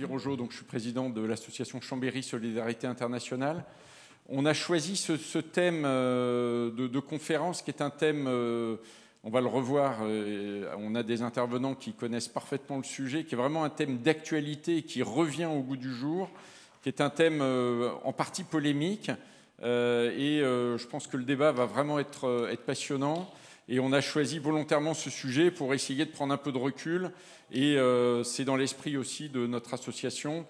Sylvie Rogeau, donc je suis président de l'association Chambéry Solidarité Internationale. On a choisi ce thème de conférence qui est un thème, on va le revoir, on a des intervenants qui connaissent parfaitement le sujet, qui est vraiment un thème d'actualité et qui revient au goût du jour, qui est un thème en partie polémique. Je pense que le débat va vraiment être passionnant. Et on a choisi volontairement ce sujet pour essayer de prendre un peu de recul. Et c'est dans l'esprit aussi de notre association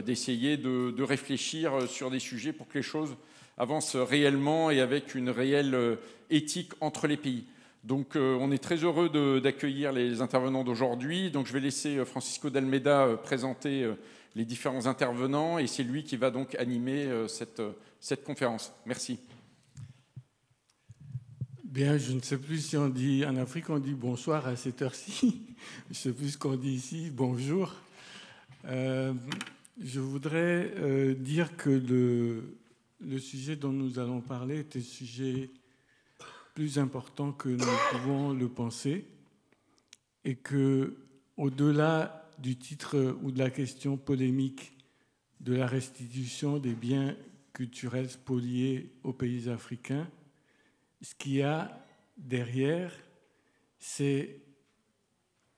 d'essayer de réfléchir sur des sujets pour que les choses avancent réellement et avec une réelle éthique entre les pays. Donc on est très heureux d'accueillir les intervenants d'aujourd'hui. Donc je vais laisser Francisco d'Almeida présenter les différents intervenants et c'est lui qui va donc animer cette conférence. Merci. Bien, je ne sais plus si on dit, en Afrique on dit bonsoir à cette heure-ci. Je ne sais plus ce qu'on dit ici, bonjour. Je voudrais dire que le sujet dont nous allons parler est un sujet plus important que nous pouvons le penser et que, au-delà du titre ou de la question polémique de la restitution des biens culturels spoliés aux pays africains, ce qu'il y a derrière, c'est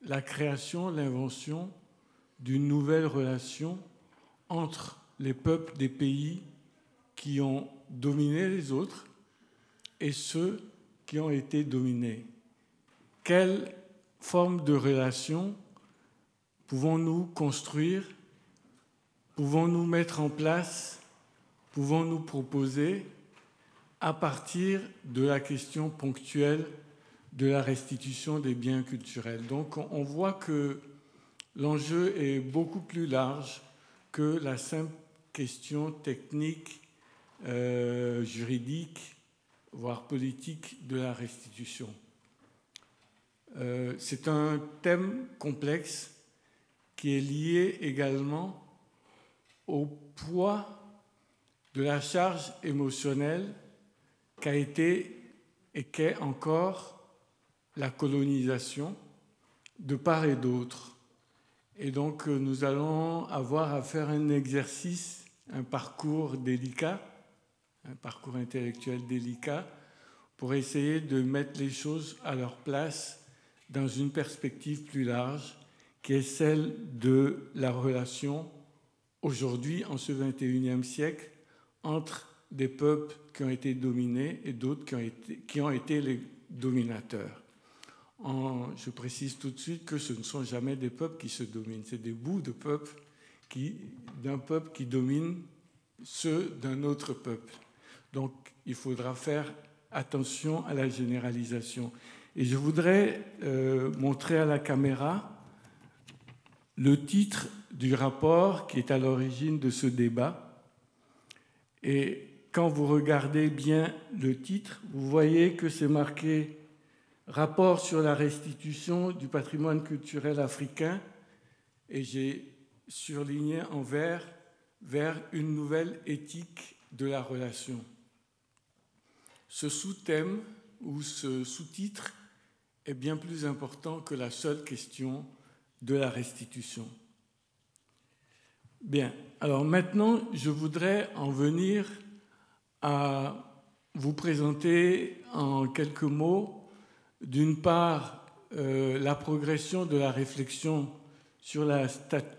la création, l'invention d'une nouvelle relation entre les peuples des pays qui ont dominé les autres et ceux qui ont été dominés. Quelle forme de relation pouvons-nous construire, pouvons-nous mettre en place, pouvons-nous proposer à partir de la question ponctuelle de la restitution des biens culturels. Donc on voit que l'enjeu est beaucoup plus large que la simple question technique, juridique, voire politique de la restitution. C'est un thème complexe qui est lié également au poids de la charge émotionnelle qu'a été et qu'est encore la colonisation de part et d'autre. Et donc nous allons avoir à faire un exercice, un parcours délicat, un parcours intellectuel délicat, pour essayer de mettre les choses à leur place dans une perspective plus large, qui est celle de la relation aujourd'hui, en ce XXIe siècle, entre des peuples qui ont été dominés et d'autres qui ont été les dominateurs. Je précise tout de suite que ce ne sont jamais des peuples qui se dominent, c'est des bouts de peuples d'un peuple qui domine ceux d'un autre peuple. Donc il faudra faire attention à la généralisation. Et je voudrais montrer à la caméra le titre du rapport qui est à l'origine de ce débat. Et quand vous regardez bien le titre, vous voyez que c'est marqué « Rapport sur la restitution du patrimoine culturel africain » et j'ai surligné en vert « vers une nouvelle éthique de la relation ». Ce sous-thème ou ce sous-titre est bien plus important que la seule question de la restitution. Bien, alors maintenant, je voudrais en venir à vous présenter en quelques mots, d'une part, la progression de la réflexion sur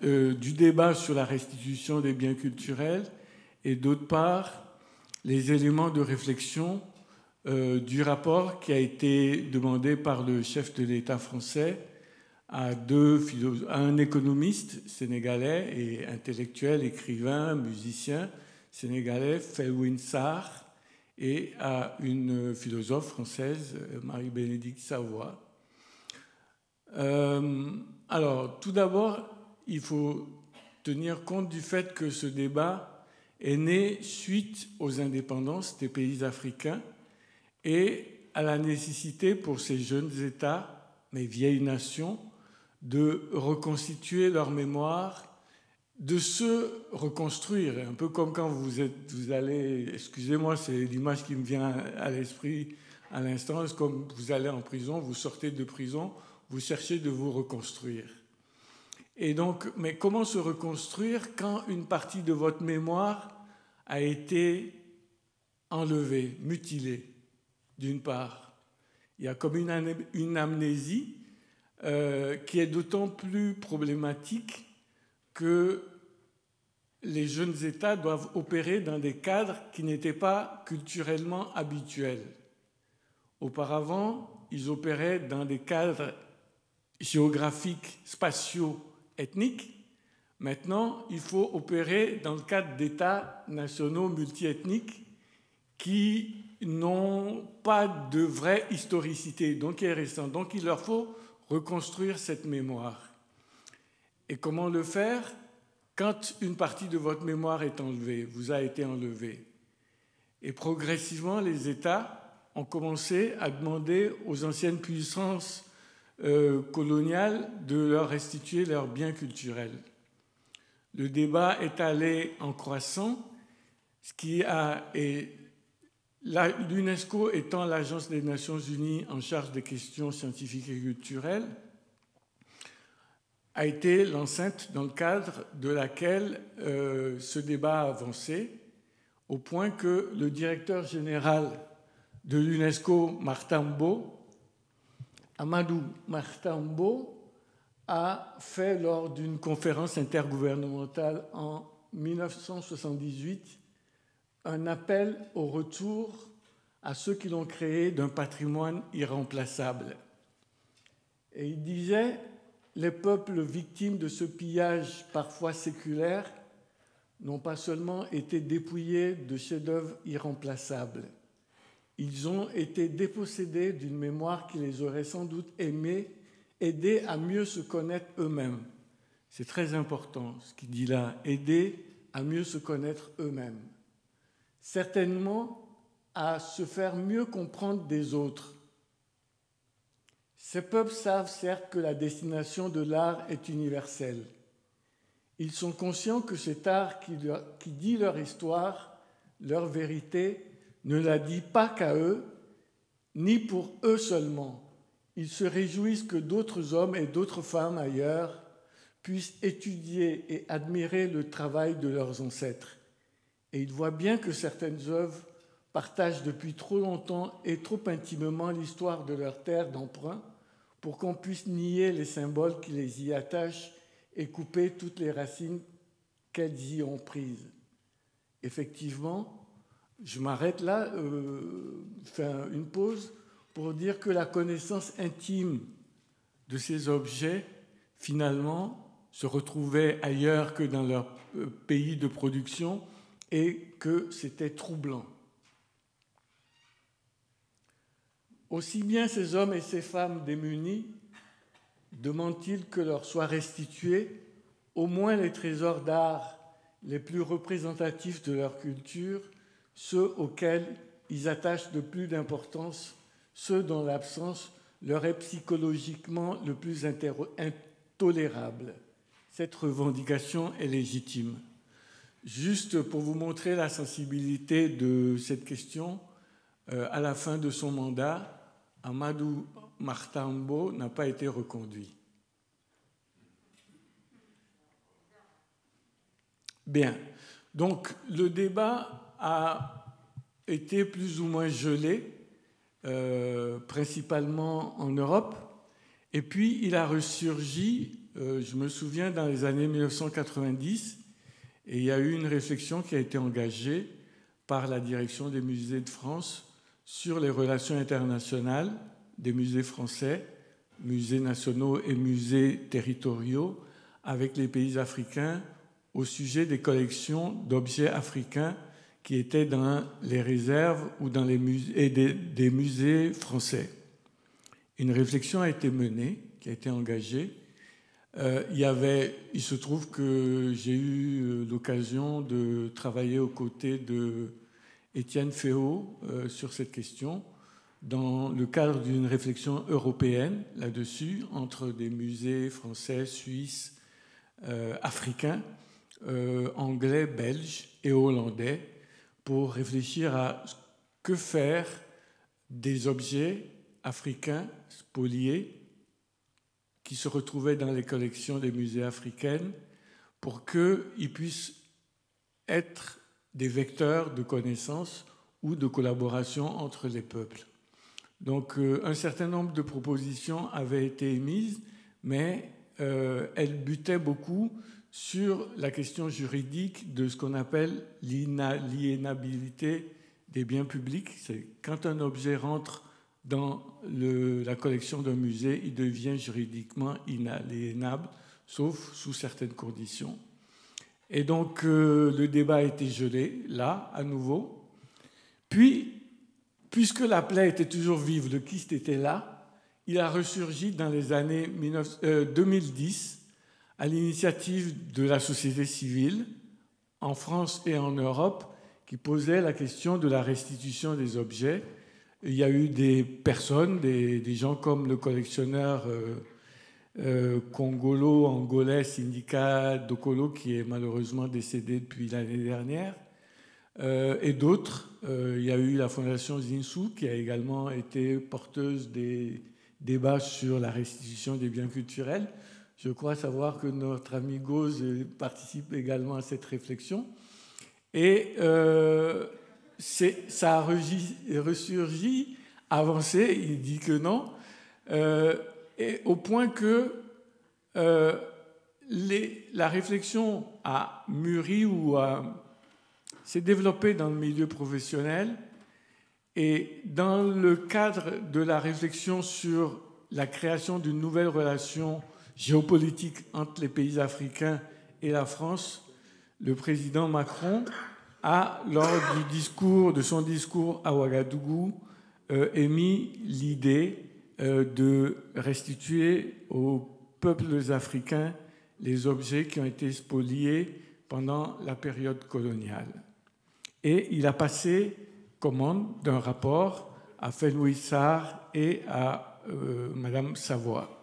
du débat sur la restitution des biens culturels et d'autre part, les éléments de réflexion du rapport qui a été demandé par le chef de l'État français à un économiste sénégalais et intellectuel, écrivain, musicien sénégalais, Felwine Sarr, et à une philosophe française, Marie-Bénédicte Savoy. Alors, tout d'abord, il faut tenir compte du fait que ce débat est né suite aux indépendances des pays africains et à la nécessité pour ces jeunes États, mais vieilles nations, de reconstituer leur mémoire, de se reconstruire, un peu comme quand vous allez, excusez-moi, c'est l'image qui me vient à l'esprit à l'instant, c'est comme vous allez en prison, vous sortez de prison, vous cherchez de vous reconstruire. Et donc, mais comment se reconstruire quand une partie de votre mémoire a été enlevée, mutilée, d'une part? Il y a comme une amnésie qui est d'autant plus problématique que les jeunes États doivent opérer dans des cadres qui n'étaient pas culturellement habituels. Auparavant, ils opéraient dans des cadres géographiques, spatiaux, ethniques. Maintenant, il faut opérer dans le cadre d'États nationaux multiethniques qui n'ont pas de vraie historicité, donc qui est récente. Donc il leur faut reconstruire cette mémoire. Et comment le faire? Quand une partie de votre mémoire est enlevée, vous a été enlevée. Et progressivement, les États ont commencé à demander aux anciennes puissances coloniales de leur restituer leurs biens culturels. Le débat est allé en croissant, ce qui a... L'UNESCO étant l'agence des Nations Unies en charge des questions scientifiques et culturelles, a été l'enceinte dans le cadre de laquelle ce débat a avancé, au point que le directeur général de l'UNESCO, Amadou Martambo, a fait lors d'une conférence intergouvernementale en 1978 un appel au retour à ceux qui l'ont créé d'un patrimoine irremplaçable. Et il disait: les peuples victimes de ce pillage parfois séculaire n'ont pas seulement été dépouillés de chefs-d'œuvre irremplaçables, ils ont été dépossédés d'une mémoire qui les aurait sans doute aidés à mieux se connaître eux-mêmes. C'est très important ce qu'il dit là, aider à mieux se connaître eux-mêmes. Certainement à se faire mieux comprendre des autres. Ces peuples savent certes que la destination de l'art est universelle. Ils sont conscients que cet art qui dit leur histoire, leur vérité, ne la dit pas qu'à eux, ni pour eux seulement. Ils se réjouissent que d'autres hommes et d'autres femmes ailleurs puissent étudier et admirer le travail de leurs ancêtres. Et ils voient bien que certaines œuvres partagent depuis trop longtemps et trop intimement l'histoire de leur terre d'emprunt pour qu'on puisse nier les symboles qui les y attachent et couper toutes les racines qu'elles y ont prises. Effectivement, je m'arrête là, fais une pause, pour dire que la connaissance intime de ces objets, finalement, se retrouvait ailleurs que dans leur pays de production et que c'était troublant. Aussi bien ces hommes et ces femmes démunis demandent-ils que leur soient restitués au moins les trésors d'art les plus représentatifs de leur culture, ceux auxquels ils attachent le plus d'importance, ceux dont l'absence leur est psychologiquement le plus intolérable. Cette revendication est légitime. Juste pour vous montrer la sensibilité de cette question, à la fin de son mandat, Amadou Martambo n'a pas été reconduit. Bien. Donc, le débat a été plus ou moins gelé, principalement en Europe, et puis il a ressurgi, je me souviens, dans les années 1990, et il y a eu une réflexion qui a été engagée par la direction des musées de France sur les relations internationales des musées français, musées nationaux et musées territoriaux, avec les pays africains au sujet des collections d'objets africains qui étaient dans les réserves ou dans les musées, des musées français. Une réflexion a été menée, qui a été engagée. Il se trouve que j'ai eu l'occasion de travailler aux côtés de Étienne Féhaut sur cette question, dans le cadre d'une réflexion européenne là-dessus, entre des musées français, suisses, africains, anglais, belges et hollandais, pour réfléchir à que faire des objets africains spoliés qui se retrouvaient dans les collections des musées africaines pour qu'ils puissent être des vecteurs de connaissances ou de collaboration entre les peuples. Donc un certain nombre de propositions avaient été émises, mais elles butaient beaucoup sur la question juridique de ce qu'on appelle l'aliénabilité des biens publics. C'est quand un objet rentre dans la collection d'un musée, il devient juridiquement inaliénable, sauf sous certaines conditions. Et donc le débat a été gelé, là, à nouveau. Puis, puisque la plaie était toujours vive, le kyste était là, il a ressurgi dans les années 2010 à l'initiative de la société civile en France et en Europe qui posait la question de la restitution des objets. Il y a eu des personnes, des gens comme le collectionneur angolais Syndicat Dokolo, qui est malheureusement décédé depuis l'année dernière, et d'autres. Il y a eu la fondation Zinsou, qui a également été porteuse des débats sur la restitution des biens culturels. Je crois savoir que notre ami Gauze participe également à cette réflexion. Et ça a ressurgi, avancé, il dit que non, et au point que la réflexion a mûri ou s'est développée dans le milieu professionnel, et dans le cadre de la réflexion sur la création d'une nouvelle relation géopolitique entre les pays africains et la France, le président Macron a, lors de son discours à Ouagadougou, émis l'idée de restituer aux peuples africains les objets qui ont été spoliés pendant la période coloniale. Et il a passé commande d'un rapport à Fenouil Sarr et à Madame Savoie.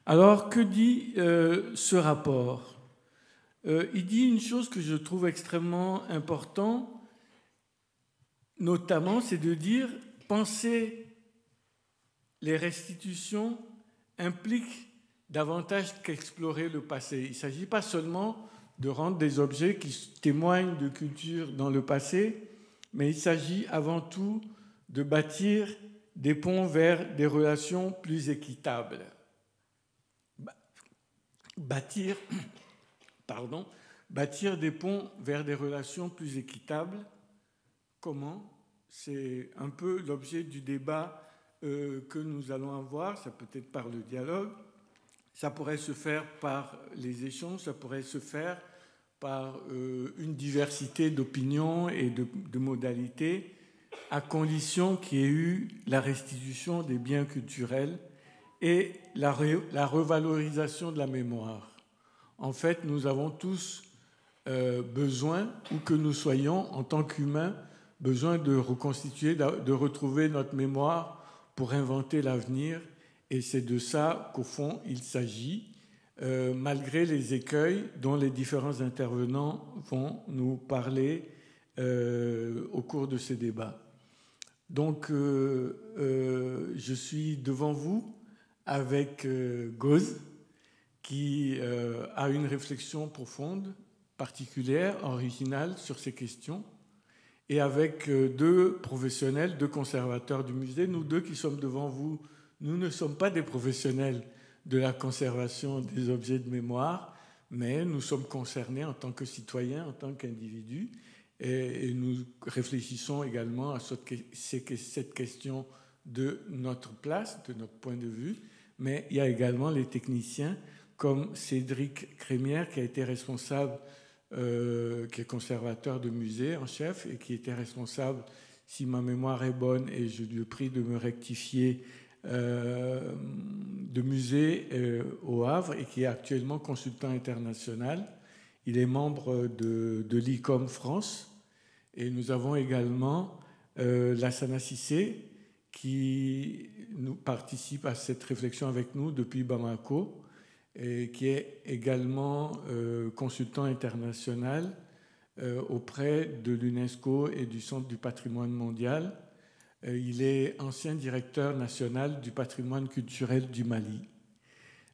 Alors, que dit ce rapport ? Il dit une chose que je trouve extrêmement importante, notamment, c'est de dire penser les restitutions implique davantage qu'explorer le passé. Il ne s'agit pas seulement de rendre des objets qui témoignent de culture dans le passé, mais il s'agit avant tout de bâtir des ponts vers des relations plus équitables. Bâtir des ponts vers des relations plus équitables. Comment ? C'est un peu l'objet du débat que nous allons avoir. Ça peut être par le dialogue, ça pourrait se faire par les échanges, ça pourrait se faire par une diversité d'opinions et de modalités, à condition qu'il y ait eu la restitution des biens culturels et la revalorisation de la mémoire. En fait, nous avons tous besoin, où que nous soyons, en tant qu'humains, besoin de reconstituer, de retrouver notre mémoire pour inventer l'avenir. Et c'est de ça qu'au fond, il s'agit, malgré les écueils dont les différents intervenants vont nous parler au cours de ces débats. Donc, je suis devant vous avec Gauze, qui a une réflexion profonde, particulière, originale sur ces questions, et avec deux professionnels, deux conservateurs du musée. Nous deux qui sommes devant vous, nous ne sommes pas des professionnels de la conservation des objets de mémoire, mais nous sommes concernés en tant que citoyens, en tant qu'individus, et nous réfléchissons également à cette question de notre place, de notre point de vue, mais il y a également les techniciens comme Cédric Crémière, qui a été responsable, qui est conservateur de musée en chef et qui était responsable, si ma mémoire est bonne, et je lui prie de me rectifier, de musée au Havre et qui est actuellement consultant international. Il est membre de l'ICOM France. Et nous avons également Lassana Cissé qui nous participe à cette réflexion avec nous depuis Bamako et qui est également consultant international auprès de l'UNESCO et du Centre du patrimoine mondial. Il est ancien directeur national du patrimoine culturel du Mali.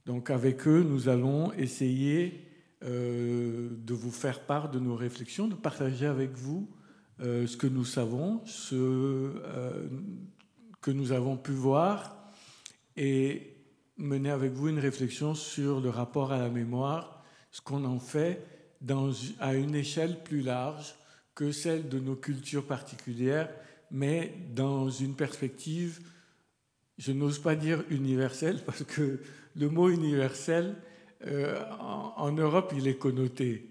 Donc avec eux, nous allons essayer de vous faire part de nos réflexions, de partager avec vous ce que nous savons, ce que nous avons pu voir, et mener avec vous une réflexion sur le rapport à la mémoire, ce qu'on en fait à une échelle plus large que celle de nos cultures particulières, mais dans une perspective, je n'ose pas dire universelle, parce que le mot universel, en Europe, il est connoté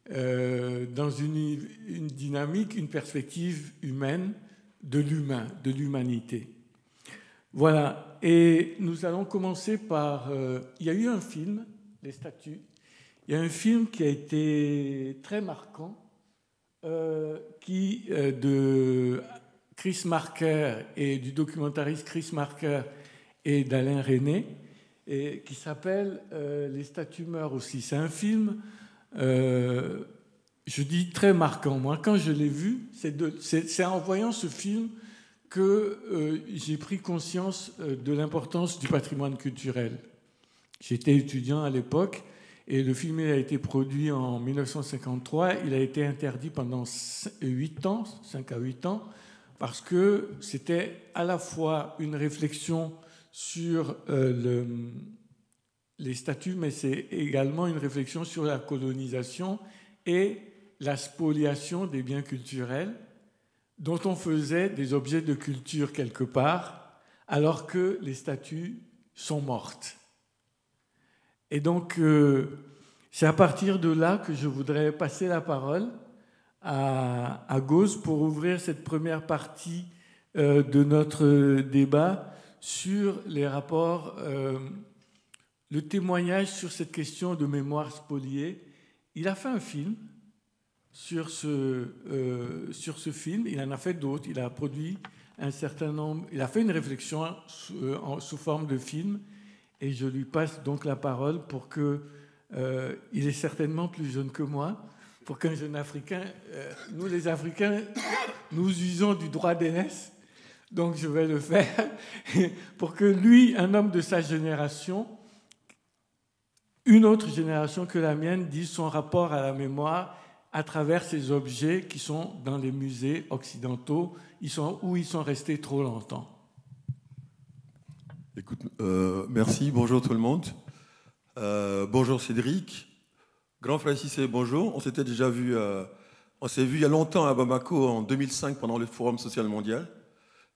dans une dynamique, une perspective humaine de l'humain, de l'humanité. Voilà, et nous allons commencer par... il y a eu un film, Les Statues. Il y a un film qui a été très marquant, de Chris Marker et du documentariste Chris Marker et d'Alain Resnais, et qui s'appelle Les Statues meurent aussi. C'est un film, je dis très marquant. Moi, quand je l'ai vu, c'est en voyant ce film que j'ai pris conscience de l'importance du patrimoine culturel. J'étais étudiant à l'époque et le film a été produit en 1953. Il a été interdit pendant 8 ans, 5 à 8 ans, parce que c'était à la fois une réflexion sur les statues, mais c'est également une réflexion sur la colonisation et la spoliation des biens culturels dont on faisait des objets de culture quelque part, alors que les statues sont mortes. Et donc, c'est à partir de là que je voudrais passer la parole à Gauze pour ouvrir cette première partie de notre débat sur les rapports, le témoignage sur cette question de mémoire spoliée. Il a fait un film sur ce film, il en a fait d'autres, il a produit un certain nombre, il a fait une réflexion sous forme de film, et je lui passe donc la parole pour que, il est certainement plus jeune que moi, pour qu'un jeune Africain, nous les Africains, nous usons du droit d'aînesse, donc je vais le faire, pour que lui, un homme de sa génération, une autre génération que la mienne, dise son rapport à la mémoire à travers ces objets qui sont dans les musées occidentaux, où ils sont restés trop longtemps. Écoute, merci, bonjour tout le monde. Bonjour Cédric. Grand frère Cissé, bonjour. On s'était déjà vu, on s'est vu il y a longtemps à Bamako en 2005 pendant le Forum social mondial.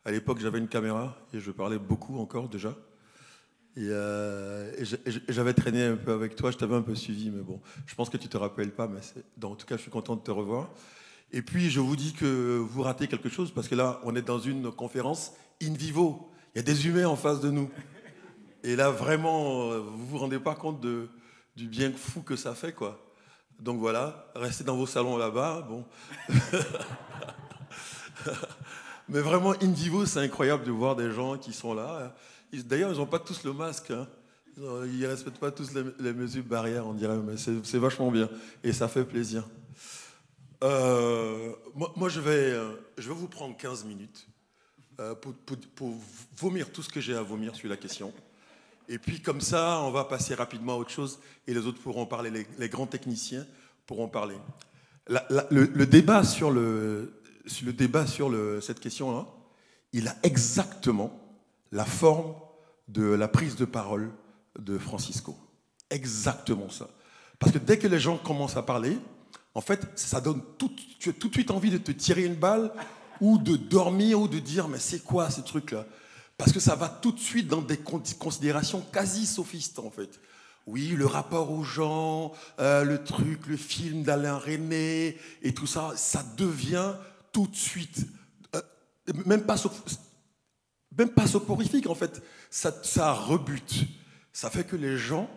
À l'époque, j'avais une caméra et je parlais beaucoup encore déjà. Et j'avais traîné un peu avec toi, je t'avais un peu suivi, mais bon, je pense que tu ne te rappelles pas, mais en tout cas, je suis content de te revoir. Et puis, je vous dis que vous ratez quelque chose, parce que là, on est dans une conférence in vivo. Il y a des humains en face de nous. Et là, vraiment, vous ne vous rendez pas compte du bien fou que ça fait, quoi. Donc voilà, restez dans vos salons là-bas, bon. Mais vraiment, in vivo, c'est incroyable de voir des gens qui sont là. D'ailleurs, ils n'ont pas tous le masque. Hein. Ils ne respectent pas tous les mesures barrières, on dirait. Mais c'est vachement bien. Et ça fait plaisir. Moi, je vais vous prendre 15 minutes pour vomir tout ce que j'ai à vomir sur la question. Et puis, comme ça, on va passer rapidement à autre chose. Et les autres pourront parler. Les grands techniciens pourront parler. Le débat sur cette question-là, il a exactement la forme de la prise de parole de Francisco. Exactement ça. Parce que dès que les gens commencent à parler, en fait, ça donne tu as tout de suite envie de te tirer une balle ou de dormir ou de dire « mais c'est quoi ce truc-là » Parce que ça va tout de suite dans des considérations quasi sophistes, en fait. Oui, le rapport aux gens, le film d'Alain Resnais et tout ça, ça devient tout de suite, même pas soporifique en fait, ça rebute. Ça fait que les gens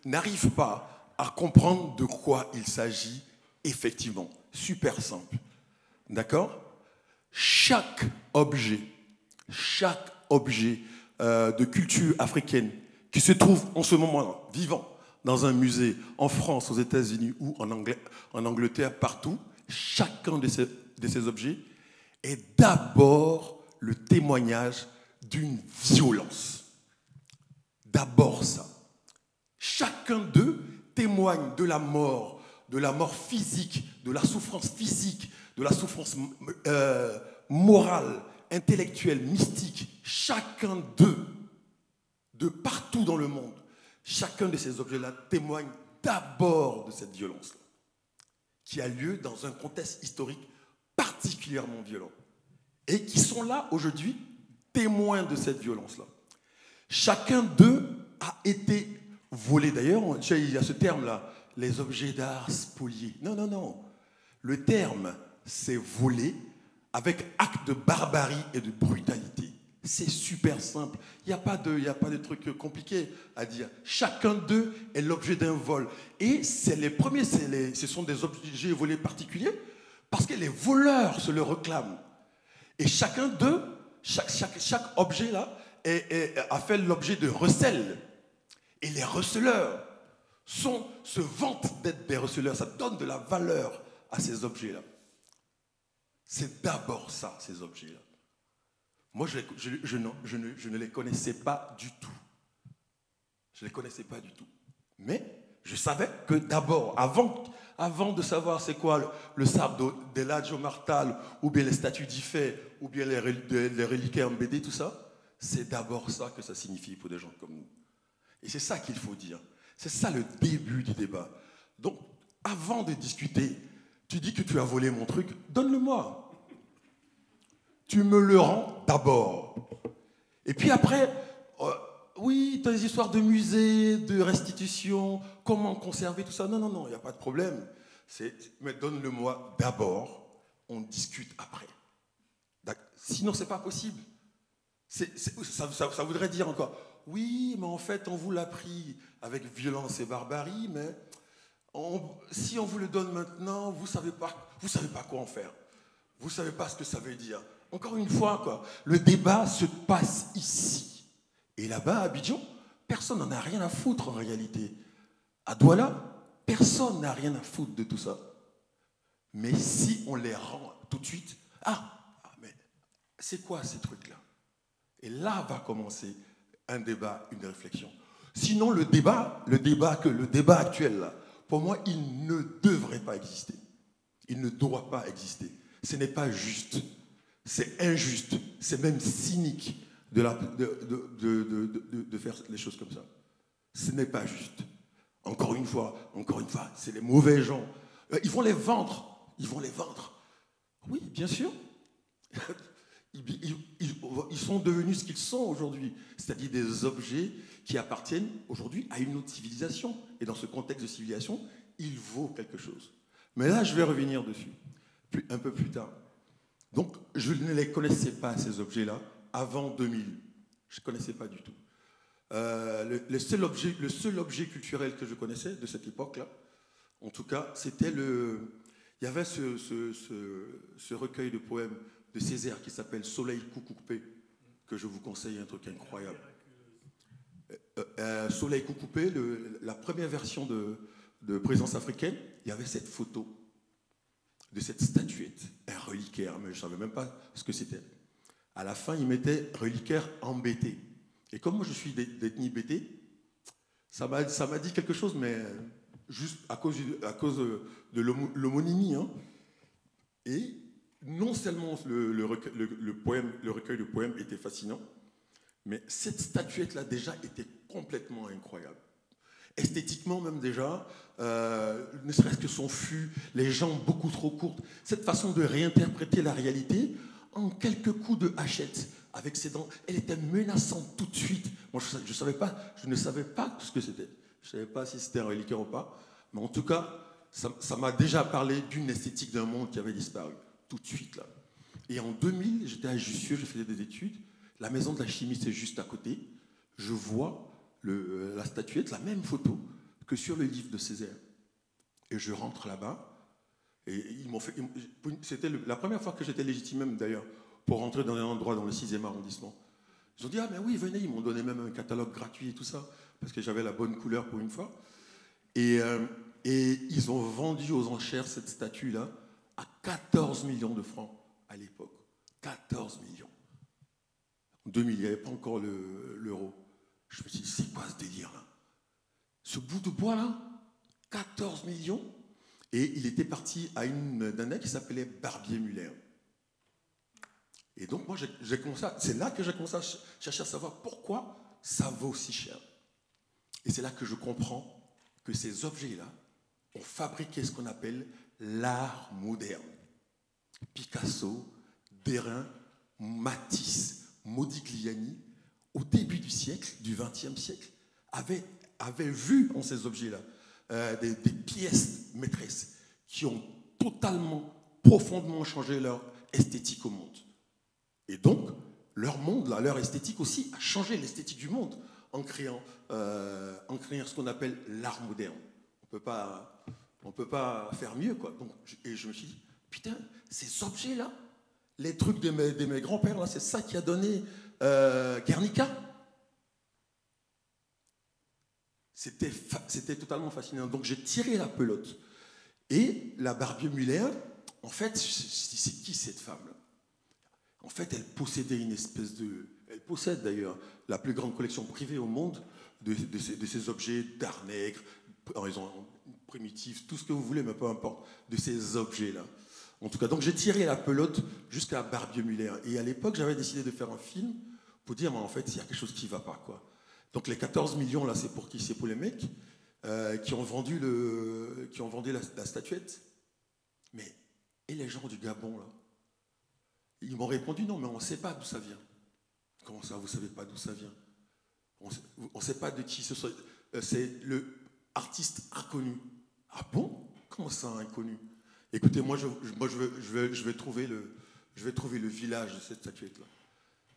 n'arrivent pas à comprendre de quoi il s'agit effectivement. Super simple. D'accord ? Chaque objet de culture africaine qui se trouve en ce moment vivant dans un musée en France, aux États-Unis ou en Angleterre, partout, chacun de ces objets est d'abord le témoignage d'une violence. d'abord ça. Chacun d'eux témoigne de la mort physique, de la souffrance physique, de la souffrance morale, intellectuelle, mystique. Chacun d'eux, de partout dans le monde, chacun de ces objets-là témoigne d'abord de cette violence-là, qui a lieu dans un contexte historique particulièrement violent, et qui sont là aujourd'hui témoins de cette violence-là. Chacun d'eux a été volé. D'ailleurs, il y a ce terme-là, les objets d'art spoliés. Non, non, non. Le terme, c'est voler avec acte de barbarie et de brutalité. C'est super simple. Il n'y a pas de truc compliqué à dire. Chacun d'eux est l'objet d'un vol. Et c'est les premiers, ce sont des objets volés particuliers parce que les voleurs se le réclament. Et chacun d'eux, chaque objet là, a fait l'objet de recel. Et les receleurs se vantent d'être des receleurs. Ça donne de la valeur à ces objets-là. C'est d'abord ça, ces objets-là. Moi, je ne les connaissais pas du tout. Je ne les connaissais pas du tout. Mais je savais que d'abord, avant de savoir c'est quoi le sabre d'Eladio Martal, ou bien les statues d'Ifé, ou bien les reliquaires Mbédé, tout ça, c'est d'abord ça que ça signifie pour des gens comme nous. Et c'est ça qu'il faut dire. C'est ça le début du débat. Donc, avant de discuter, tu dis que tu as volé mon truc, donne-le-moi. Tu me le rends d'abord. Et puis après, oui, tu as des histoires de musée, de restitution, comment conserver tout ça. Non, non, non, il n'y a pas de problème. Mais donne-le-moi d'abord, on discute après. Sinon, ce n'est pas possible. Ça voudrait dire encore, oui, mais en fait, on vous l'a pris avec violence et barbarie, mais si on vous le donne maintenant, vous savez pas quoi en faire. Vous ne savez pas ce que ça veut dire. Encore une fois, quoi, le débat se passe ici. Et là-bas, à Abidjan, personne n'en a rien à foutre en réalité. À Douala, personne n'a rien à foutre de tout ça. Mais si on les rend tout de suite, mais c'est quoi ces trucs-là? Et là va commencer un débat, une réflexion. Sinon, le débat actuel, là, pour moi, il ne devrait pas exister. Il ne doit pas exister. Ce n'est pas juste. C'est injuste. C'est même cynique de faire les choses comme ça. Ce n'est pas juste. Encore une fois, c'est les mauvais gens. Ils vont les vendre. Oui, bien sûr. Ils sont devenus ce qu'ils sont aujourd'hui, c'est-à-dire des objets qui appartiennent aujourd'hui à une autre civilisation. Et dans ce contexte de civilisation, il vaut quelque chose. Mais là, je vais revenir dessus, un peu plus tard. Donc, je ne les connaissais pas, ces objets-là, avant 2000. Je ne connaissais pas du tout. Le seul objet culturel que je connaissais de cette époque-là, en tout cas, c'était il y avait ce recueil de poèmes de Césaire qui s'appelle Soleil Coucoupé, que je vous conseille, un truc incroyable. Soleil Coucoupé, la première version de Présence africaine, il y avait cette photo de cette statuette, un reliquaire, mais je ne savais même pas ce que c'était. À la fin, il mettait reliquaire embêté. Et comme moi je suis d'ethnie bété, ça m'a dit quelque chose, mais juste à cause de l'homonymie. Hein. Et non seulement le recueil de poèmes était fascinant, mais cette statuette-là déjà était complètement incroyable. Esthétiquement même déjà, ne serait-ce que son fût, les jambes beaucoup trop courtes, cette façon de réinterpréter la réalité en quelques coups de hachette avec ses dents, elle était menaçante tout de suite. Moi, je ne savais pas ce que c'était. Je ne savais pas si c'était un reliquaire ou pas, mais en tout cas, ça m'a déjà parlé d'une esthétique d'un monde qui avait disparu, tout de suite là. Et en 2000, j'étais à Jussieu, je faisais des études, la maison de la chimie, c'est juste à côté, je vois la statuette, la même photo que sur le livre de Césaire. Et je rentre là-bas, et c'était la première fois que j'étais légitime même d'ailleurs, pour rentrer dans un endroit dans le 6e arrondissement. Ils ont dit, ah mais oui, venez, ils m'ont donné même un catalogue gratuit et tout ça, parce que j'avais la bonne couleur pour une fois. Et ils ont vendu aux enchères cette statue-là à 14 millions de francs à l'époque. 14 millions. En 2000, il n'y avait pas encore l'euro. Je me suis dit, c'est quoi ce délire-là? Ce bout de bois-là, 14 millions. Et il était parti à d'un mec qui s'appelait Barbier Muller. Et donc, moi, c'est là que j'ai commencé à chercher à savoir pourquoi ça vaut si cher. Et c'est là que je comprends que ces objets-là ont fabriqué ce qu'on appelle l'art moderne. Picasso, Derain, Matisse, Modigliani, au début du siècle, du XXe siècle, avaient vu en ces objets-là des pièces maîtresses qui ont totalement, profondément changé leur esthétique au monde. Et donc, leur monde, là, leur esthétique aussi, a changé l'esthétique du monde en créant ce qu'on appelle l'art moderne. On peut pas faire mieux, quoi. Donc, et je me suis dit, putain, ces objets-là, les trucs de mes grands-pères, là, c'est ça qui a donné Guernica. C'était totalement fascinant. Donc j'ai tiré la pelote. Et la Barbier Muller, en fait, c'est qui cette femme-là? En fait, elle possédait une espèce de... Elle possède d'ailleurs la plus grande collection privée au monde de ces objets d'art nègre, primitifs, tout ce que vous voulez, mais peu importe, de ces objets-là. En tout cas, donc j'ai tiré la pelote jusqu'à Barbier Muller. Et à l'époque, j'avais décidé de faire un film pour dire, mais en fait, il y a quelque chose qui ne va pas, quoi. Donc les 14 millions, là, c'est pour qui? C'est pour les mecs qui ont vendu la statuette. Mais, et les gens du Gabon, là? Ils m'ont répondu, non, mais on ne sait pas d'où ça vient. Comment ça, vous ne savez pas d'où ça vient? On ne sait pas de qui ce soit. C'est le artiste inconnu. Ah bon? Comment ça, inconnu? Écoutez, moi, je vais trouver le village de cette statuette-là.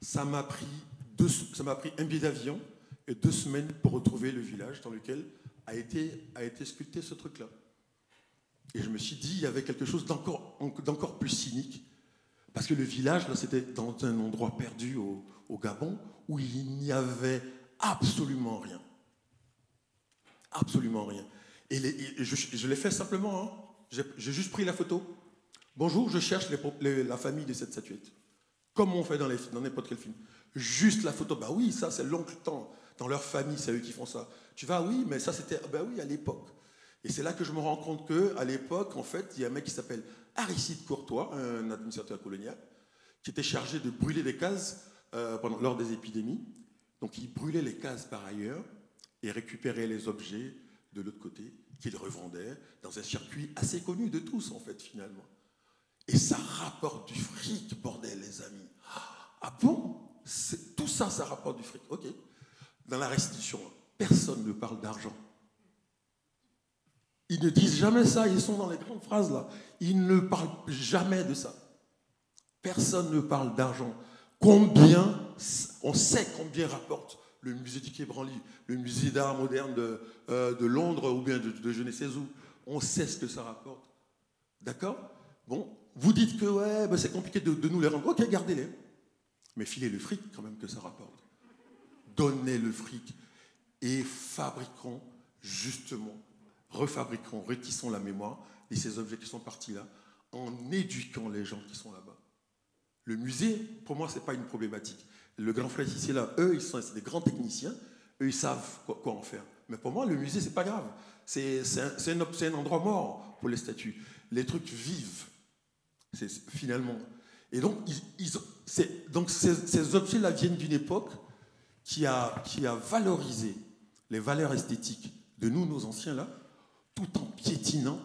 Ça m'a pris un billet d'avion et 2 semaines pour retrouver le village dans lequel a été sculpté ce truc-là. Et je me suis dit, il y avait quelque chose d'encore plus cynique, parce que le village, là, c'était dans un endroit perdu au Gabon, où il n'y avait absolument rien. Absolument rien. Et je l'ai fait simplement, hein. J'ai juste pris la photo. Bonjour, je cherche la famille de cette statuette. Comme on fait dans n'importe quel film. Juste la photo. Bah oui, ça, c'est l'oncle temps. Dans leur famille, c'est eux qui font ça. Tu vas, oui, mais ça, c'était... Bah oui, à l'époque. Et c'est là que je me rends compte qu'à l'époque, en fait, il y a un mec qui s'appelle Aristide Courtois, un administrateur colonial, qui était chargé de brûler des cases lors des épidémies. Donc, il brûlait les cases par ailleurs et récupérait les objets de l'autre côté, qu'il revendait dans un circuit assez connu de tous, en fait, finalement. Et ça rapporte du fric, bordel, les amis. Ah bon? Tout ça, ça rapporte du fric. Ok. Dans la restitution, personne ne parle d'argent. Ils ne disent jamais ça, ils sont dans les grandes phrases, là. Ils ne parlent jamais de ça. Personne ne parle d'argent. On sait combien rapporte le musée du Quai Branly, le musée d'art moderne de Londres ou bien de je ne sais où. On sait ce que ça rapporte. D'accord? Bon, vous dites que ouais, ben c'est compliqué de nous les rendre. Ok, gardez-les. Mais filez le fric quand même que ça rapporte. Donnez le fric et fabriquons justement, refabriquons, rétissons la mémoire de ces objets qui sont partis là en éduquant les gens qui sont là-bas. Le musée, pour moi, ce n'est pas une problématique. Le grand frère ici, là, eux, c'est des grands techniciens, eux, ils savent quoi en faire. Mais pour moi, le musée, ce n'est pas grave. C'est un endroit mort pour les statues. Les trucs vivent, finalement. Et donc, ces objets-là viennent d'une époque qui a valorisé les valeurs esthétiques de nos anciens, là, tout en piétinant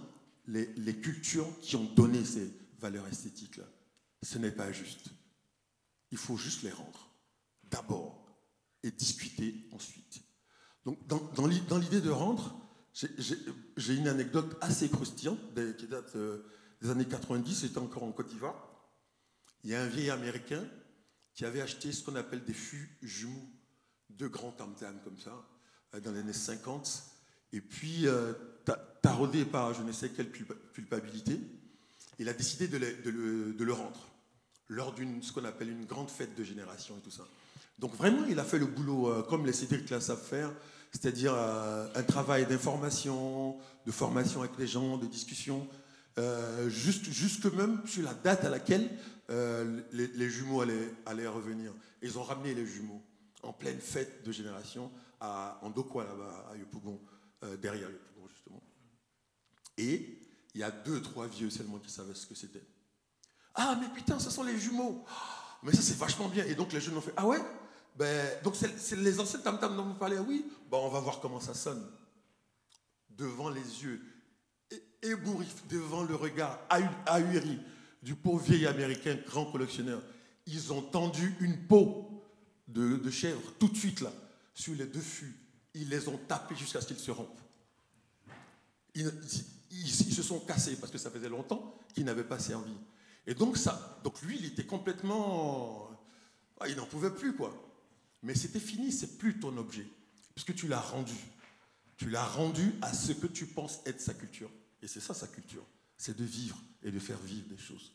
les cultures qui ont donné ces valeurs esthétiques-là. Ce n'est pas juste. Il faut juste les rendre, d'abord, et discuter ensuite. Donc, dans l'idée de rendre, j'ai une anecdote assez croustillante qui date des années 90, c'était encore en Côte d'Ivoire. Il y a un vieil Américain qui avait acheté ce qu'on appelle des fûts jumeaux, 2 grands tam-tams comme ça, dans les années 50, et puis, taraudé par je ne sais quelle culpabilité, il a décidé de le rendre, lors ce qu'on appelle une grande fête de génération et tout ça. Donc vraiment, il a fait le boulot comme les Cédric là savent faire, c'est-à-dire un travail d'information, de formation avec les gens, de discussion, jusque même sur la date à laquelle les jumeaux allaient revenir. Ils ont ramené les jumeaux. en pleine fête de génération en Dokwa, là-bas, à Yopougon, derrière Yopougon, justement. Et il y a 2-3 vieux seulement qui savaient ce que c'était. Ah, mais putain, ce sont les jumeaux. Mais ça, c'est vachement bien. Et donc, les jeunes ont fait, ah ouais, ben, donc c'est les anciens tam-tam dont vous parlez. Oui, ben, on va voir comment ça sonne. Devant les yeux ébouriffés, devant le regard ahuri du pauvre vieil américain, grand collectionneur, ils ont tendu une peau de chèvre tout de suite là, sur les 2 fûts. Ils les ont tapés jusqu'à ce qu'ils se rompent. Ils se sont cassés parce que ça faisait longtemps qu'ils n'avaient pas servi. Et donc lui, il était complètement... il n'en pouvait plus, quoi. Mais c'était fini, c'est plus ton objet. Puisque tu l'as rendu. Tu l'as rendu à ce que tu penses être sa culture. Et c'est ça, sa culture. C'est de vivre et de faire vivre des choses.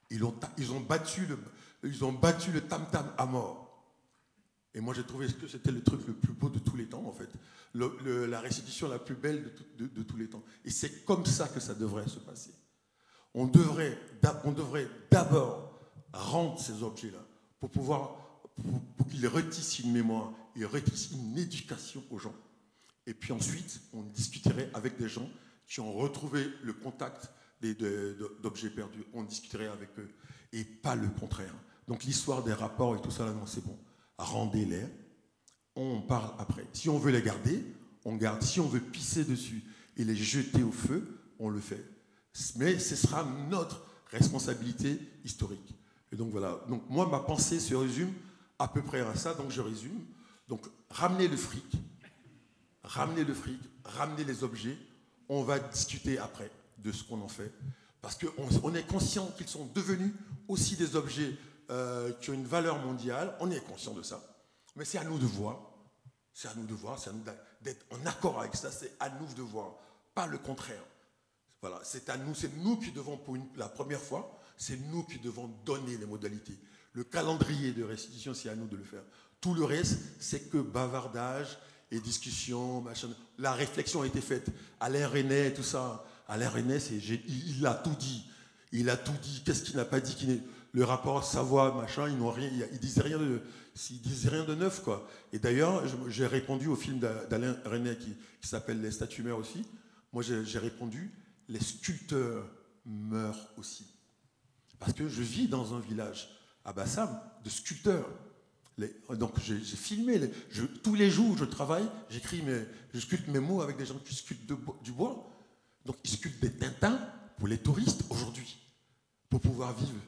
Ils ont battu le tam-tam à mort. Et moi, j'ai trouvé que c'était le truc le plus beau de tous les temps, en fait. La restitution la plus belle de tous les temps. Et c'est comme ça que ça devrait se passer. On devrait d'abord rendre ces objets-là pour qu'ils retissent une mémoire, ils retissent une éducation aux gens. Et puis ensuite, on discuterait avec des gens qui ont retrouvé le contact d'objets perdus. On discuterait avec eux et pas le contraire. Donc l'histoire des rapports et tout ça, là, non, c'est bon. Rendez-les, on parle après. Si on veut les garder, on garde. Si on veut pisser dessus et les jeter au feu, on le fait. Mais ce sera notre responsabilité historique. Et donc voilà. Donc moi, ma pensée se résume à peu près à ça. Donc je résume. Donc ramener le fric, ramener les objets. On va discuter après de ce qu'on en fait. Parce qu'on est conscient qu'ils sont devenus aussi des objets qui ont une valeur mondiale. On est conscient de ça. Mais c'est à nous de voir. C'est à nous de voir. C'est à nous d'être en accord avec ça. C'est à nous de voir. Pas le contraire. Voilà, c'est nous qui devons, pour la première fois, c'est nous qui devons donner les modalités. Le calendrier de restitution, c'est à nous de le faire. Tout le reste, c'est que bavardage et discussion, machin. La réflexion a été faite. Alain René, tout ça. Alain René, il a tout dit. Il a tout dit. Qu'est-ce qu'il n'a pas dit? Le rapport Savoie, machin, ils disaient rien de neuf, quoi. Et d'ailleurs, j'ai répondu au film d'Alain René qui s'appelle Les Statuaires aussi. Moi, j'ai répondu, les sculpteurs meurent aussi. Parce que je vis dans un village à Bassam de sculpteurs. Donc j'ai filmé, tous les jours où je travaille, je sculpte mes mots avec des gens qui sculptent du bois. Donc ils sculptent des Tintins pour les touristes aujourd'hui, pour pouvoir vivre.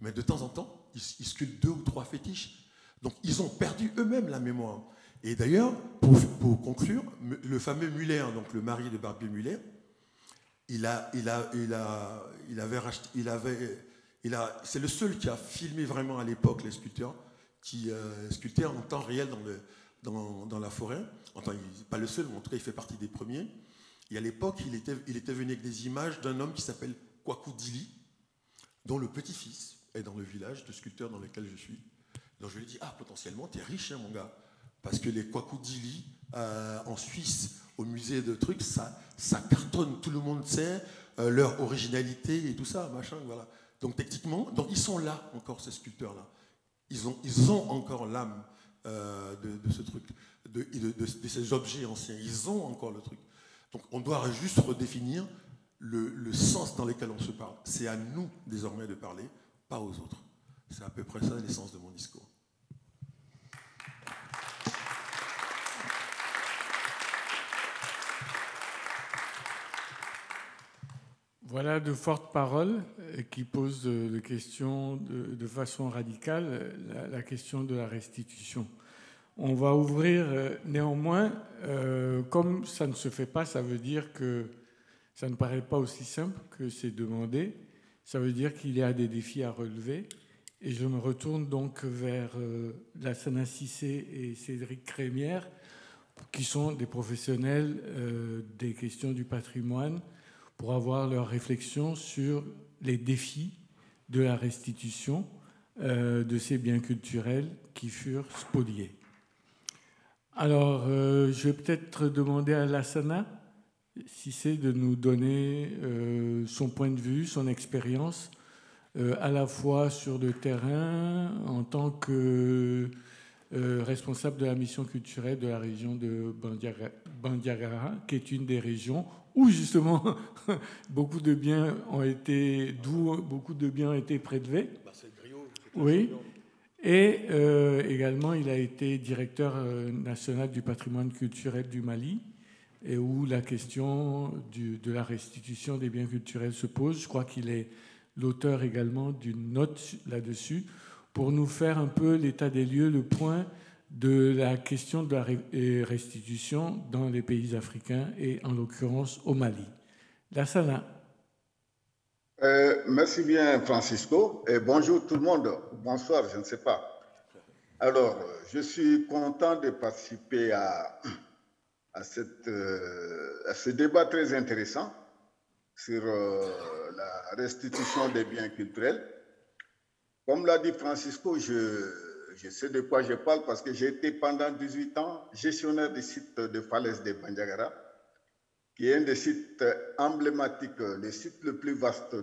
Mais de temps en temps, ils sculptent 2 ou 3 fétiches. Donc ils ont perdu eux-mêmes la mémoire. Et d'ailleurs, pour conclure, le fameux Muller, donc le mari de Barbier Muller, c'est le seul qui a filmé vraiment à l'époque les sculpteurs qui sculptaient en temps réel dans la forêt. Enfin, pas le seul, mais en tout cas, il fait partie des premiers. Et à l'époque, il était venu avec des images d'un homme qui s'appelle Kwaku Dili, dont le petit-fils est dans le village de sculpteurs dans lequel je suis. Donc je lui ai dit, potentiellement, t'es riche, hein, mon gars. Parce que les Kwaku Dili, en Suisse, au musée de trucs, ça cartonne, tout le monde sait leur originalité et tout ça, machin, voilà. Donc techniquement, ils sont là encore, ces sculpteurs-là. Ils ont encore l'âme de ce truc, de ces objets anciens. Ils ont encore le truc. Donc on doit juste redéfinir le sens dans lequel on se parle. C'est à nous désormais de parler, pas aux autres. C'est à peu près ça l'essence de mon discours. Voilà de fortes paroles qui posent des questions de façon radicale, la question de la restitution. On va ouvrir néanmoins, comme ça ne se fait pas, ça veut dire que ça ne paraît pas aussi simple que c'est demandé. Ça veut dire qu'il y a des défis à relever. Et je me retourne donc vers Lassana Cissé et Cédric Crémière, qui sont des professionnels des questions du patrimoine, pour avoir leur réflexion sur les défis de la restitution de ces biens culturels qui furent spoliés. Alors, je vais peut-être demander à Lassana si c'est de nous donner son point de vue, son expérience, à la fois sur le terrain, en tant que responsable de la mission culturelle de la région de Bandiagara, qui est une des régions où justement beaucoup de biens ont été prélevés. Oui. Et également, il a été directeur national du patrimoine culturel du Mali, et où la question de la restitution des biens culturels se pose. Je crois qu'il est l'auteur également d'une note là-dessus pour nous faire un peu l'état des lieux, le point de la question de la restitution dans les pays africains et en l'occurrence au Mali. Lassana. Merci bien, Francisco. Et bonjour tout le monde. Bonsoir, je ne sais pas. Alors, je suis content de participer à ce débat très intéressant sur la restitution des biens culturels. Comme l'a dit Francisco, je sais de quoi je parle parce que j'ai été pendant 18 ans gestionnaire du site de falaise de Bandiagara, qui est un des sites emblématiques, le site le plus vaste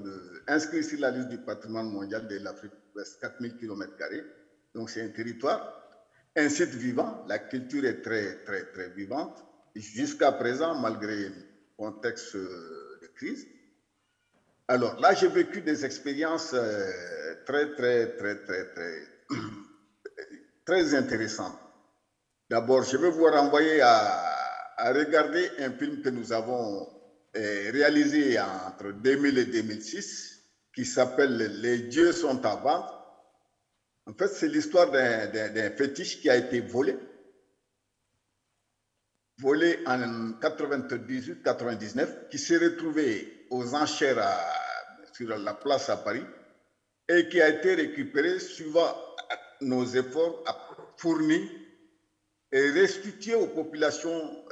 inscrit sur la liste du patrimoine mondial de l'Afrique ouest, 4000 km². Donc c'est un territoire, un site vivant, la culture est très, très, très vivante. Jusqu'à présent, malgré le contexte de crise. Alors là, j'ai vécu des expériences très intéressantes. D'abord, je vais vous renvoyer à regarder un film que nous avons réalisé entre 2000 et 2006, qui s'appelle « Les dieux sont à vendre ». En fait, c'est l'histoire d'un fétiche qui a été volé en 98-99, qui s'est retrouvé aux enchères sur la place à Paris et qui a été récupéré suivant nos efforts fournis et restitué aux populations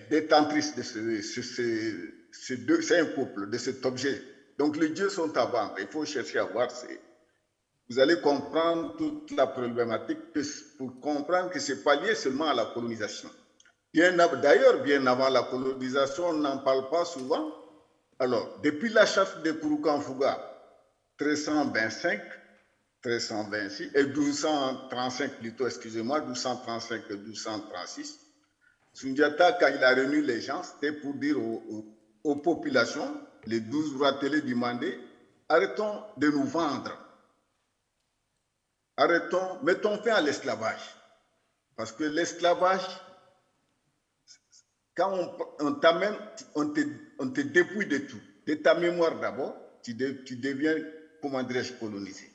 détentrices de c'est un couple, de cet objet. Donc les dieux sont à vendre, il faut chercher à voir. Vous allez comprendre toute la problématique pour comprendre que ce n'est pas lié seulement à la colonisation. D'ailleurs, bien avant la colonisation, on n'en parle pas souvent. Alors, depuis la chasse de Kouroukanfouga, 1325, 1326 et 1235 plutôt, excusez-moi, 1235 et 1236, Sundiata, quand il a réuni les gens, c'était pour dire aux populations, les 12 rois télé du Mandé, arrêtons de nous vendre. Arrêtons, mettons fin à l'esclavage. Parce que l'esclavage, quand on t'amène, on te dépouille de tout. De ta mémoire d'abord, tu deviens, comment dirais-je, colonisé.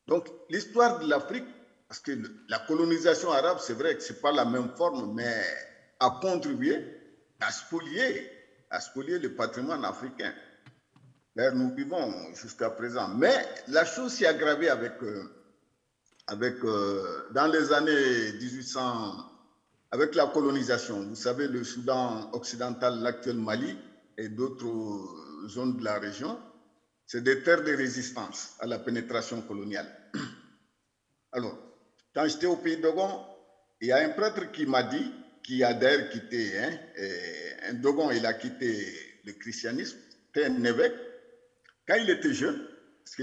Donc, l'histoire de l'Afrique, parce que la colonisation arabe, c'est vrai que ce n'est pas la même forme, mais a contribué à spolier le patrimoine africain. Là, nous vivons jusqu'à présent. Mais la chose s'est aggravée dans les années 1800, avec la colonisation. Vous savez, le Soudan occidental, l'actuel Mali et d'autres zones de la région, c'est des terres de résistance à la pénétration coloniale. Alors, quand j'étais au pays d'Ogon, il y a un prêtre qui m'a dit, qui a d'ailleurs quitté, un Dogon, il a quitté le christianisme, c'était un évêque. Quand il était jeune, parce que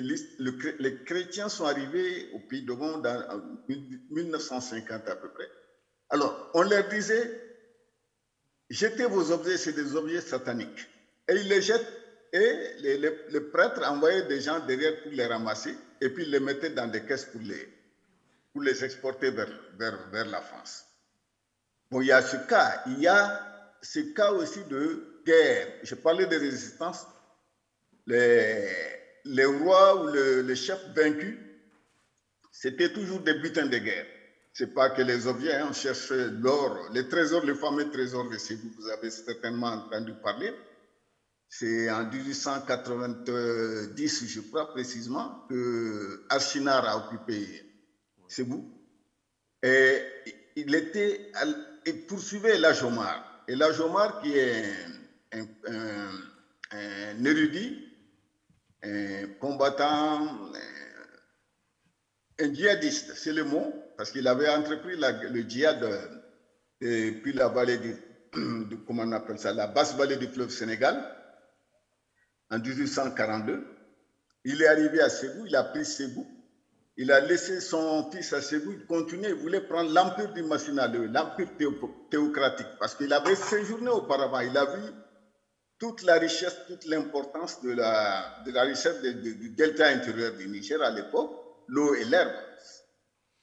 les chrétiens sont arrivés au pays d'Ogon en 1950 à peu près. Alors, on leur disait, jetez vos objets, c'est des objets sataniques. Et ils les jettent, et les prêtres envoyaient des gens derrière pour les ramasser, et puis ils les mettaient dans des caisses pour les exporter vers la France. Bon, il y a ce cas aussi de guerre. Je parlais de résistance. Les rois ou les chefs vaincus, c'était toujours des butins de guerre. Ce n'est pas que les objets, on cherche l'or, les trésors, le fameux trésor de Ségou, vous avez certainement entendu parler. C'est en 1890, je crois précisément, que Archinard a occupé Ségou. Et il poursuivait Lajomar. Et Lajomar, qui est un érudit, un combattant, un djihadiste, c'est le mot, parce qu'il avait entrepris le djihad depuis la vallée comment on appelle ça, la basse vallée du fleuve Sénégal, en 1842. Il est arrivé à Ségou, il a pris Ségou, Il a laissé son fils à Ségou, il continuait, il voulait prendre l'empire du Massina, l'empire théocratique, parce qu'il avait séjourné auparavant, il a vu toute la richesse, toute l'importance de la richesse du delta intérieur du Niger à l'époque, l'eau et l'herbe.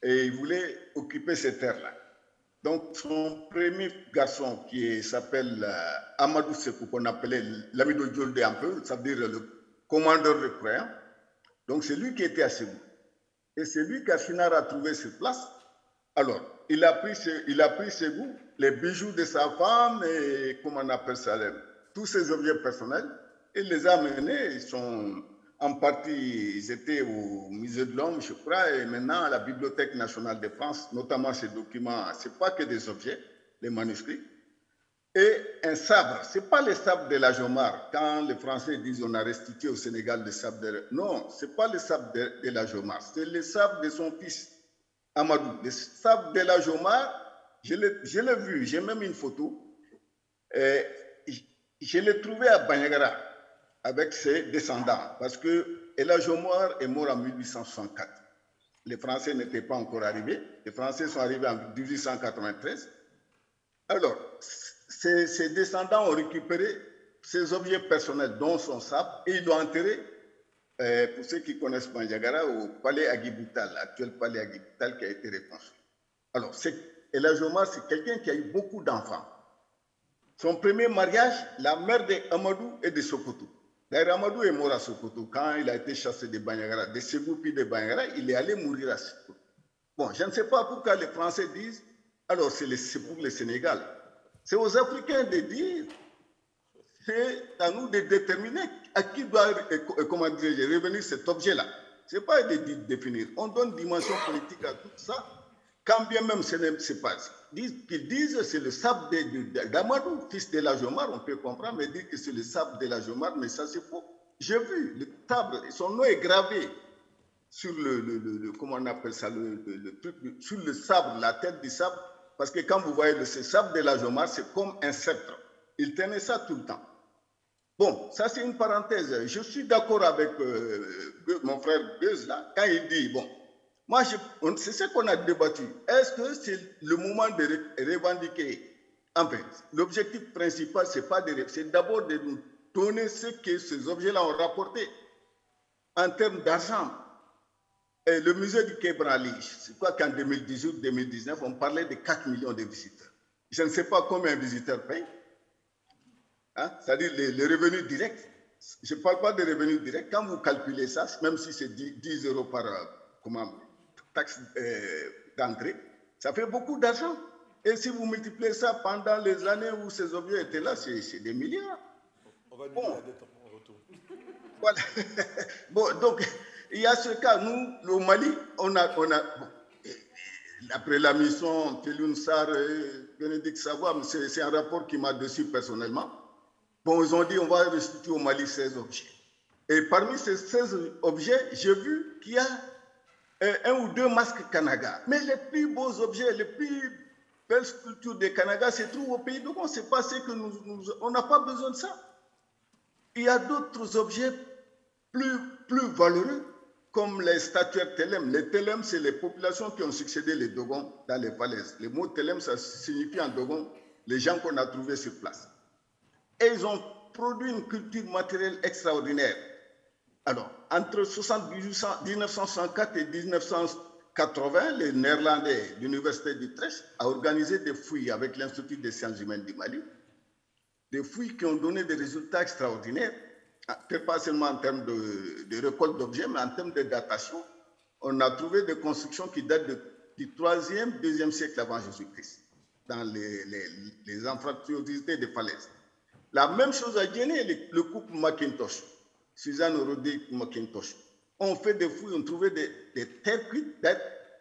Et il voulait occuper ces terres-là. Donc, son premier garçon, qui s'appelle Amadou Sekou, qu'on appelait l'Amido Djolde un peu, ça veut dire le commandeur de croyants, donc c'est lui qui était à Ségou. Et c'est lui qu'Achinar a trouvé sur place. Alors, il a pris Ségou, les bijoux de sa femme, et comment on appelle ça, tous ses objets personnels, et les a amenés. Ils sont en partie, ils étaient au Musée de l'Homme, je crois, et maintenant à la Bibliothèque nationale de France, notamment ces documents, ce n'est pas que des objets, les manuscrits. Et un sabre, ce n'est pas les sabres de la Jomar. Quand les Français disent on a restitué au Sénégal les sabres de... Non, ce n'est pas les sabres de la Jomar, c'est les sabres de son fils, Amadou. Les sabres de la Jomar, je l'ai vu, j'ai même une photo. Je l'ai trouvé à Banyagara avec ses descendants, parce que El Hadj Omar est mort en 1864. Les Français n'étaient pas encore arrivés. Les Français sont arrivés en 1893. Alors, ses descendants ont récupéré ses objets personnels, dont son sabre, et ils l'ont enterré, pour ceux qui connaissent Bandiagara, au palais Agiboutal, l'actuel palais Agiboutal qui a été reconstruit. Alors, El Hadj Omar, c'est quelqu'un qui a eu beaucoup d'enfants. Son premier mariage, la mère d'Amadou est de Sokoto. D'ailleurs, Amadou est mort à Sokoto. Quand il a été chassé de Bandiagara, de Ségou puis de Bandiagara, il est allé mourir à Sokoto. Bon, je ne sais pas pourquoi les Français disent, alors c'est pour le Sénégal. C'est aux Africains de dire, c'est à nous de déterminer à qui doit revenir cet objet-là. Ce n'est pas de définir. On donne une dimension politique à tout ça, quand bien même ce n'est pas. Qu'ils disent que c'est le sabre d'Amadou, fils de El Hadj Omar, on peut comprendre, mais dire que c'est le sabre de El Hadj Omar, mais ça c'est faux. J'ai vu le sabre, son nom est gravé sur comment on appelle ça, sur le sabre, la tête du sabre, parce que quand vous voyez le sabre de El Hadj Omar, c'est comme un sceptre. Il tenait ça tout le temps. Bon, ça c'est une parenthèse. Je suis d'accord avec mon frère Beuz là, quand il dit, bon, moi, c'est ce qu'on a débattu. Est-ce que c'est le moment de revendiquer? Enfin, l'objectif principal, c'est d'abord de nous donner ce que ces objets-là ont rapporté en termes d'argent. Le musée du Quai Branly, c'est quoi qu'en 2018-2019, on parlait de 4 millions de visiteurs. Je ne sais pas combien de visiteurs payent. Hein? C'est-à-dire les revenus directs. Je ne parle pas de revenus directs. Quand vous calculez ça, même si c'est 10 euros par taxe d'entrée, ça fait beaucoup d'argent. Et si vous multipliez ça pendant les années où ces objets étaient là, c'est des milliards. On va nous dire en retour. Voilà. Bon, donc, il y a ce cas. Nous, au Mali, on a bon, après la mission Felioun Sarr et Bénédicte Savoie, c'est un rapport qui m'a déçu personnellement. Bon, ils ont dit on va restituer au Mali 16 objets. Et parmi ces 16 objets, j'ai vu qu'il y a un ou deux masques Kanaga. Mais les plus beaux objets, les plus belles sculptures des Kanaga se trouvent au pays de Gabon. C'est pas ce que on n'a pas besoin de ça. Il y a d'autres objets plus valeureux, comme les statuaires Telem. Les Telem, c'est les populations qui ont succédé les Dogons dans les falaises. Le mot Telem, ça signifie en Dogon les gens qu'on a trouvés sur place. Et ils ont produit une culture matérielle extraordinaire. Alors, entre 1964 et 1980, les Néerlandais de l'Université d'Utrecht ont organisé des fouilles avec l'Institut des sciences humaines du Mali, des fouilles qui ont donné des résultats extraordinaires, pas seulement en termes de récolte d'objets, mais en termes de datation. On a trouvé des constructions qui datent du 3e, 2e siècle avant Jésus-Christ, dans les anfractuosités des falaises. La même chose a gêné le couple Mackintosh. Suzanne Rodé Mackintosh. On fait des fouilles, on trouvait des terres cuites.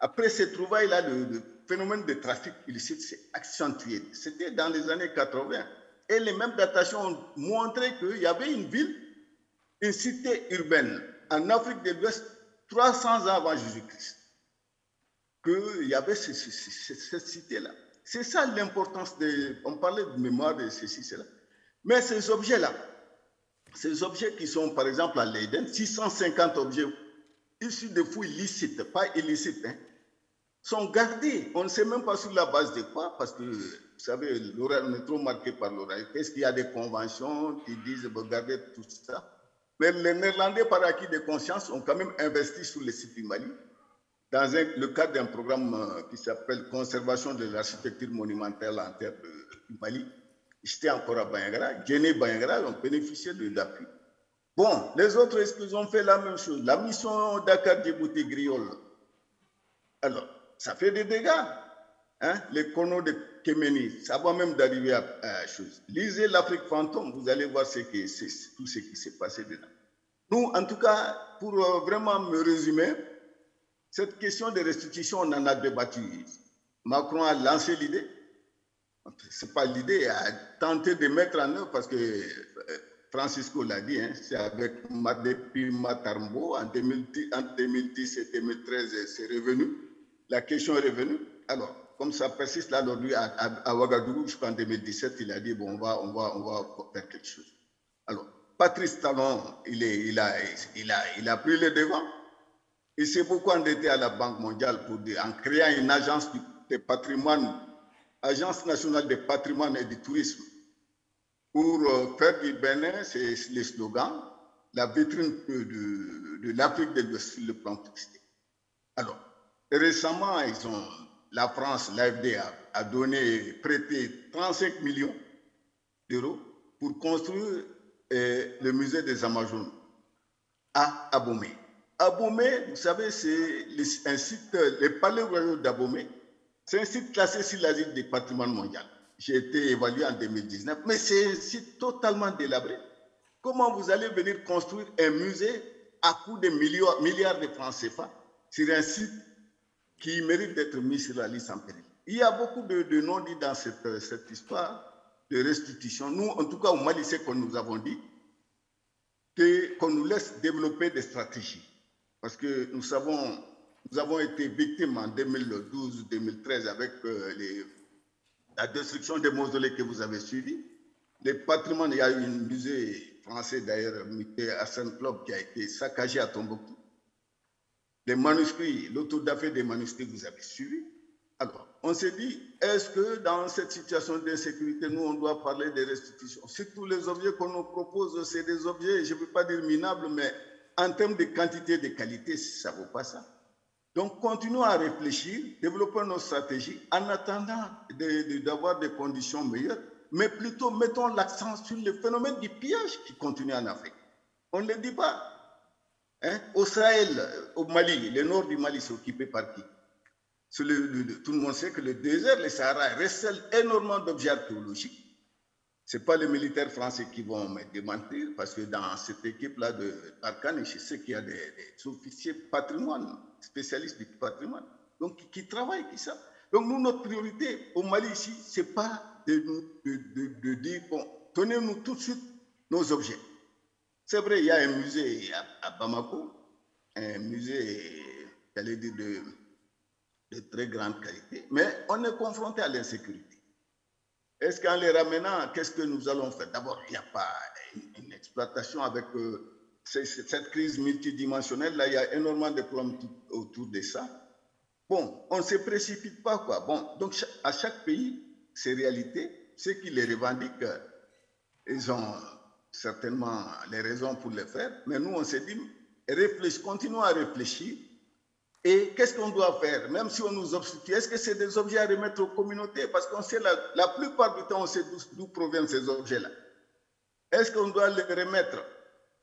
Après ces trouvailles-là, le phénomène de trafic illicite s'est accentué. C'était dans les années 80. Et les mêmes datations ont montré qu'il y avait une ville, une cité urbaine en Afrique de l'Ouest 300 ans avant Jésus-Christ. Qu'il y avait cette cité-là. C'est ça l'importance on parlait de mémoire de ceci, cela. Mais ces objets-là, ces objets qui sont par exemple à Leiden, 650 objets issus de fouilles licites, pas illicites, hein, sont gardés. On ne sait même pas sur la base de quoi, parce que, vous savez, l'oral, on est trop marqué par l'oral. Est-ce qu'il y a des conventions qui disent, regardez tout ça? Mais les Néerlandais, par acquis de conscience, ont quand même investi sur les sites du Mali, dans le cadre d'un programme qui s'appelle Conservation de l'architecture monumentale en terre du Mali. J'étais encore à Banyagra, Guinée Banyagra ont bénéficié de l'appui. Bon, les autres, est-ce qu'ils ont fait la même chose? La mission Dakar-Djibouti-Griol, alors, ça fait des dégâts. Hein? Les conos de Kéméni, ça va même d'arriver à chose. Lisez l'Afrique fantôme, vous allez voir tout ce qui s'est passé dedans. Nous, en tout cas, pour vraiment me résumer, cette question de restitution, on en a débattu. Macron a lancé l'idée. Ce n'est pas l'idée, a tenté de mettre en œuvre parce que Francisco l'a dit, hein, c'est avec depuis Matarmbo, en 2010 et 2013, c'est revenu. La question est revenue. Alors, comme ça persiste là, aujourd'hui, à Ouagadougou, jusqu'en 2017, il a dit, bon, on va faire quelque chose. Alors, Patrice Talon, il a pris le devant. Il s'est beaucoup endetté à la Banque mondiale en créant une agence de patrimoine, Agence nationale de patrimoine et du tourisme. Pour faire du Bénin, c'est le slogan, la vitrine de l'Afrique de l'Ouest sur le plan touristique. Alors, récemment, la France, l'AFD, a prêté 35 millions d'euros pour construire le musée des Amazones à Abomey. Abomey, vous savez, c'est un site, le palais royal d'Abomey, c'est un site classé sur la liste du patrimoine mondial. J'ai été évalué en 2019, mais c'est un site totalement délabré. Comment vous allez venir construire un musée à coût de milliards de francs CFA sur un site qui mérite d'être mis sur la liste en péril? Il y a beaucoup de non-dits dans cette histoire de restitution. Nous, en tout cas, au Mali, c'est qu'on nous avons dit qu'on nous laisse développer des stratégies. Parce que nous avons été victimes en 2012-2013 avec la destruction des mausolées que vous avez suivies. Les patrimoines, il y a eu un musée français d'ailleurs, à Saint-Claude, qui a été saccagé à Tombouctou. Les manuscrits, l'autodafé des manuscrits, vous avez suivi. Alors, on s'est dit, est-ce que dans cette situation d'insécurité, nous, on doit parler de restitution? Surtout les objets qu'on nous propose, c'est des objets, je ne veux pas dire minables, mais en termes de quantité et de qualité, ça ne vaut pas ça. Donc, continuons à réfléchir, développons nos stratégies en attendant d'avoir des conditions meilleures, mais plutôt mettons l'accent sur le phénomène du pillage qui continue en Afrique. On ne le dit pas. Hein? Au Sahel, au Mali, le nord du Mali, c'est occupé par qui? Tout le monde sait que le désert, le Sahara, recèle énormément d'objets archéologiques. Ce n'est pas les militaires français qui vont me démentir, parce que dans cette équipe-là de Barkhane, je sais qu'il y a des officiers patrimoine, spécialistes du patrimoine, donc qui travaillent, qui savent. Donc nous, notre priorité au Mali ici, ce n'est pas de dire, bon, donnez-nous tout de suite nos objets. C'est vrai, il y a un musée à Bamako, un musée, j'allais dire, de très grande qualité, mais on est confronté à l'insécurité. Est-ce qu'en les ramenant, qu'est-ce que nous allons faire? D'abord, il n'y a pas une exploitation avec cette crise multidimensionnelle. Là, il y a énormément de problèmes autour de ça. Bon, on ne se précipite pas, quoi. Bon, donc, à chaque pays, ces réalités, ceux qui les revendiquent, ils ont certainement les raisons pour le faire. Mais nous, on s'est dit, continuons à réfléchir. Et qu'est-ce qu'on doit faire? Même si on nous obstine, est-ce que c'est des objets à remettre aux communautés? Parce qu'on sait, la plupart du temps, on sait d'où proviennent ces objets-là. Est-ce qu'on doit les remettre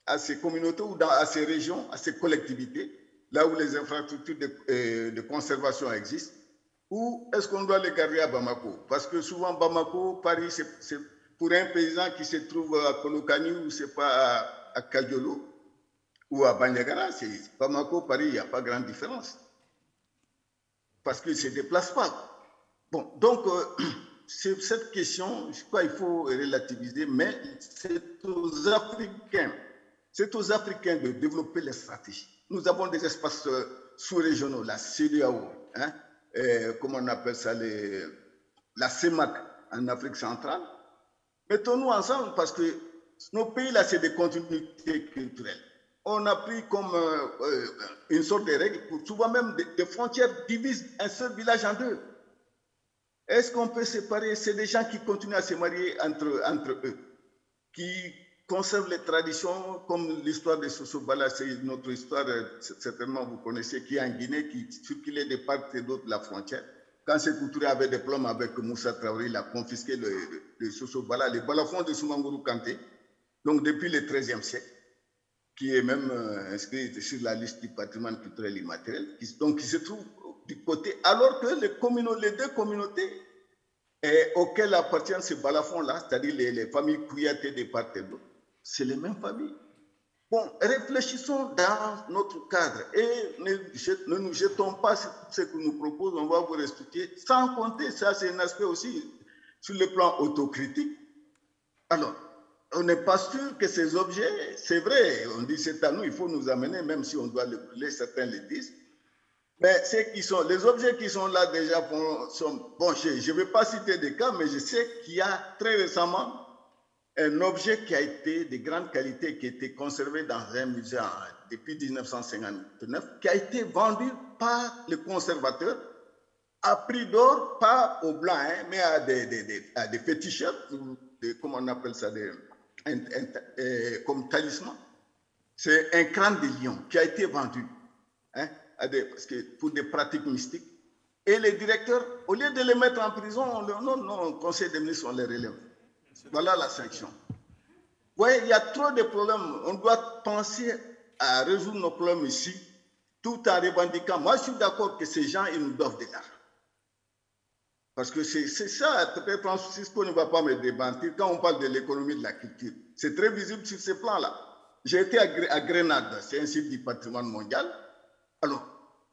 à ces communautés ou à ces régions, à ces collectivités, là où les infrastructures de conservation existent? Ou est-ce qu'on doit les garder à Bamako? Parce que souvent, Bamako, Paris, c'est pour un paysan qui se trouve à Kolokani ou c'est pas à Kadiolo, ou à Bandiagara, c'est Bamako, Paris, il n'y a pas grande différence. Parce qu'ils ne se déplacent pas. Bon, donc, cette question, je crois qu'il faut relativiser, mais c'est aux Africains de développer les stratégies. Nous avons des espaces sous-régionaux, la CEDEAO, hein, comment on appelle ça, la CEMAC en Afrique centrale. Mettons-nous ensemble parce que nos pays, là, c'est des continuités culturelles. on a pris comme une sorte de règle, pour souvent même des frontières divisent un seul village en deux. Est-ce qu'on peut séparer? C'est des gens qui continuent à se marier entre eux, qui conservent les traditions, comme l'histoire de Soso-Bala, c'est notre histoire, certainement vous connaissez, qui est en Guinée, qui circulait de part et d'autre de la frontière. Quand Sékou Touré avait des problèmes avec Moussa Traoré, il a confisqué le Soso-Bala, les balafons de Soumangourou Kanté, donc depuis le XIIIe siècle, qui est même inscrit sur la liste du patrimoine culturel immatériel, donc qui se trouve du côté, alors que les deux communautés auxquelles appartiennent ces balafons-là, c'est-à-dire les familles Kouyaté de part et d'autre, c'est les mêmes familles. Bon, réfléchissons dans notre cadre et ne nous jetons pas sur ce que nous proposons, on va vous expliquer, sans compter, ça c'est un aspect aussi sur le plan autocritique. Alors, on n'est pas sûr que ces objets, c'est vrai, on dit c'est à nous, il faut nous amener, même si on doit le brûler, certains le disent. Mais les objets qui sont là déjà sont... Bon, je ne vais pas citer des cas, mais je sais qu'il y a très récemment un objet qui a été de grande qualité, qui a été conservé dans un musée depuis 1959, qui a été vendu par le conservateur à prix d'or, pas aux blancs, hein, mais à des féticheurs, comment on appelle ça, comme talisman. C'est un crâne de lion qui a été vendu. Hein, parce que pour des pratiques mystiques. Et les directeurs, au lieu de les mettre en prison, non, le conseil des ministres, on les relève. Voilà la sanction. Vous voyez, il y a trop de problèmes. On doit penser à résoudre nos problèmes ici, tout en revendiquant. Moi, je suis d'accord que ces gens, ils nous doivent de l'argent. Parce que c'est ça, peut-être Francisco ne va pas me démentir, quand on parle de l'économie de la culture, c'est très visible sur ces plans-là. J'ai été à Grenade, c'est un site du patrimoine mondial. Alors,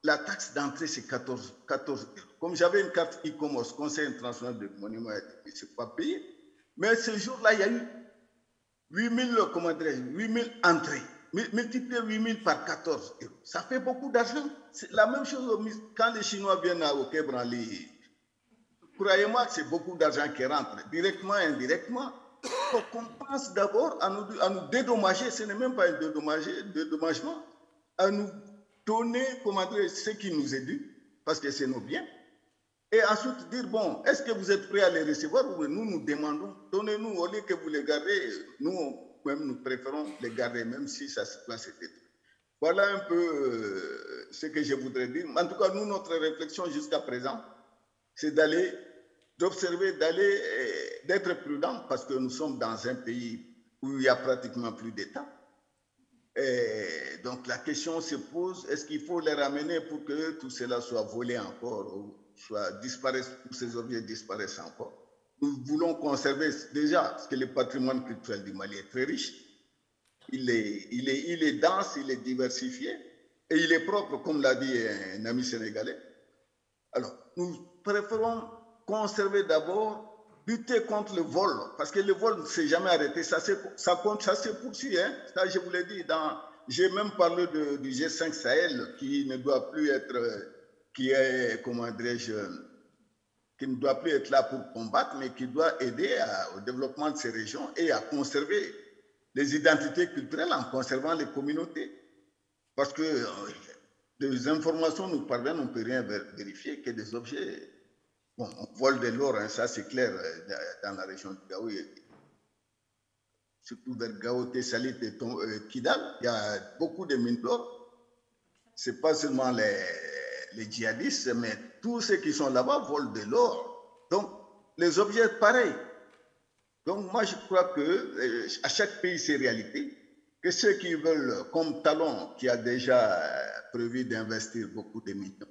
la taxe d'entrée, c'est 14 euros. Comme j'avais une carte e-commerce, Conseil international de monuments, je ne sais pas payer. Mais ce jour-là, il y a eu 8000 entrées. Multiplier 8000 par 14 euros. Ça fait beaucoup d'argent. C'est la même chose quand les Chinois viennent au Quai Branly. Croyez-moi que c'est beaucoup d'argent qui rentre, directement et indirectement. Donc, on pense d'abord à nous dédommager. Ce n'est même pas un dédommagement. À nous donner, ce qui nous est dû, parce que c'est nos biens, et ensuite dire, bon, est-ce que vous êtes prêts à les recevoir ou nous demandons, donnez-nous, au lieu que vous les gardez, nous préférons les garder, même si ça se passe. Voilà un peu ce que je voudrais dire. En tout cas, nous, notre réflexion jusqu'à présent, c'est d'observer, d'être prudent, parce que nous sommes dans un pays où il n'y a pratiquement plus d'État. Et donc la question se pose, est-ce qu'il faut les ramener pour que tout cela soit volé encore ou tous ces objets disparaissent encore? Nous voulons conserver déjà, parce que le patrimoine culturel du Mali est très riche, il est dense, il est diversifié et il est propre, comme l'a dit un ami sénégalais. Alors, nous préférons conserver d'abord, lutter contre le vol, parce que le vol ne s'est jamais arrêté, ça se poursuit, hein? Ça je vous l'ai dit, j'ai même parlé du G5 Sahel qui ne doit plus être, qui ne doit plus être là pour combattre, mais qui doit aider au développement de ces régions et à conserver les identités culturelles en conservant les communautés. Parce que des informations nous parviennent, on ne peut rien vérifier, que des objets... Bon, on vole de l'or, hein, ça c'est clair, dans la région de Gao, surtout vers Gao, Tessalit et Kidal, il y a beaucoup de mines d'or. Ce n'est pas seulement les djihadistes, mais tous ceux qui sont là-bas volent de l'or. Donc, les objets pareils. Donc, moi, je crois qu'à chaque pays, ses réalités, que ceux qui veulent, comme Talon, qui a déjà prévu d'investir beaucoup de millions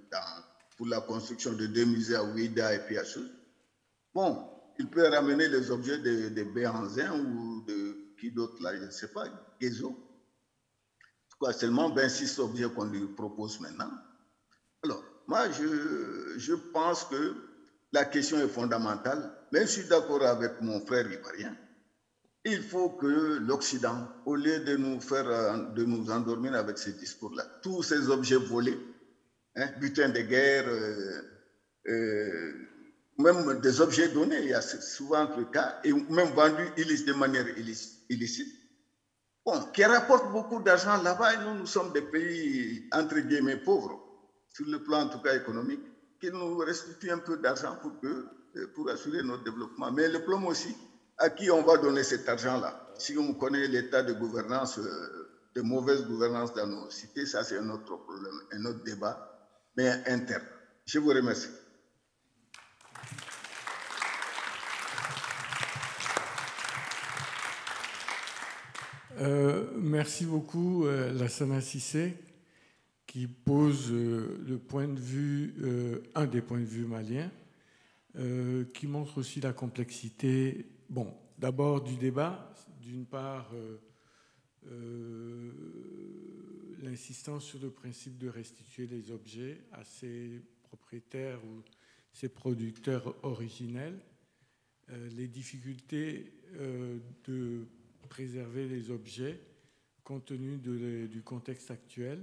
pour la construction de 2 musées à Ouida et puis à Sousse. Bon, il peut ramener les objets de Béhanzin ou de qui d'autre là, je ne sais pas, Guézo. Quoi, seulement 26 objets qu'on lui propose maintenant. Alors, moi, je pense que la question est fondamentale, mais je suis d'accord avec mon frère ivoirien. Il faut que l'Occident, au lieu de nous endormir avec ces discours-là, tous ces objets volés, hein, butin de guerre, même des objets donnés, il y a souvent le cas, et même vendus de manière illicite, bon, qui rapportent beaucoup d'argent là-bas, et nous sommes des pays, entre guillemets, pauvres, sur le plan en tout cas économique, qui nous restituent un peu d'argent pour assurer notre développement. Mais le problème aussi, à qui on va donner cet argent-là? Si on connaît l'état de gouvernance, de mauvaise gouvernance dans nos cités, ça c'est un autre problème, un autre débat, mais interne. Je vous remercie. Merci beaucoup, Lassana Cissé, qui pose le point de vue, un des points de vue maliens, qui montre aussi la complexité, bon, d'abord du débat, d'une part l'insistance sur le principe de restituer les objets à ses propriétaires ou ses producteurs originels, les difficultés de préserver les objets compte tenu du contexte actuel,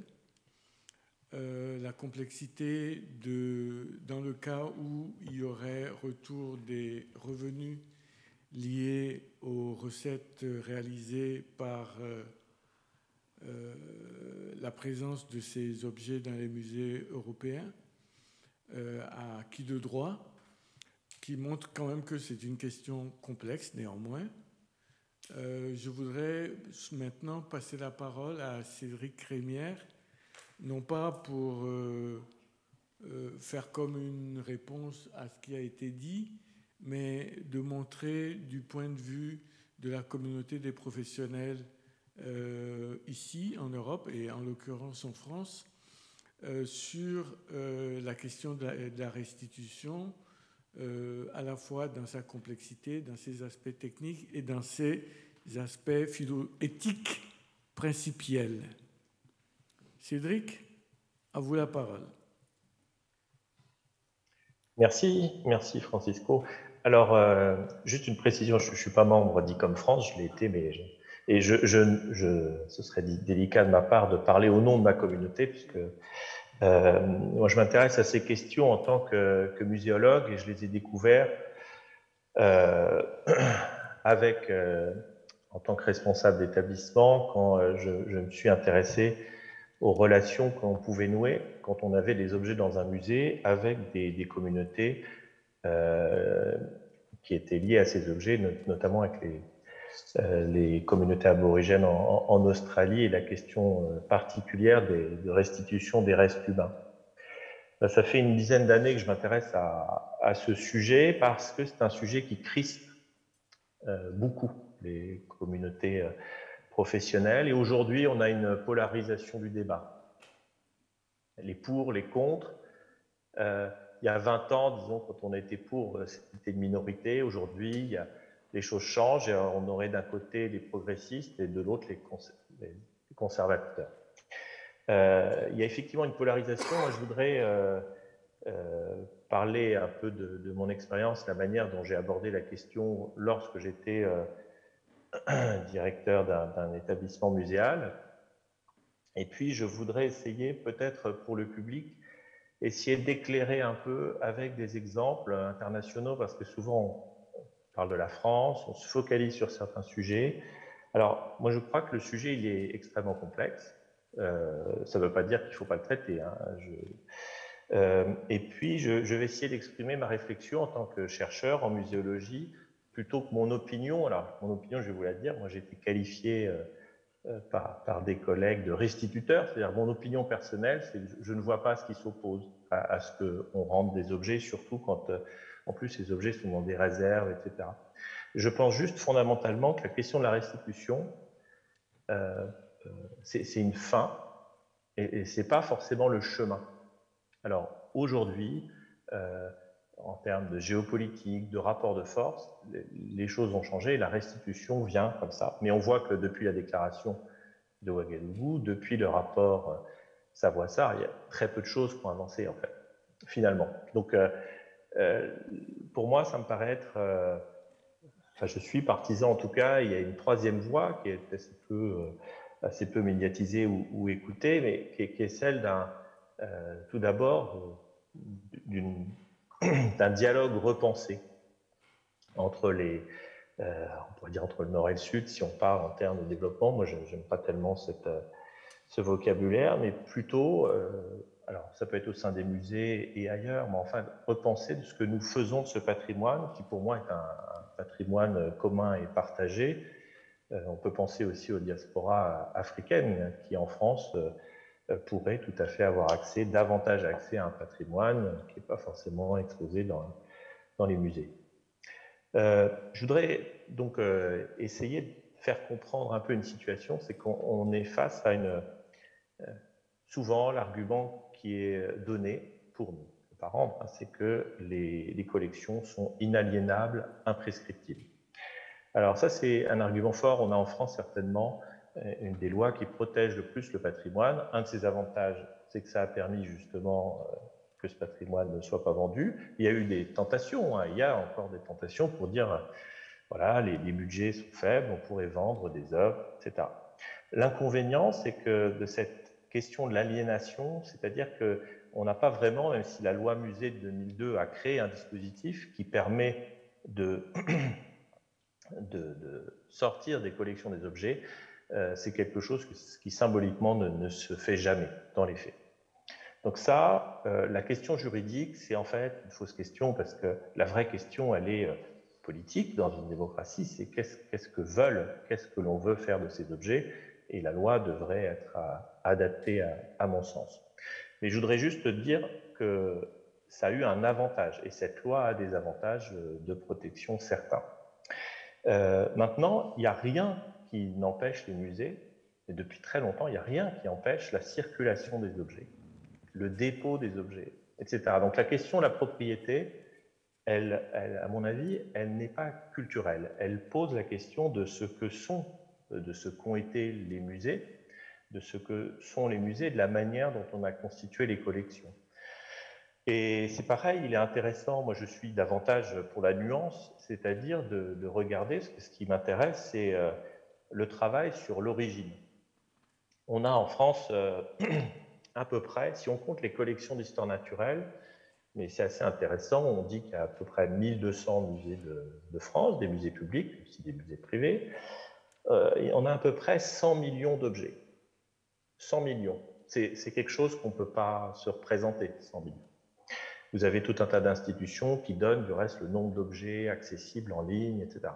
la complexité dans le cas où il y aurait retour des revenus liés aux recettes réalisées par la présence de ces objets dans les musées européens, à qui de droit, qui montre quand même que c'est une question complexe néanmoins. Je voudrais maintenant passer la parole à Cédric Crémière, non pas pour faire comme une réponse à ce qui a été dit, mais de montrer du point de vue de la communauté des professionnels ici en Europe et en l'occurrence en France sur la question de la restitution, à la fois dans sa complexité, dans ses aspects techniques et dans ses aspects philo-éthiques principiels. Cédric, à vous la parole. Merci Francisco. Alors, juste une précision, je ne suis pas membre d'ICOM France, je l'ai été, mais ce serait délicat de ma part de parler au nom de ma communauté, puisque moi je m'intéresse à ces questions en tant que muséologue, et je les ai découvertes en tant que responsable d'établissement quand je me suis intéressé aux relations qu'on pouvait nouer quand on avait des objets dans un musée avec des communautés qui étaient liées à ces objets, notamment avec les communautés aborigènes en Australie et la question particulière de restitution des restes humains. Ça fait une dizaine d'années que je m'intéresse à ce sujet parce que c'est un sujet qui crispe beaucoup les communautés professionnelles. Et aujourd'hui, on a une polarisation du débat. Les pour, les contre. Il y a 20 ans, disons, quand on était pour, c'était une minorité. Aujourd'hui, les choses changent et on aurait d'un côté les progressistes et de l'autre les conservateurs. Il y a effectivement une polarisation. Moi, je voudrais parler un peu de mon expérience, la manière dont j'ai abordé la question lorsque j'étais directeur d'un établissement muséal. Et puis, je voudrais essayer, peut-être pour le public, essayer d'éclairer un peu avec des exemples internationaux, parce que souvent, on parle de la France, on se focalise sur certains sujets. Alors, moi, je crois que le sujet, il est extrêmement complexe. Ça ne veut pas dire qu'il ne faut pas le traiter. Hein. Et puis, je vais essayer d'exprimer ma réflexion en tant que chercheur en muséologie, plutôt que mon opinion. Alors, mon opinion, je vais vous la dire, moi, j'ai été qualifié par des collègues de restituteurs, c'est-à-dire mon opinion personnelle, c'est que je ne vois pas ce qui s'oppose à ce qu'on rende des objets, surtout quand, en plus, ces objets sont dans des réserves, etc. Je pense juste fondamentalement que la question de la restitution, c'est une fin, et ce n'est pas forcément le chemin. Alors, aujourd'hui, en termes de géopolitique, de rapport de force, les choses ont changé, la restitution vient comme ça. Mais on voit que depuis la déclaration de Ouagadougou, depuis le rapport Savoie-Sarr, il y a très peu de choses qui ont avancé, en fait, finalement. Donc, pour moi, ça me paraît être... enfin, je suis partisan, en tout cas, il y a une troisième voie qui est assez peu médiatisée ou écoutée, mais qui est celle tout d'abord d'un dialogue repensé entre on pourrait dire entre le nord et le sud, si on parle en termes de développement. Moi, je n'aime pas tellement ce vocabulaire, mais plutôt, alors ça peut être au sein des musées et ailleurs, mais enfin, repenser de ce que nous faisons de ce patrimoine, qui pour moi est un patrimoine commun et partagé. On peut penser aussi aux diasporas africaines qui, en France, pourraient tout à fait avoir davantage accès à un patrimoine qui n'est pas forcément exposé dans les musées. Je voudrais donc essayer de faire comprendre un peu une situation, c'est qu'on est face à souvent l'argument qui est donné pour nous, les parents, c'est que les collections sont inaliénables, imprescriptibles. Alors ça, c'est un argument fort. On a en France certainement une des lois qui protège le plus le patrimoine. Un de ses avantages, c'est que ça a permis justement que ce patrimoine ne soit pas vendu. Il y a eu des tentations, il y a encore des tentations pour dire, voilà, les budgets sont faibles, on pourrait vendre des œuvres, etc. L'inconvénient, c'est que de cette question de l'aliénation, c'est-à-dire qu'on n'a pas vraiment, même si la loi musée de 2002 a créé un dispositif qui permet de sortir des collections des objets, c'est quelque chose qui symboliquement ne se fait jamais dans les faits. Donc ça, la question juridique, c'est en fait une fausse question, parce que la vraie question, elle est politique dans une démocratie, c'est qu'est-ce que l'on veut faire de ces objets, et la loi devrait être adaptée à mon sens. Mais je voudrais juste dire que ça a eu un avantage, et cette loi a des avantages de protection certains. Maintenant, il n'y a rien qui n'empêche les musées, et depuis très longtemps, il n'y a rien qui empêche la circulation des objets, le dépôt des objets, etc. Donc la question de la propriété, elle, à mon avis, elle n'est pas culturelle. Elle pose la question de ce que sont, de ce qu'ont été les musées, de ce que sont les musées, de la manière dont on a constitué les collections. Et c'est pareil, il est intéressant, moi je suis davantage pour la nuance, c'est-à-dire de regarder, ce qui m'intéresse, c'est le travail sur l'origine. On a en France à peu près, si on compte les collections d'histoire naturelle, mais c'est assez intéressant, on dit qu'il y a à peu près 1200 musées de France, des musées publics, aussi des musées privés, et on a à peu près 100 millions d'objets. 100 millions, c'est quelque chose qu'on ne peut pas se représenter, 100 millions. Vous avez tout un tas d'institutions qui donnent du reste le nombre d'objets accessibles en ligne, etc.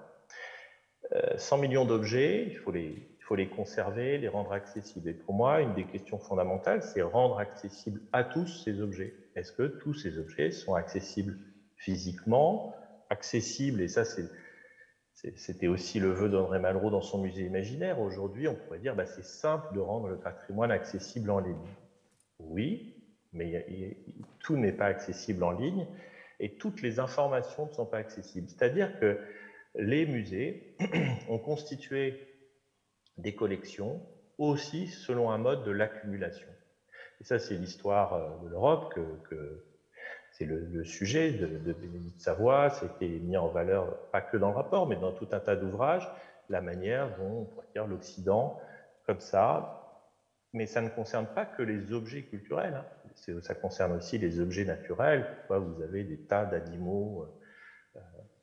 100 millions d'objets, il faut les conserver, les rendre accessibles. Et pour moi, une des questions fondamentales, c'est rendre accessibles à tous ces objets. Est-ce que tous ces objets sont accessibles physiquement, accessibles, et ça c'était aussi le vœu d'André Malraux dans son musée imaginaire. Aujourd'hui, on pourrait dire c'est simple de rendre le patrimoine accessible en ligne. Oui, mais tout n'est pas accessible en ligne et toutes les informations ne sont pas accessibles. C'est-à-dire que les musées ont constitué des collections aussi selon un mode de l'accumulation. Et ça, c'est l'histoire de l'Europe, c'est le sujet de Bénédicte Savoy, c'était mis en valeur, pas que dans le rapport, mais dans tout un tas d'ouvrages, la manière dont, on pourrait dire, l'Occident, comme ça, mais ça ne concerne pas que les objets culturels, ça concerne aussi les objets naturels. Vous avez des tas d'animaux,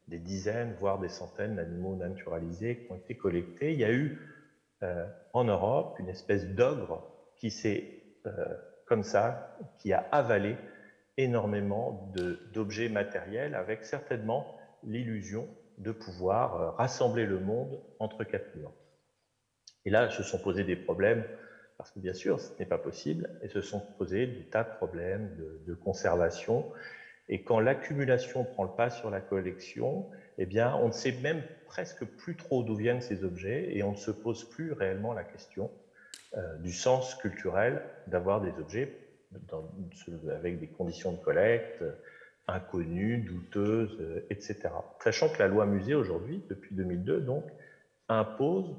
des dizaines, voire des centaines d'animaux naturalisés qui ont été collectés. Il y a eu en Europe une espèce d'ogre qui s'est, comme ça, qui a avalé énormément d'objets matériels avec certainement l'illusion de pouvoir rassembler le monde entre quatre murs. Et là, se sont posés des problèmes, parce que bien sûr, ce n'est pas possible, et se sont posés des tas de problèmes de conservation. Et quand l'accumulation prend le pas sur la collection, eh bien, on ne sait même presque plus trop d'où viennent ces objets, et on ne se pose plus réellement la question du sens culturel d'avoir des objets avec des conditions de collecte inconnues, douteuses, etc. Sachant que la loi musée aujourd'hui, depuis 2002, donc, impose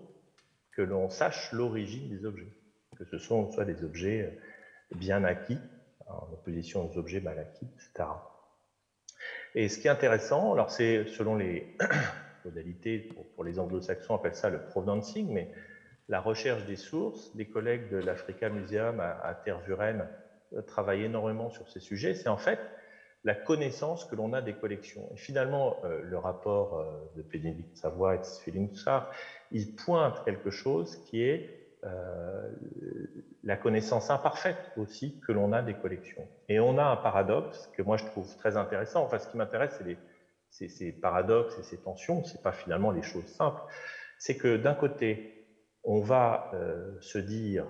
que l'on sache l'origine des objets, que ce soit des objets bien acquis, en opposition aux objets mal acquis, etc. Et ce qui est intéressant, alors c'est selon les modalités, pour les anglo-saxons, on appelle ça le provenancing, mais la recherche des sources, des collègues de l'Africa Museum à Tervuren travaillent énormément sur ces sujets, c'est en fait la connaissance que l'on a des collections. Et finalement, le rapport de Bénédicte Savoie et de Céline Toussard, il pointe quelque chose qui est la connaissance imparfaite aussi que l'on a des collections. Et on a un paradoxe que moi je trouve très intéressant. Enfin, ce qui m'intéresse, c'est ces paradoxes et ces tensions, c'est pas finalement les choses simples. C'est que d'un côté, on va se dire,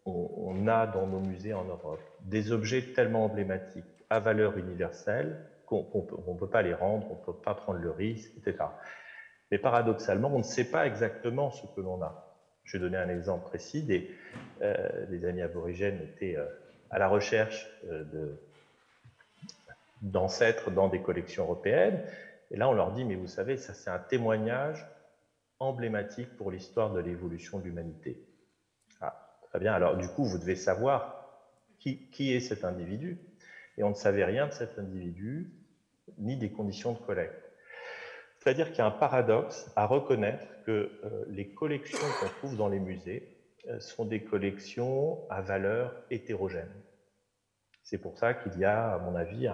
on a dans nos musées en Europe des objets tellement emblématiques, à valeur universelle, qu'on ne peut pas les rendre, on ne peut pas prendre le risque, etc. Mais paradoxalement, on ne sait pas exactement ce que l'on a. Je vais donner un exemple précis. Des amis aborigènes étaient à la recherche d'ancêtres dans des collections européennes. Et là, on leur dit, mais vous savez, ça c'est un témoignage emblématique pour l'histoire de l'évolution de l'humanité. Ah, très bien. Alors, du coup, vous devez savoir qui est cet individu. Et on ne savait rien de cet individu, ni des conditions de collecte. C'est-à-dire qu'il y a un paradoxe à reconnaître que les collections qu'on trouve dans les musées sont des collections à valeur hétérogène. C'est pour ça qu'il y a, à mon avis,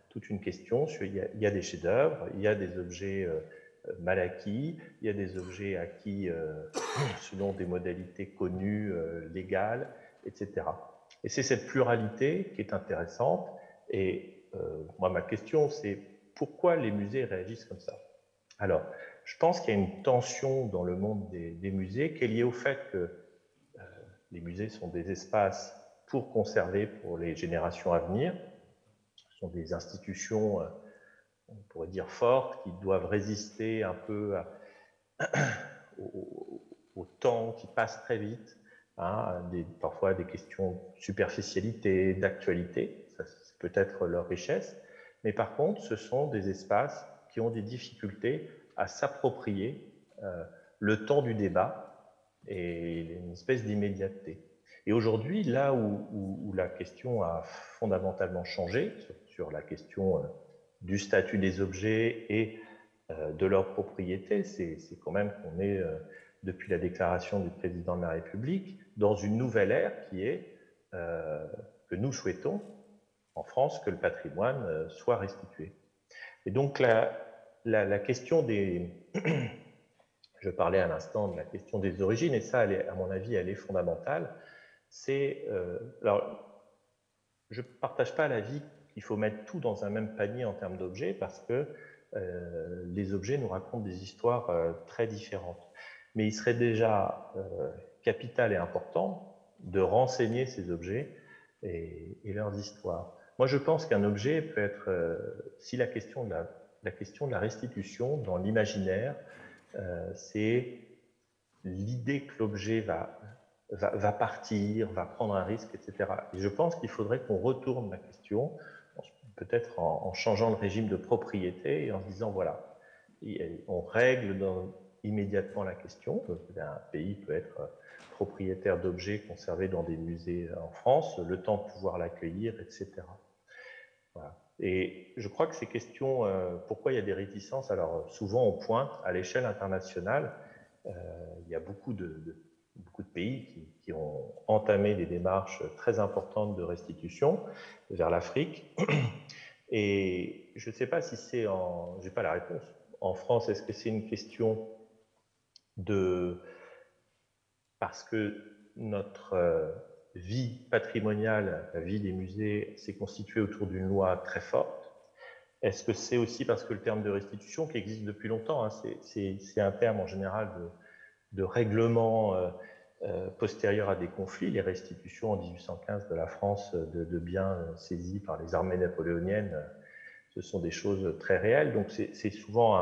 toute une question. Il y a des chefs-d'œuvre, il y a des objets mal acquis, il y a des objets acquis selon des modalités connues, légales, etc. Et c'est cette pluralité qui est intéressante. Et moi, ma question, c'est pourquoi les musées réagissent comme ça? Alors, je pense qu'il y a une tension dans le monde des musées qui est liée au fait que les musées sont des espaces pour conserver pour les générations à venir. Ce sont des institutions, on pourrait dire, fortes, qui doivent résister un peu au temps qui passe très vite, hein, parfois des questions de superficialité, d'actualité, ça c'est peut-être leur richesse, mais par contre, ce sont des espaces qui ont des difficultés à s'approprier le temps du débat et une espèce d'immédiateté. Et aujourd'hui, là où la question a fondamentalement changé, sur la question du statut des objets et de leur propriété, c'est quand même qu'on est, depuis la déclaration du président de la République, dans une nouvelle ère qui est que nous souhaitons, en France, que le patrimoine soit restitué. Et donc, la question des... Je parlais à l'instant de la question des origines, et ça, à mon avis, elle est fondamentale. Alors, je ne partage pas l'avis qu'il faut mettre tout dans un même panier en termes d'objets, parce que les objets nous racontent des histoires très différentes. Mais il serait déjà capital et important de renseigner ces objets et leurs histoires. Moi, je pense qu'un objet peut être, si la question de la restitution dans l'imaginaire, c'est l'idée que l'objet va partir, va prendre un risque, etc. Et je pense qu'il faudrait qu'on retourne la question, peut-être en changeant le régime de propriété et en se disant, voilà, on règle immédiatement la question. Un pays peut être propriétaire d'objets conservés dans des musées en France, le temps de pouvoir l'accueillir, etc. Voilà. Et je crois que ces questions, pourquoi il y a des réticences? Alors souvent on pointe à l'échelle internationale, il y a beaucoup de pays qui ont entamé des démarches très importantes de restitution vers l'Afrique. Et je ne sais pas si c'est je n'ai pas la réponse. En France, est-ce que c'est une question parce que notre vie patrimoniale, la vie des musées, s'est constituée autour d'une loi très forte? Est-ce que c'est aussi parce que le terme de restitution, qui existe depuis longtemps, hein, c'est un terme en général de règlement postérieur à des conflits, les restitutions en 1815 de la France de biens saisis par les armées napoléoniennes, ce sont des choses très réelles. Donc c'est souvent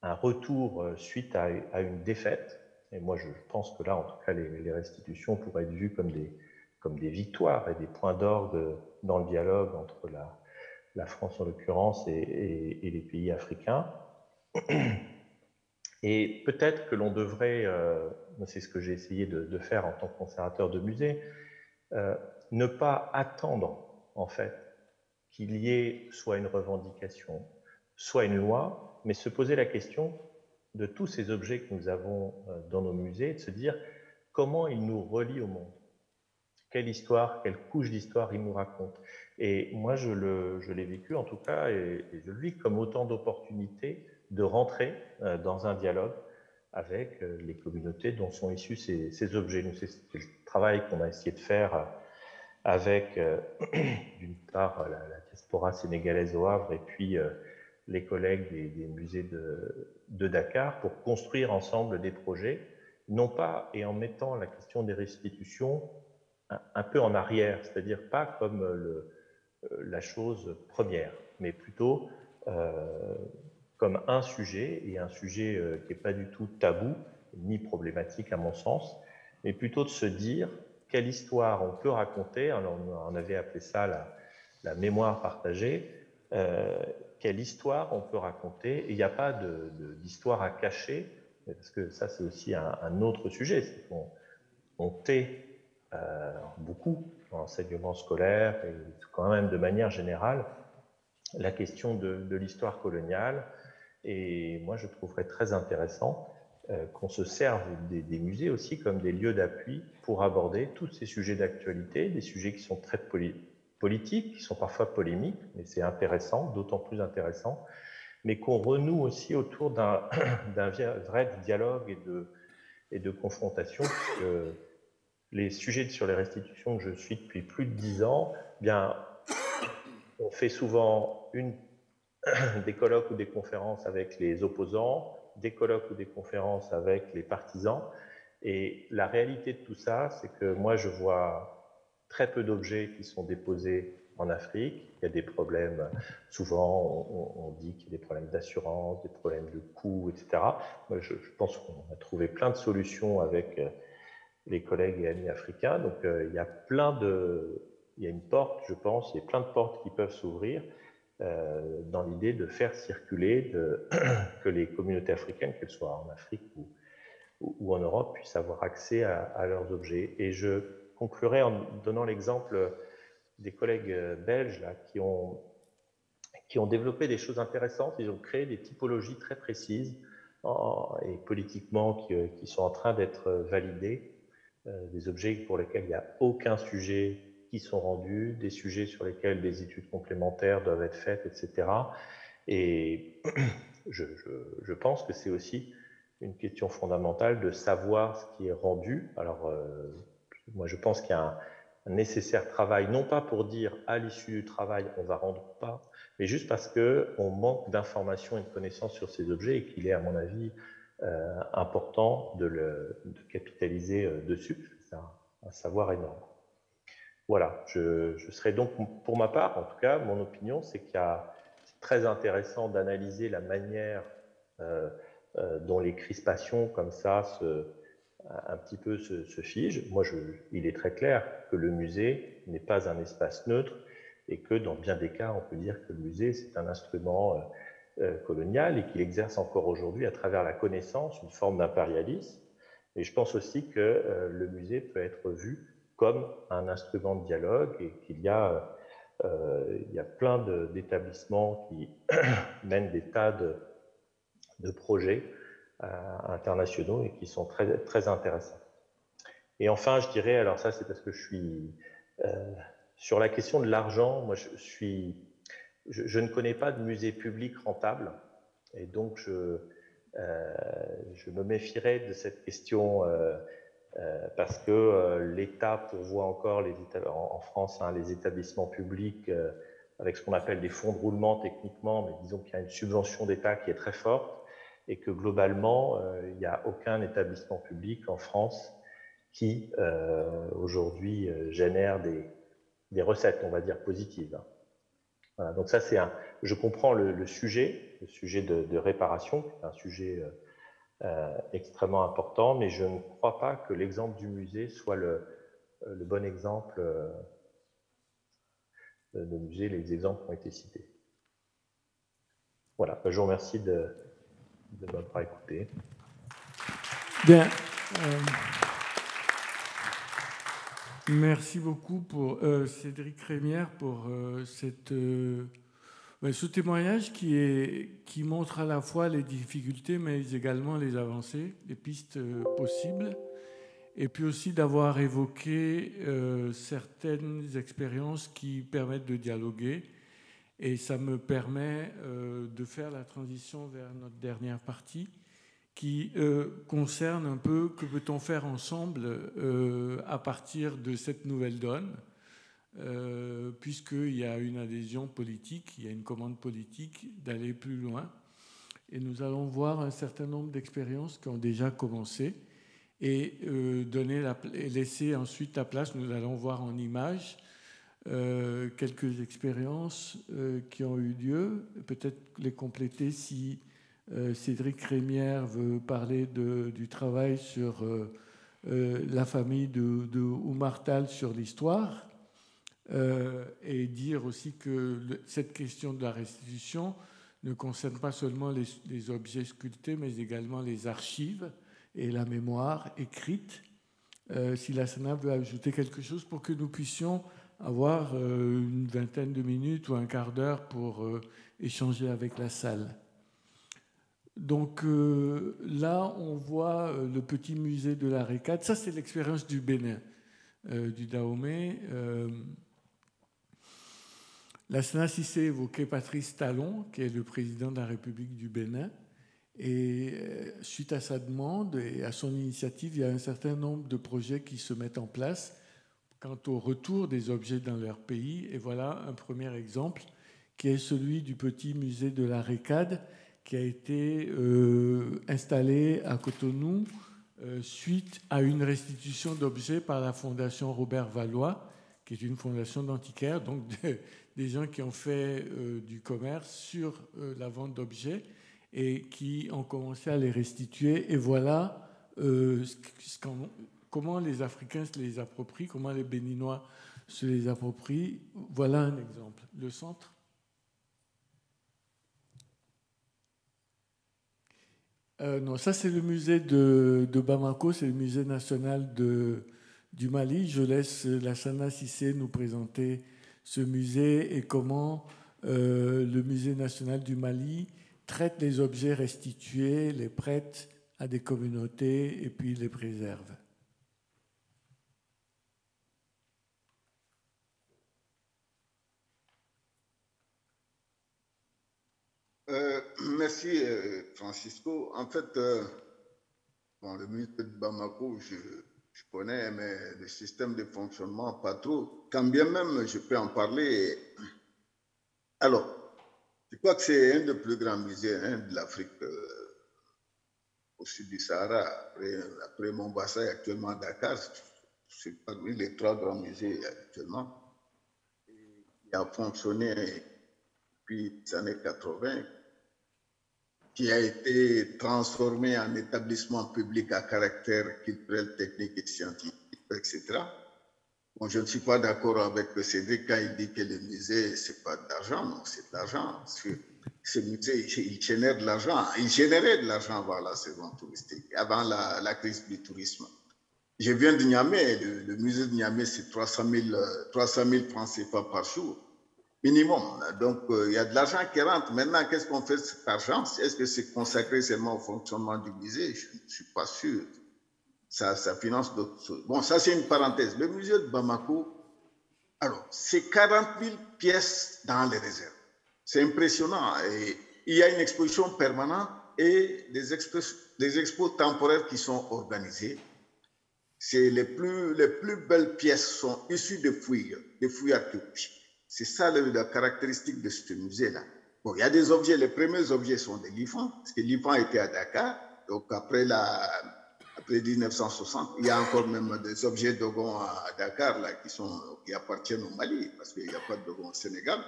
un retour suite à une défaite. Et moi, je pense que là, en tout cas, les restitutions pourraient être vues comme des victoires et des points d'orgue dans le dialogue entre la France, en l'occurrence, et les pays africains. Et peut-être que l'on devrait, c'est ce que j'ai essayé de faire en tant que conservateur de musée, ne pas attendre, en fait, qu'il y ait soit une revendication, soit une loi, mais se poser la question de tous ces objets que nous avons dans nos musées, de se dire comment ils nous relient au monde, quelle histoire, quelle couche d'histoire ils nous racontent. Et moi, je l'ai vécu en tout cas, et je le vis comme autant d'opportunités de rentrer dans un dialogue avec les communautés dont sont issus ces objets. C'est le travail qu'on a essayé de faire avec, d'une part, la diaspora sénégalaise au Havre et puis les collègues des musées de Dakar pour construire ensemble des projets, non pas et en mettant la question des restitutions un peu en arrière, c'est-à-dire pas comme la chose première, mais plutôt comme un sujet, et un sujet qui n'est pas du tout tabou, ni problématique à mon sens, mais plutôt de se dire quelle histoire on peut raconter, alors on avait appelé ça la mémoire partagée, quelle histoire on peut raconter, et il n'y a pas d'histoire à cacher, parce que ça c'est aussi un autre sujet, c'est qu'on tait beaucoup dans l'enseignement scolaire, et quand même de manière générale, la question de l'histoire coloniale. Et moi, je trouverais très intéressant qu'on se serve des musées aussi comme des lieux d'appui pour aborder tous ces sujets d'actualité, des sujets qui sont très politiques, qui sont parfois polémiques, mais c'est intéressant, d'autant plus intéressant, mais qu'on renoue aussi autour d'un vrai dialogue et de confrontation, puisque les sujets sur les restitutions que je suis depuis plus de 10 ans, bien, on fait souvent des colloques ou des conférences avec les opposants, des colloques ou des conférences avec les partisans. Et la réalité de tout ça, c'est que moi, je vois très peu d'objets qui sont déposés en Afrique. Il y a des problèmes, souvent on dit qu'il y a des problèmes d'assurance, des problèmes de coûts, etc. Moi, je pense qu'on a trouvé plein de solutions avec les collègues et amis africains. Donc, il y a il y a une porte, je pense, il y a plein de portes qui peuvent s'ouvrir dans l'idée de faire circuler, que les communautés africaines, qu'elles soient en Afrique ou en Europe, puissent avoir accès à leurs objets. Et je conclurai en donnant l'exemple des collègues belges là, qui ont développé des choses intéressantes. Ils ont créé des typologies très précises et politiquement qui sont en train d'être validées, des objets pour lesquels il n'y a aucun sujet qui sont rendus, des sujets sur lesquels des études complémentaires doivent être faites, etc. Et je pense que c'est aussi une question fondamentale de savoir ce qui est rendu. Alors, moi, je pense qu'il y a un nécessaire travail, non pas pour dire à l'issue du travail, on va rendre ou pas, mais juste parce qu'on manque d'informations et de connaissances sur ces objets et qu'il est, à mon avis, important de capitaliser dessus. C'est un savoir énorme. Voilà, je serais donc, pour ma part, en tout cas, mon opinion, c'est c'est très intéressant d'analyser la manière dont les crispations comme ça un petit peu se figent. Moi, il est très clair que le musée n'est pas un espace neutre et que dans bien des cas, on peut dire que le musée, c'est un instrument colonial et qu'il exerce encore aujourd'hui à travers la connaissance une forme d'impérialisme. Et je pense aussi que le musée peut être vu comme un instrument de dialogue et qu'il y a plein d'établissements qui mènent des tas de projets internationaux et qui sont très, très intéressants. Et enfin, je dirais, alors ça c'est parce que je suis sur la question de l'argent, moi je ne connais pas de musée public rentable et donc je me méfierais de cette question parce que l'État pourvoit encore en France les établissements publics avec ce qu'on appelle des fonds de roulement techniquement, mais disons qu'il y a une subvention d'État qui est très forte et que globalement, il n'y a aucun établissement public en France qui aujourd'hui génère des recettes, on va dire, positives. Voilà, donc ça, je comprends le sujet de réparation, qui est un sujet extrêmement important, mais je ne crois pas que l'exemple du musée soit le bon exemple de nos musées, les exemples qui ont été cités. Voilà, je vous remercie de m'avoir écouté. Bien. Merci beaucoup pour Cédric Rémière pour ce témoignage qui montre à la fois les difficultés mais également les avancées, les pistes possibles. et puis aussi d'avoir évoqué certaines expériences qui permettent de dialoguer. Et ça me permet de faire la transition vers notre dernière partie qui concerne un peu que peut-on faire ensemble à partir de cette nouvelle donne, puisqu'il y a une adhésion politique, il y a une commande politique d'aller plus loin. Et nous allons voir un certain nombre d'expériences qui ont déjà commencé et laisser ensuite la place. Nous allons voir en images quelques expériences qui ont eu lieu, peut-être les compléter si Cédric Rémière veut parler du travail sur la famille de Oumar Tall sur l'histoire, et dire aussi que cette question de la restitution ne concerne pas seulement les objets sculptés, mais également les archives et la mémoire écrite. Si Lassana veut ajouter quelque chose pour que nous puissions avoir une vingtaine de minutes ou un quart d'heure pour échanger avec la salle. Donc là, on voit le petit musée de la Récade. Ça, c'est l'expérience du Bénin, du Dahomey. Lassana Cissé évoquait Patrice Talon, qui est le président de la République du Bénin. Et suite à sa demande et à son initiative, il y a un certain nombre de projets qui se mettent en place quant au retour des objets dans leur pays. Et voilà un premier exemple qui est celui du petit musée de la Récade qui a été installé à Cotonou suite à une restitution d'objets par la Fondation Robert Valois, qui est une fondation d'antiquaires, donc des gens qui ont fait du commerce sur la vente d'objets et qui ont commencé à les restituer. Et voilà comment les Africains se les approprient, comment les Béninois se les approprient. Voilà un exemple. Le centre. Non, ça c'est le musée de Bamako, c'est le musée national du Mali. Je laisse Lassana Cissé nous présenter ce musée et comment le musée national du Mali traite les objets restitués, les prête à des communautés et puis les préserve. Merci Francisco. En fait, le musée de Bamako, je connais, mais le système de fonctionnement, pas trop. Quand bien même, je peux en parler. Alors, je crois que c'est un des plus grands musées de l'Afrique au sud du Sahara. Après Mombasa et actuellement Dakar, c'est parmi les 3 grands musées actuellement. Il a fonctionné depuis les années 80, qui a été transformé en établissement public à caractère culturel, technique et scientifique, etc. Bon, je ne suis pas d'accord avec Cédric quand il dit que le musée, ce n'est pas de l'argent. Non, c'est de l'argent. Ce musée, il génère de l'argent. Il générait de l'argent avant la saison touristique, avant la crise du tourisme. Je viens de Niamey. Le musée de Niamey, c'est 300 000 francs CFA par jour. Minimum. Donc, il y a de l'argent qui rentre. Maintenant, qu'est-ce qu'on fait de cet argent? Est-ce que c'est consacré seulement au fonctionnement du musée? Je ne suis pas sûr. Ça finance d'autres choses. Bon, ça, c'est une parenthèse. Le musée de Bamako, alors, c'est 40 000 pièces dans les réserves. C'est impressionnant. Et il y a une exposition permanente et des expos temporaires qui sont organisées. Les plus belles pièces sont issues de fouilles archéologiques. C'est ça la caractéristique de ce musée-là. Bon, il y a des objets, les premiers objets sont des Lifans, parce que Lifan était à Dakar, donc après 1960, il y a encore même des objets Dogon à Dakar là, qui appartiennent au Mali, parce qu'il n'y a pas de Dogon au Sénégal.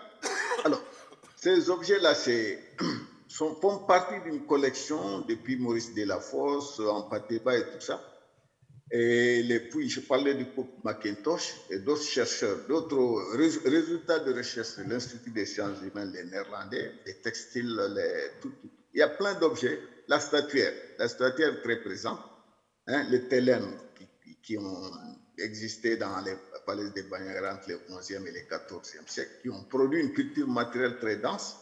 Alors, ces objets-là font partie d'une collection depuis Maurice Delafosse, Ampateba et tout ça. Et puis, je parlais du couple Mackintosh et d'autres chercheurs, d'autres résultats de recherche de l'Institut des sciences humaines, les Néerlandais, les textiles, tout. Il y a plein d'objets. La statuaire très présente, les télèmes qui ont existé dans les palais des Banyaga entre les 11e et les 14e siècles, qui ont produit une culture matérielle très dense.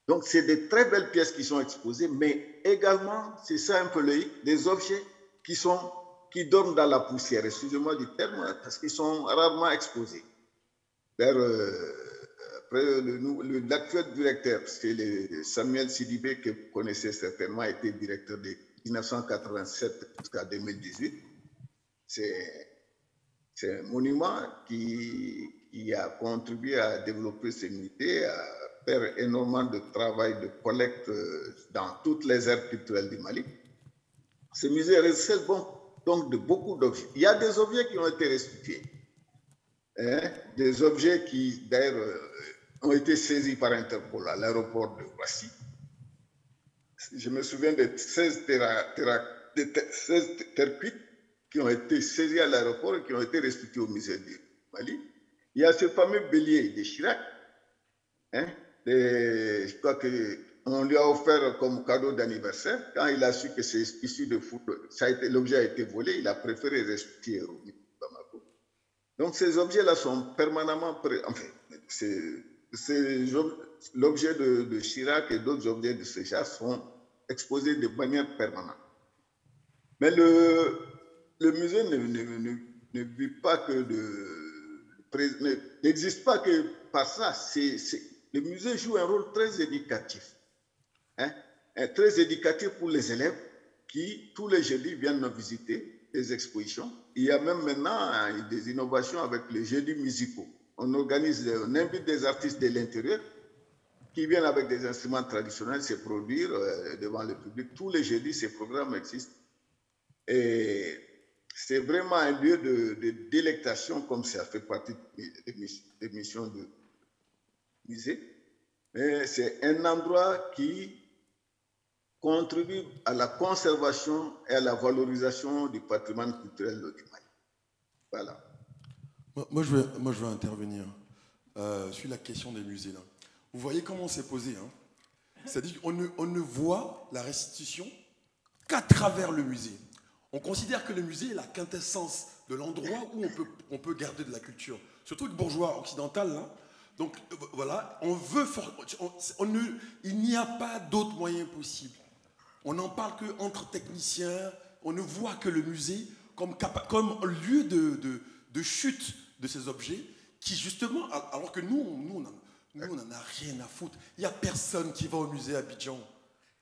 Donc, c'est des très belles pièces qui sont exposées, mais également, c'est ça un peu le hic, des objets qui sont qui dorment dans la poussière, excusez-moi du terme, parce qu'ils sont rarement exposés. Après, l'actuel directeur, c'est Samuel Sidibé, que vous connaissez certainement, a été directeur de 1987 jusqu'à 2018. C'est un monument qui a contribué à développer ces musées, à faire énormément de travail de collecte dans toutes les aires culturelles du Mali. Ce musée recèle donc de beaucoup d'objets. Il y a des objets qui ont été restitués, des objets qui d'ailleurs ont été saisis par Interpol à l'aéroport de Roissy. Je me souviens de 16 terres cuites qui ont été saisis à l'aéroport et qui ont été restitués au musée du Mali. Il y a ce fameux bélier de Chirac, je crois qu'on lui a offert comme cadeau d'anniversaire. Quand il a su que c'est issu de foot, l'objet a été volé, il a préféré restituer au Bamako. Donc ces objets-là sont permanemment l'objet de Chirac et d'autres objets de ce genre sont exposés de manière permanente. Mais le musée ne vit pas que n'existe pas que par ça. Le musée joue un rôle très éducatif, très éducatif pour les élèves qui, tous les jeudis, viennent nous visiter les expositions. Il y a même maintenant des innovations avec les jeudis musicaux. On invite des artistes de l'intérieur qui viennent avec des instruments traditionnels se produire devant le public. Tous les jeudis, ces programmes existent. Et c'est vraiment un lieu de délectation, comme ça fait partie des missions de musée. Mais c'est un endroit qui contribue à la conservation et à la valorisation du patrimoine culturel du Mali. Voilà. Moi, je vais intervenir sur la question des musées. Là. Vous voyez comment on s'est posé. C'est-à-dire qu'on ne voit la restitution qu'à travers le musée. On considère que le musée est la quintessence de l'endroit où on peut garder de la culture. Surtout le bourgeois occidental, là. Donc, voilà, il n'y a pas d'autre moyen possible. On n'en parle qu'entre techniciens. On ne voit que le musée comme lieu de chute de ces objets qui, justement, alors que nous on n'en a rien à foutre. Il n'y a personne qui va au musée à Abidjan.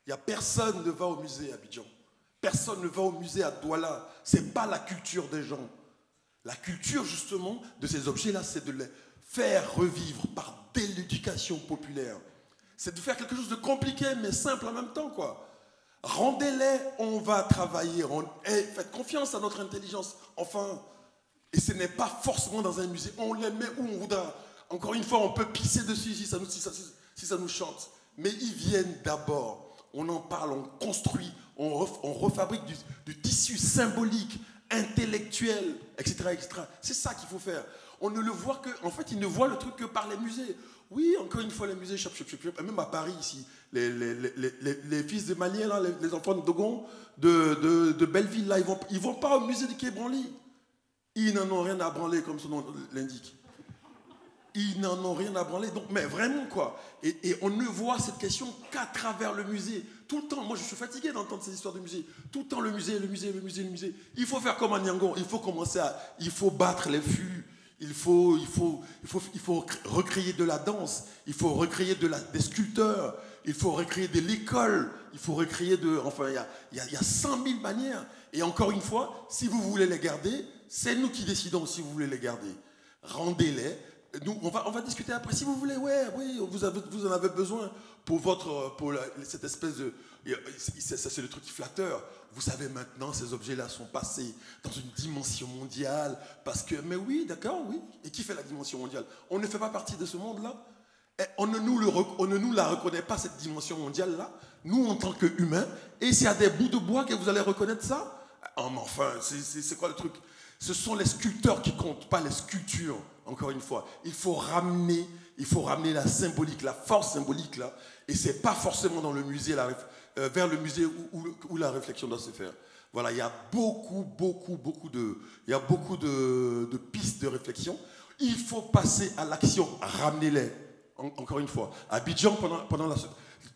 Il n'y a personne ne va au musée à Abidjan. Personne ne va au musée à Douala. Ce n'est pas la culture des gens. La culture, justement, de ces objets-là, c'est de les faire revivre par de l'éducation populaire. C'est de faire quelque chose de compliqué, mais simple en même temps, quoi. Rendez-les, on va travailler. Faites confiance à notre intelligence. Enfin, et ce n'est pas forcément dans un musée. On les met où on voudra. Encore une fois, on peut pisser dessus si ça nous chante. Mais ils viennent d'abord. On en parle, on construit, on refabrique du tissu symbolique, intellectuel, etc., etc. C'est ça qu'il faut faire. On ne le voit que, en fait, ils ne voient le truc que par les musées. Oui, encore une fois, les musées, même à Paris, ici, les fils de Maliens, là, les enfants de Dogon, de Belleville, là, ils vont pas au musée de Quai Branly. Ils n'en ont rien à branler, comme son nom l'indique. Ils n'en ont rien à branler. Donc, mais vraiment, quoi. Et on ne voit cette question qu'à travers le musée. Tout le temps, moi je suis fatigué d'entendre ces histoires de musée. Tout le temps, le musée. Il faut faire comme à Niangon. Il faut battre les fûts. Il faut recréer de la danse. Il faut recréer des sculpteurs. Il faut recréer de l'école. Il faut recréer enfin, il y a 100 000 manières. Et encore une fois, si vous voulez les garder, c'est nous qui décidons si vous voulez les garder. Rendez-les. Nous, on va discuter après. Si vous voulez, oui, vous en avez besoin pour cette espèce de... Ça, c'est le truc flatteur. Vous savez, maintenant, ces objets-là sont passés dans une dimension mondiale. Parce que, mais oui, d'accord, oui. Et qui fait la dimension mondiale? On ne fait pas partie de ce monde-là. On ne nous la reconnaît pas, cette dimension mondiale-là. Nous, en tant qu'humains. Et s'il y a des bouts de bois que vous allez reconnaître ça? Enfin, c'est quoi le truc? Ce sont les sculpteurs qui comptent, pas les sculptures. Encore une fois, il faut ramener la symbolique, la force symbolique là, et c'est pas forcément dans le musée, vers le musée où la réflexion doit se faire. Voilà, il y a beaucoup de pistes de réflexion. Il faut passer à l'action, ramenez-les. Encore une fois, à Abidjan pendant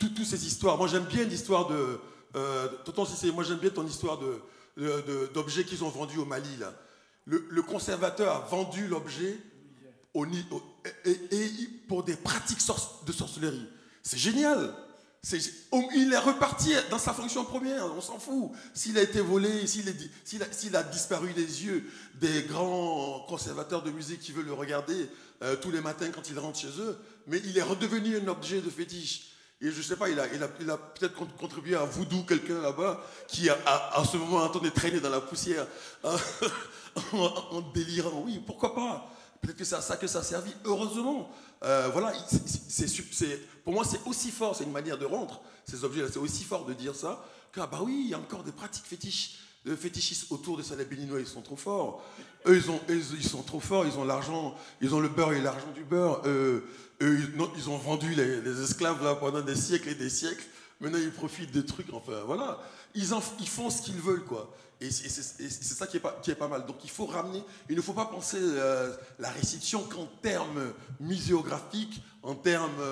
toutes ces histoires. Moi j'aime bien l'histoire de Tonton Cissé. Moi j'aime bien ton histoire d'objets qu'ils ont vendus au Mali, là. Le conservateur a vendu l'objet et pour des pratiques de sorcellerie. C'est génial. Il est reparti dans sa fonction première, on s'en fout. S'il a été volé, s'il a disparu des yeux des grands conservateurs de musée qui veulent le regarder tous les matins quand ils rentrent chez eux, mais il est redevenu un objet de fétiche. Et je ne sais pas, il a peut-être contribué à voodoo quelqu'un là-bas qui à ce moment entendait traîner dans la poussière en délirant. Oui, pourquoi pas? Peut-être que c'est à ça que ça a servi. Heureusement. Voilà, pour moi, c'est aussi fort, c'est une manière de rendre ces objets-là, c'est aussi fort de dire ça, que, bah oui, il y a encore des pratiques fétichistes autour de ça. Les Béninois, ils sont trop forts. Eux, ils sont trop forts, ils ont l'argent, ils ont le beurre et l'argent du beurre. Ils ont vendu les esclaves là, pendant des siècles et des siècles. Maintenant, ils profitent des trucs, enfin, voilà. Ils font ce qu'ils veulent, quoi. Et c'est ça qui est pas mal. Donc il faut ramener, il ne faut pas penser la restitution qu'en termes muséographiques, en termes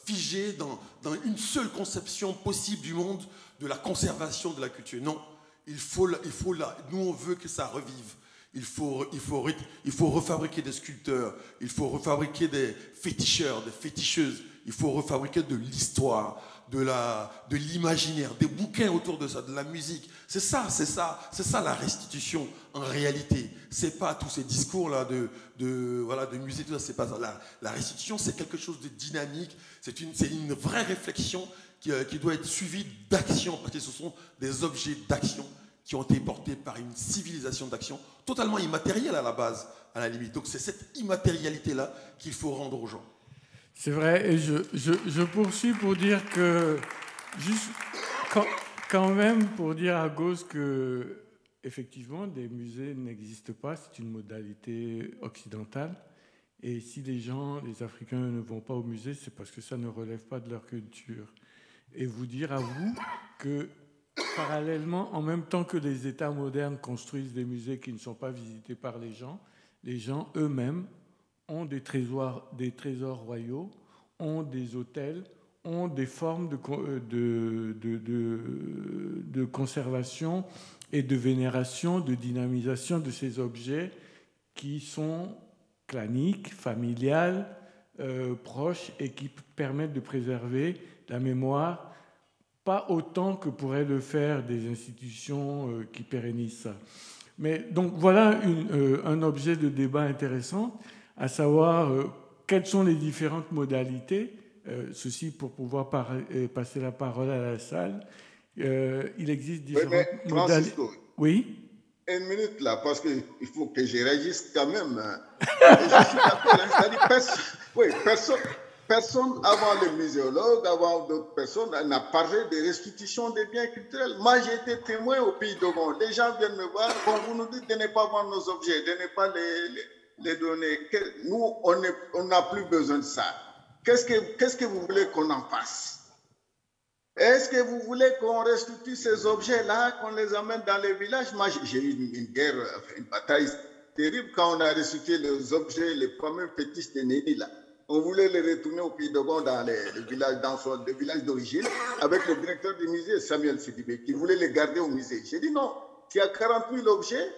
figés dans une seule conception possible du monde de la conservation de la culture. Non, nous on veut que ça revive. Il faut refabriquer des sculpteurs, il faut refabriquer des féticheurs, des féticheuses, il faut refabriquer de l'histoire, de l'imaginaire, des bouquins autour de ça, de la musique. C'est ça la restitution en réalité. C'est pas tous ces discours là de musée, tout ça, c'est pas ça. La restitution, c'est quelque chose de dynamique, c'est une vraie réflexion qui doit être suivie d'action, parce que ce sont des objets d'action qui ont été portés par une civilisation d'action totalement immatérielle à la base, à la limite. Donc c'est cette immatérialité-là qu'il faut rendre aux gens. C'est vrai, et je poursuis pour dire que, juste quand même, pour dire à Gauze que, effectivement, des musées n'existent pas, c'est une modalité occidentale. Et si les Africains ne vont pas au musée, c'est parce que ça ne relève pas de leur culture. Et vous dire à vous que, parallèlement, en même temps que les États modernes construisent des musées qui ne sont pas visités par les gens eux-mêmes ont des trésors royaux, ont des hôtels, ont des formes de conservation et de vénération, de dynamisation de ces objets qui sont claniques, familiales, proches et qui permettent de préserver la mémoire, pas autant que pourraient le faire des institutions qui pérennisent ça. Mais donc voilà un objet de débat intéressant, à savoir quelles sont les différentes modalités, ceci pour pouvoir passer la parole à la salle. Il existe différentes modalités. Oui. Une minute là, parce qu'il faut que je réagisse quand même. Et je suis d'accord, c'est-à-dire personne avant les muséologues, avant d'autres personnes, n'a parlé de restitution des biens culturels. Moi, j'ai été témoin au Pays Dogon. Les gens viennent me voir, bon, vous nous dites de ne pas vendre nos objets, de ne pas les donner. Nous, on n'a plus besoin de ça. Qu'est-ce que vous voulez qu'on en fasse? Est-ce que vous voulez qu'on restitue ces objets-là, qu'on les amène dans les villages? Moi, j'ai eu une guerre, une bataille terrible quand on a restitué les objets, les fameux fétiches de Néni, là. On voulait les retourner au Pays Dogon dans les villages d'origine, avec le directeur du musée, Samuel Sidibé, qui voulait les garder au musée. J'ai dit non, tu as 40 000 objets,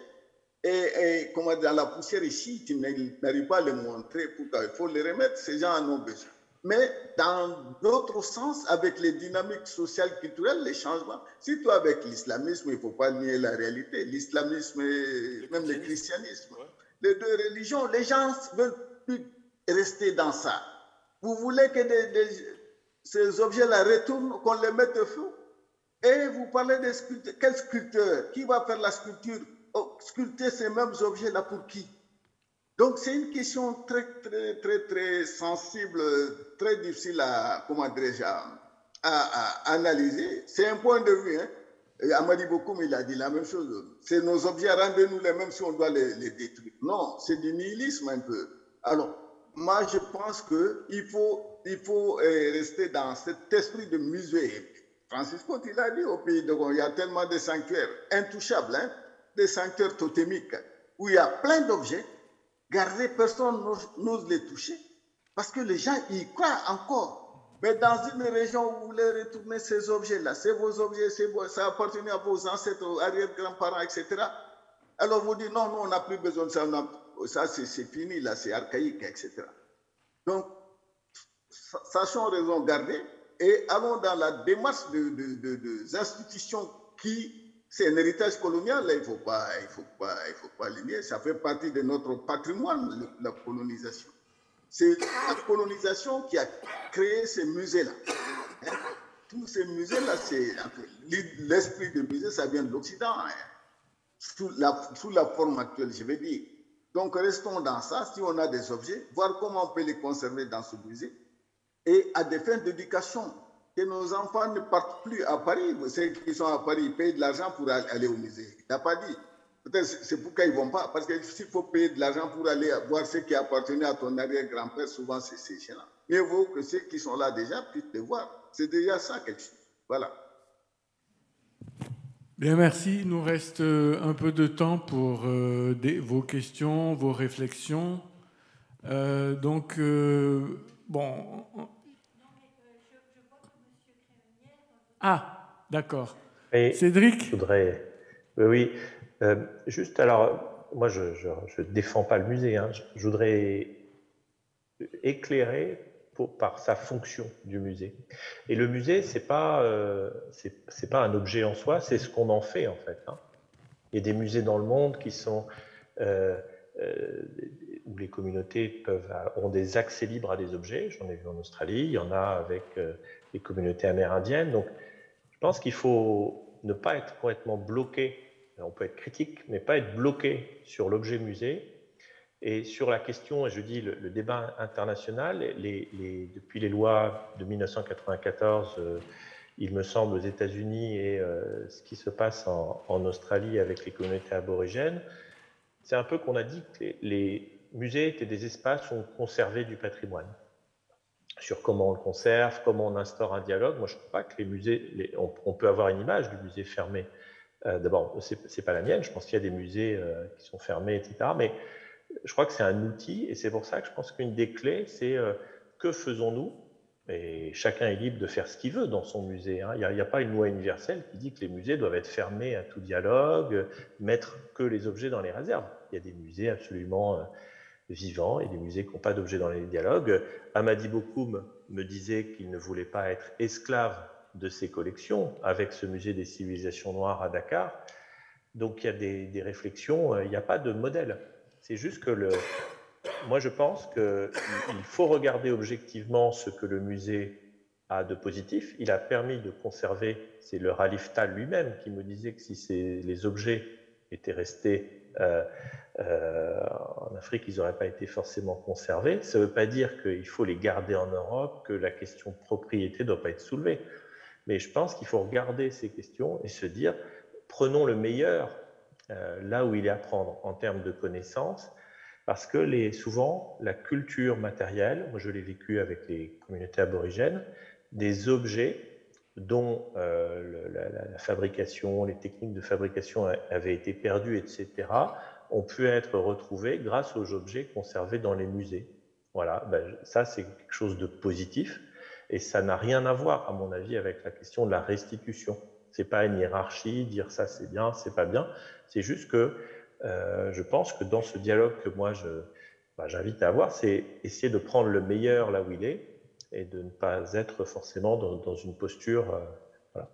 et comment dans la poussière ici, tu n'arrives pas à les montrer, pourquoi il faut les remettre, ces gens en ont besoin. Mais dans d'autres sens, avec les dynamiques sociales, culturelles, les changements, surtout avec l'islamisme, il ne faut pas nier la réalité, l'islamisme et même le christianisme, les deux religions, les gens ne veulent plus rester dans ça. Vous voulez que ces objets-là retournent, qu'on les mette au feu? Et vous parlez de sculpteurs. Quel sculpteur? Qui va faire la sculpture? Sculpter ces mêmes objets-là pour qui? Donc, c'est une question très, très, très, très sensible, très difficile à analyser. C'est un point de vue. Hein. Amadi Bokoum, il a dit la même chose. C'est nos objets, rendez-nous les mêmes si on doit les détruire. Non, c'est du nihilisme un peu. Alors, moi, je pense qu'il faut rester dans cet esprit de musée. Francis Côte, il a dit au Pays Dogon, il y a tellement de sanctuaires intouchables, hein, des sanctuaires totémiques, où il y a plein d'objets. Garder, personne n'ose les toucher parce que les gens y croient encore. Mais dans une région où vous voulez retourner ces objets-là, c'est vos objets, ça appartenait à vos ancêtres, arrière-grands-parents, etc. Alors vous dites non, non, on n'a plus besoin de ça, ça c'est fini, là, c'est archaïque, etc. Donc, sachons raison garder et allons dans la démarche des institutions qui, c'est un héritage colonial, là, il faut pas l'énier, ça fait partie de notre patrimoine, la colonisation. C'est la colonisation qui a créé ces musées-là. Hein? Tous ces musées-là, c'est l'esprit de musée, ça vient de l'Occident, hein? Sous la forme actuelle, je vais dire. Donc, restons dans ça. Si on a des objets, voir comment on peut les conserver dans ce musée et à des fins d'éducation, que nos enfants ne partent plus à Paris. Ceux qui sont à Paris, ils payent de l'argent pour aller au musée. Il n'a pas dit. Peut-être c'est pourquoi ils ne vont pas. Parce qu'il faut payer de l'argent pour aller voir ce qui appartenait à ton arrière-grand-père, souvent c'est ces gens-là. Mieux vaut que ceux qui sont là déjà puissent les voir. C'est déjà ça quelque chose. Voilà. Bien, merci. Il nous reste un peu de temps pour vos questions, vos réflexions. Bon. Ah, d'accord. Cédric ? Je voudrais... Oui. Juste, alors, moi, je ne défends pas le musée. Hein. Je voudrais éclairer par sa fonction du musée. Et le musée, c'est pas un objet en soi, c'est ce qu'on en fait, en fait. Hein. Il y a des musées dans le monde qui sont... où les communautés ont des accès libres à des objets. J'en ai vu en Australie, il y en a avec les communautés amérindiennes. Donc, je pense qu'il faut ne pas être complètement bloqué. On peut être critique, mais pas être bloqué sur l'objet musée. Et sur la question, et je dis le débat international, depuis les lois de 1994, il me semble, aux États-Unis et ce qui se passe en Australie avec les communautés aborigènes, c'est un peu qu'on a dit que les musées étaient des espaces où on conservait du patrimoine. Sur comment on le conserve, comment on instaure un dialogue. Moi, je ne trouve pas que les musées... on peut avoir une image du musée fermé. D'abord, ce n'est pas la mienne. Je pense qu'il y a des musées qui sont fermés, etc. Mais je crois que c'est un outil, et c'est pour ça que je pense qu'une des clés, c'est que faisons-nous? Et chacun est libre de faire ce qu'il veut dans son musée. Hein. Il n'y a pas une loi universelle qui dit que les musées doivent être fermés à tout dialogue, mettre que les objets dans les réserves. Il y a des musées absolument vivants et des musées qui n'ont pas d'objets dans les dialogues. Amadi Bokoum me disait qu'il ne voulait pas être esclave de ses collections avec ce musée des civilisations noires à Dakar. Donc il y a des réflexions, il n'y a pas de modèle. C'est juste que moi je pense qu'il faut regarder objectivement ce que le musée a de positif. Il a permis de conserver, c'est le Ralif Tal lui-même qui me disait que si les objets étaient restés en Afrique, ils n'auraient pas été forcément conservés. Ça ne veut pas dire qu'il faut les garder en Europe, que la question de propriété ne doit pas être soulevée. Mais je pense qu'il faut regarder ces questions et se dire, prenons le meilleur là où il est à prendre en termes de connaissances, parce que souvent, la culture matérielle, moi je l'ai vécu avec les communautés aborigènes, des objets dont la fabrication, les techniques de fabrication avaient été perdues, etc., ont pu être retrouvés grâce aux objets conservés dans les musées. Voilà, ça c'est quelque chose de positif, et ça n'a rien à voir, à mon avis, avec la question de la restitution. Ce n'est pas une hiérarchie, dire ça c'est bien, c'est pas bien. C'est juste que je pense que dans ce dialogue que moi j'invite à avoir, c'est essayer de prendre le meilleur là où il est et de ne pas être forcément dans une posture. Voilà.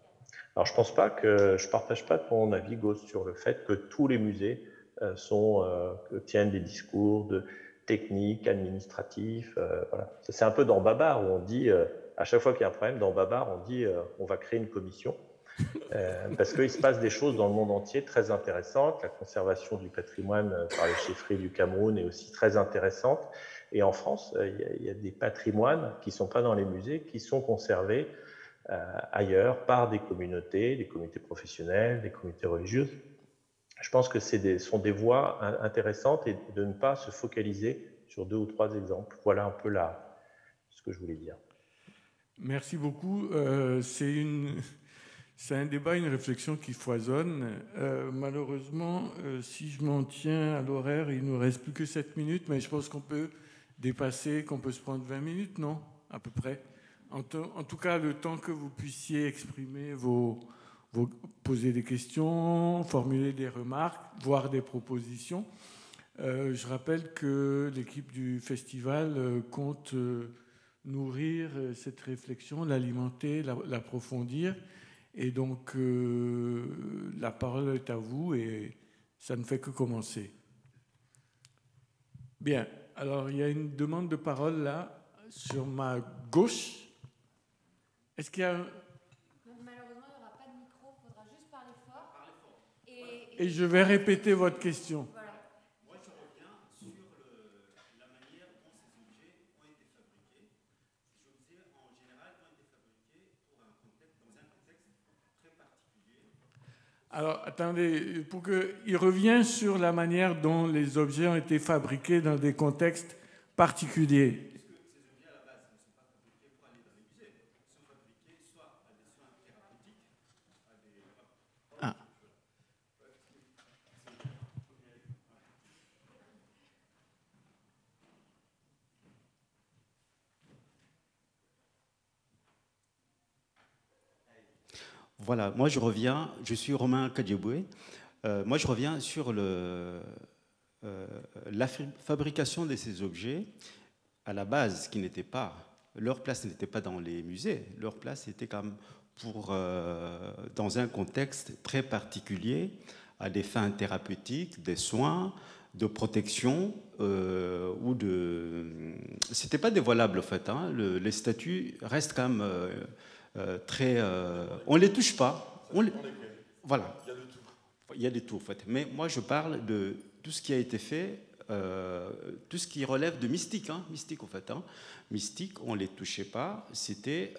Alors je pense pas que je partage pas ton avis, Gauss, sur le fait que tous les musées tiennent des discours de techniques, administratifs. Voilà. C'est un peu dans Babar où on dit à chaque fois qu'il y a un problème dans Babar, on dit on va créer une commission. Parce qu'il se passe des choses dans le monde entier très intéressantes. La conservation du patrimoine par les chefferies du Cameroun est aussi très intéressante. Et en France, il y a des patrimoines qui ne sont pas dans les musées, qui sont conservés ailleurs par des communautés professionnelles, des communautés religieuses. Je pense que sont des voies intéressantes et de ne pas se focaliser sur 2 ou 3 exemples. Voilà un peu ce que je voulais dire. Merci beaucoup. C'est un débat, une réflexion qui foisonne. Malheureusement, si je m'en tiens à l'horaire, il ne nous reste plus que 7 minutes, mais je pense qu'on peut dépasser, qu'on peut se prendre 20 minutes, non? À peu près. En tout cas, le temps que vous puissiez exprimer poser des questions, formuler des remarques, voire des propositions. Je rappelle que l'équipe du festival compte nourrir cette réflexion, l'alimenter, l'approfondir. Et donc, la parole est à vous et ça ne fait que commencer. Bien, alors il y a une demande de parole là, sur ma gauche. Est-ce qu'il y a... Malheureusement, il n'y aura pas de micro, il faudra juste parler fort. Et je vais répéter votre question. Voilà. Moi, je reviens sur la manière dont ces objets ont été fabriqués. Ces objets, en général, ont été fabriqués dans un contexte très particulier. Alors, attendez, il revient sur la manière dont les objets ont été fabriqués dans des contextes particuliers. Voilà, moi je reviens, je suis Romain Kadieboué. Moi je reviens sur la fabrication de ces objets à la base qui n'étaient pas, leur place n'était pas dans les musées, leur place était comme dans un contexte très particulier à des fins thérapeutiques, des soins, de protection ou de... C'était pas dévoilable en fait, hein. Les statues restent quand même... très, on les touche pas. Voilà. Il y a des tout en fait. Mais moi, je parle de tout ce qui a été fait, tout ce qui relève de mystique, hein, mystique en fait. Hein. Mystique, on les touchait pas. C'était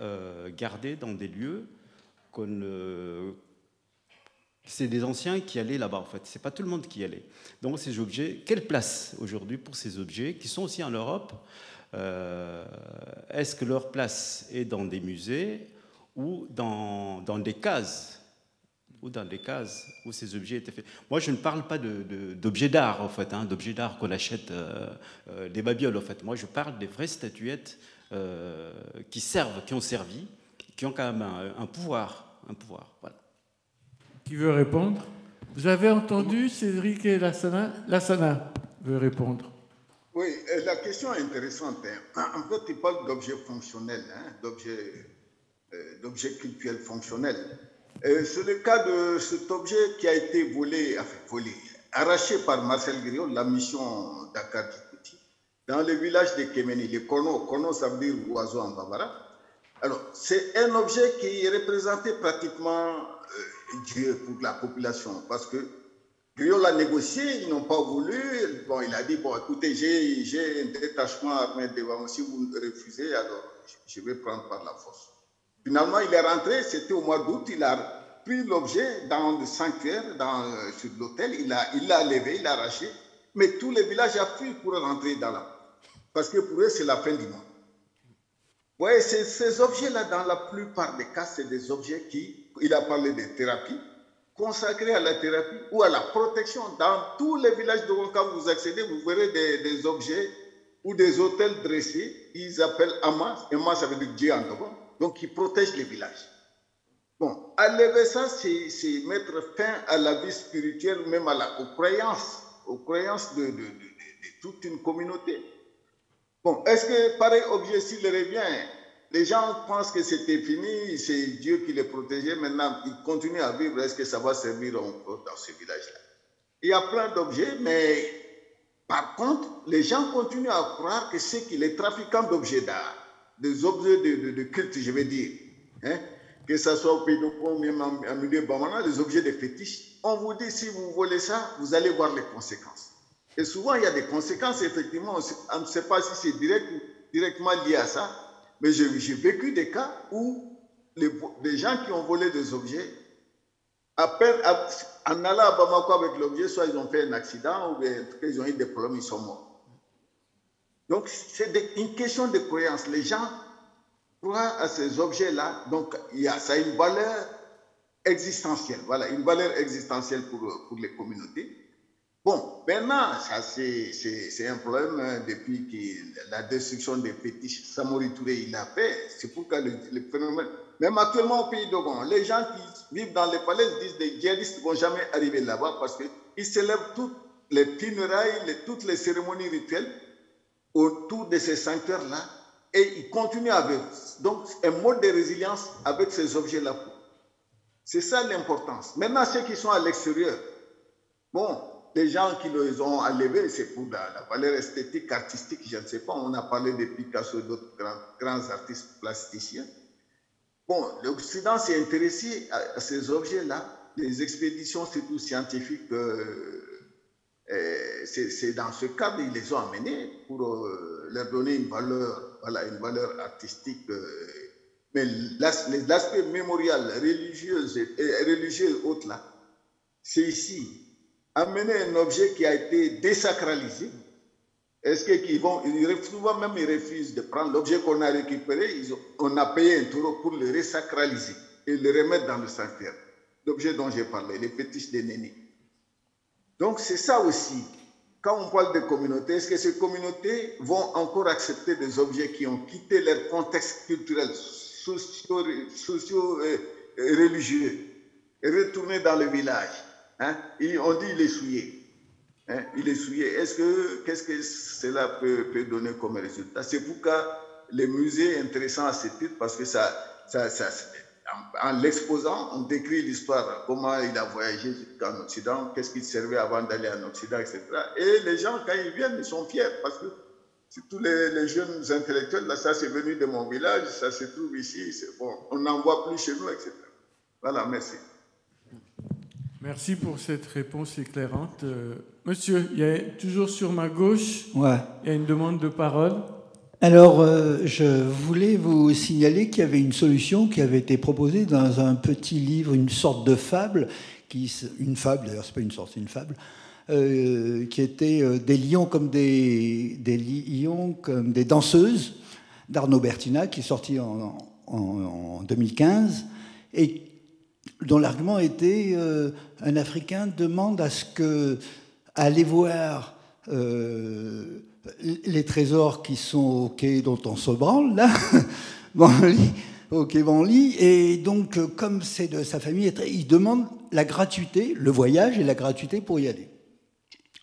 gardé dans des lieux c'est des anciens qui allaient là-bas en fait. C'est pas tout le monde qui y allait. Donc ces objets, quelle place aujourd'hui pour ces objets qui sont aussi en Europe? Est-ce que leur place est dans des musées ou dans des cases, où ces objets étaient faits. Moi, je ne parle pas d'objets d'art, en fait, hein, d'objets d'art qu'on achète des babioles, en fait. Moi, je parle des vraies statuettes qui ont servi, qui ont quand même un pouvoir, voilà. Qui veut répondre? Vous avez entendu Cédric et Lassana? Lassana veut répondre. Oui, la question est intéressante. En fait, tu parles d'objets fonctionnels, hein, d'objets cultuels fonctionnels. C'est le cas de cet objet qui a été arraché par Marcel Griot, la mission Dakar-Djibouti, dans le village de Kémeni, les Kono. Kono, ça veut dire oiseau en bambara. Alors, c'est un objet qui représentait pratiquement Dieu pour la population, parce que Griot l'a négocié, ils n'ont pas voulu. Bon, il a dit, bon, écoutez, j'ai un détachement armé devant moi, si vous me refusez, alors je vais prendre par la force. Finalement, il est rentré, c'était au mois d'août, il a pris l'objet dans le sanctuaire, sur l'hôtel, il l'a levé, il l'a arraché, mais tout le village a fui pour rentrer dans la... Parce que pour eux, c'est la fin du monde. Vous voyez, ces objets-là, dans la plupart des cas, c'est des objets il a parlé de thérapie, consacrés à la thérapie ou à la protection. Dans tous les villages de Ronka, vous accédez, vous verrez des objets ou des hôtels dressés, ils appellent Amma, Amma ça veut dire Dieu en Togo. Donc, ils protègent les villages. Bon, enlever ça, c'est mettre fin à la vie spirituelle, même aux croyances de toute une communauté. Bon, est-ce que pareil objet, s'il revient, les gens pensent que c'était fini, c'est Dieu qui les protégeait, maintenant ils continuent à vivre, est-ce que ça va servir encore dans ce village-là? Il y a plein d'objets, mais par contre, les gens continuent à croire que c'est les trafiquants d'objets d'art, des objets de culte, je vais dire, hein, que ce soit au pays de Congo, même en milieu Bamana, des objets de fétiche. On vous dit, si vous volez ça, vous allez voir les conséquences. Et souvent, il y a des conséquences, effectivement, on ne sait pas si c'est directement lié à ça, mais j'ai vécu des cas où les gens qui ont volé des objets, en allant à Bamako avec l'objet, soit ils ont fait un accident, ou bien ils ont eu des problèmes, ils sont morts. Donc, c'est une question de croyance. Les gens croient à ces objets-là, donc ça a une valeur existentielle. Voilà, une valeur existentielle pour les communautés. Bon, maintenant, ça c'est un problème depuis que la destruction des fétiches, Samori Touré, il a fait. C'est pourquoi le phénomène... Même actuellement au pays d'Ogon, les gens qui vivent dans les palais disent que les djihadistes ne vont jamais arriver là-bas parce qu'ils célèbrent toutes les funérailles, toutes les cérémonies rituelles autour de ces sanctuaires-là et ils continuent avec. Donc, un mode de résilience avec ces objets-là. C'est ça l'importance. Maintenant, ceux qui sont à l'extérieur, bon, les gens qui les ont enlevés, c'est pour la valeur esthétique, artistique, je ne sais pas. On a parlé de Picasso et d'autres grands artistes plasticiens. Bon, l'Occident s'est intéressé à ces objets-là. Les expéditions, surtout scientifiques, c'est dans ce cadre ils les ont amenés pour leur donner une valeur, voilà, une valeur artistique. Mais l'aspect mémorial, religieux et autres là, c'est ici. Amener un objet qui a été désacralisé. Est-ce qu'ils vont, souvent même ils refusent de prendre l'objet qu'on a récupéré, on a payé un taureau pour le resacraliser et le remettre dans le sanctuaire. L'objet dont j'ai parlé, les fétiches des nénis. Donc c'est ça aussi. Quand on parle de communautés, est-ce que ces communautés vont encore accepter des objets qui ont quitté leur contexte culturel, socio-religieux et retourner dans le village? Hein? On dit il est souillé. Hein, il est souillé. Qu'est-ce que cela peut donner comme résultat? C'est pourquoi les musées intéressants à ce titre, parce que en l'exposant, on décrit l'histoire, comment il a voyagé jusqu'en Occident, qu'est-ce qu'il servait avant d'aller en Occident, etc. Et les gens, quand ils viennent, ils sont fiers, parce que tous les jeunes intellectuels, là, ça c'est venu de mon village, ça se trouve ici, c'est bon, on n'en voit plus chez nous, etc. Voilà, merci. Merci pour cette réponse éclairante. Monsieur, il y a toujours sur ma gauche, ouais. Il y a une demande de parole. Alors, je voulais vous signaler qu'il y avait une solution qui avait été proposée dans un petit livre, une sorte de fable, une fable, d'ailleurs, c'est pas une sorte, c'est une fable, qui était des lions comme des danseuses d'Arnaud Bertina, qui est sorti en 2015, et dont l'argument était un Africain demande à ce que aller voir les trésors qui sont au quai dont on se branle là, au quai Vanly, et donc comme c'est de sa famille, il demande la gratuité, le voyage et la gratuité pour y aller.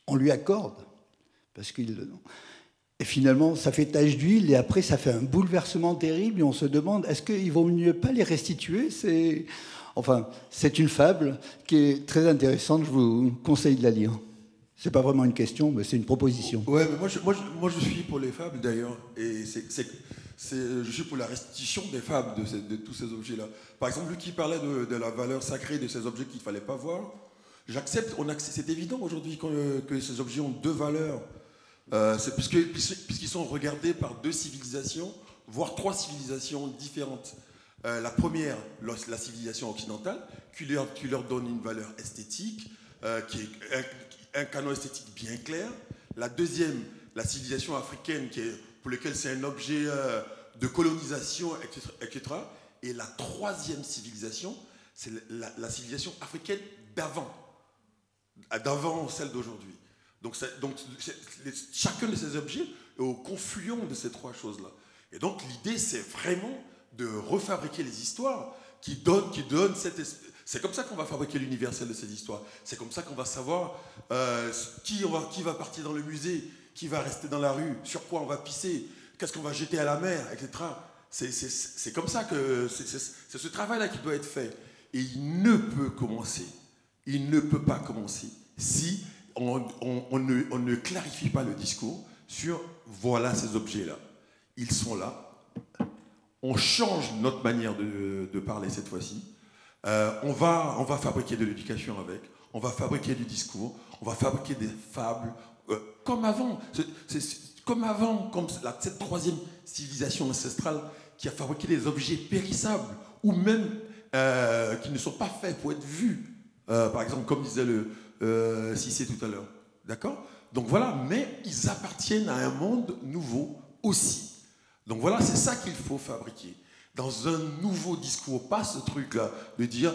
On lui accorde parce qu'il et finalement ça fait tache d'huile et après ça fait un bouleversement terrible et on se demande est-ce qu'il vaut mieux pas les restituer? Enfin, c'est une fable qui est très intéressante, je vous conseille de la lire. C'est pas vraiment une question, mais c'est une proposition. Ouais, mais moi je suis pour les fables d'ailleurs, et je suis pour la restitution des fables de tous ces objets-là. Par exemple, lui qui parlait de la valeur sacrée de ces objets qu'il ne fallait pas voir, j'accepte, c'est évident aujourd'hui que ces objets ont deux valeurs, puisqu'ils sont regardés par deux civilisations, voire trois civilisations différentes. La première, la civilisation occidentale, qui leur donne une valeur esthétique, qui est un canon esthétique bien clair. La deuxième, la civilisation africaine, pour laquelle c'est un objet de colonisation, etc. Et la troisième civilisation, c'est la civilisation africaine d'avant celle d'aujourd'hui. Donc chacun de ces objets est au confluent de ces trois choses-là. Et donc l'idée, c'est vraiment de refabriquer les histoires qui donnent cette espèce. C'est comme ça qu'on va fabriquer l'universel de ces histoires. C'est comme ça qu'on va savoir qui va partir dans le musée, qui va rester dans la rue, sur quoi on va pisser, qu'est-ce qu'on va jeter à la mer, etc. C'est comme ça que c'est ce travail-là qui doit être fait. Et il ne peut pas commencer si on ne clarifie pas le discours sur voilà ces objets-là. Ils sont là. On change notre manière de parler cette fois-ci. On va fabriquer de l'éducation avec, on va fabriquer du discours, on va fabriquer des fables, comme avant. Comme cette troisième civilisation ancestrale qui a fabriqué des objets périssables, ou même qui ne sont pas faits pour être vus. Par exemple, comme disait Cissé tout à l'heure. D'accord ? Donc voilà, mais ils appartiennent à un monde nouveau aussi. Donc voilà, c'est ça qu'il faut fabriquer. Dans un nouveau discours, pas ce truc-là de dire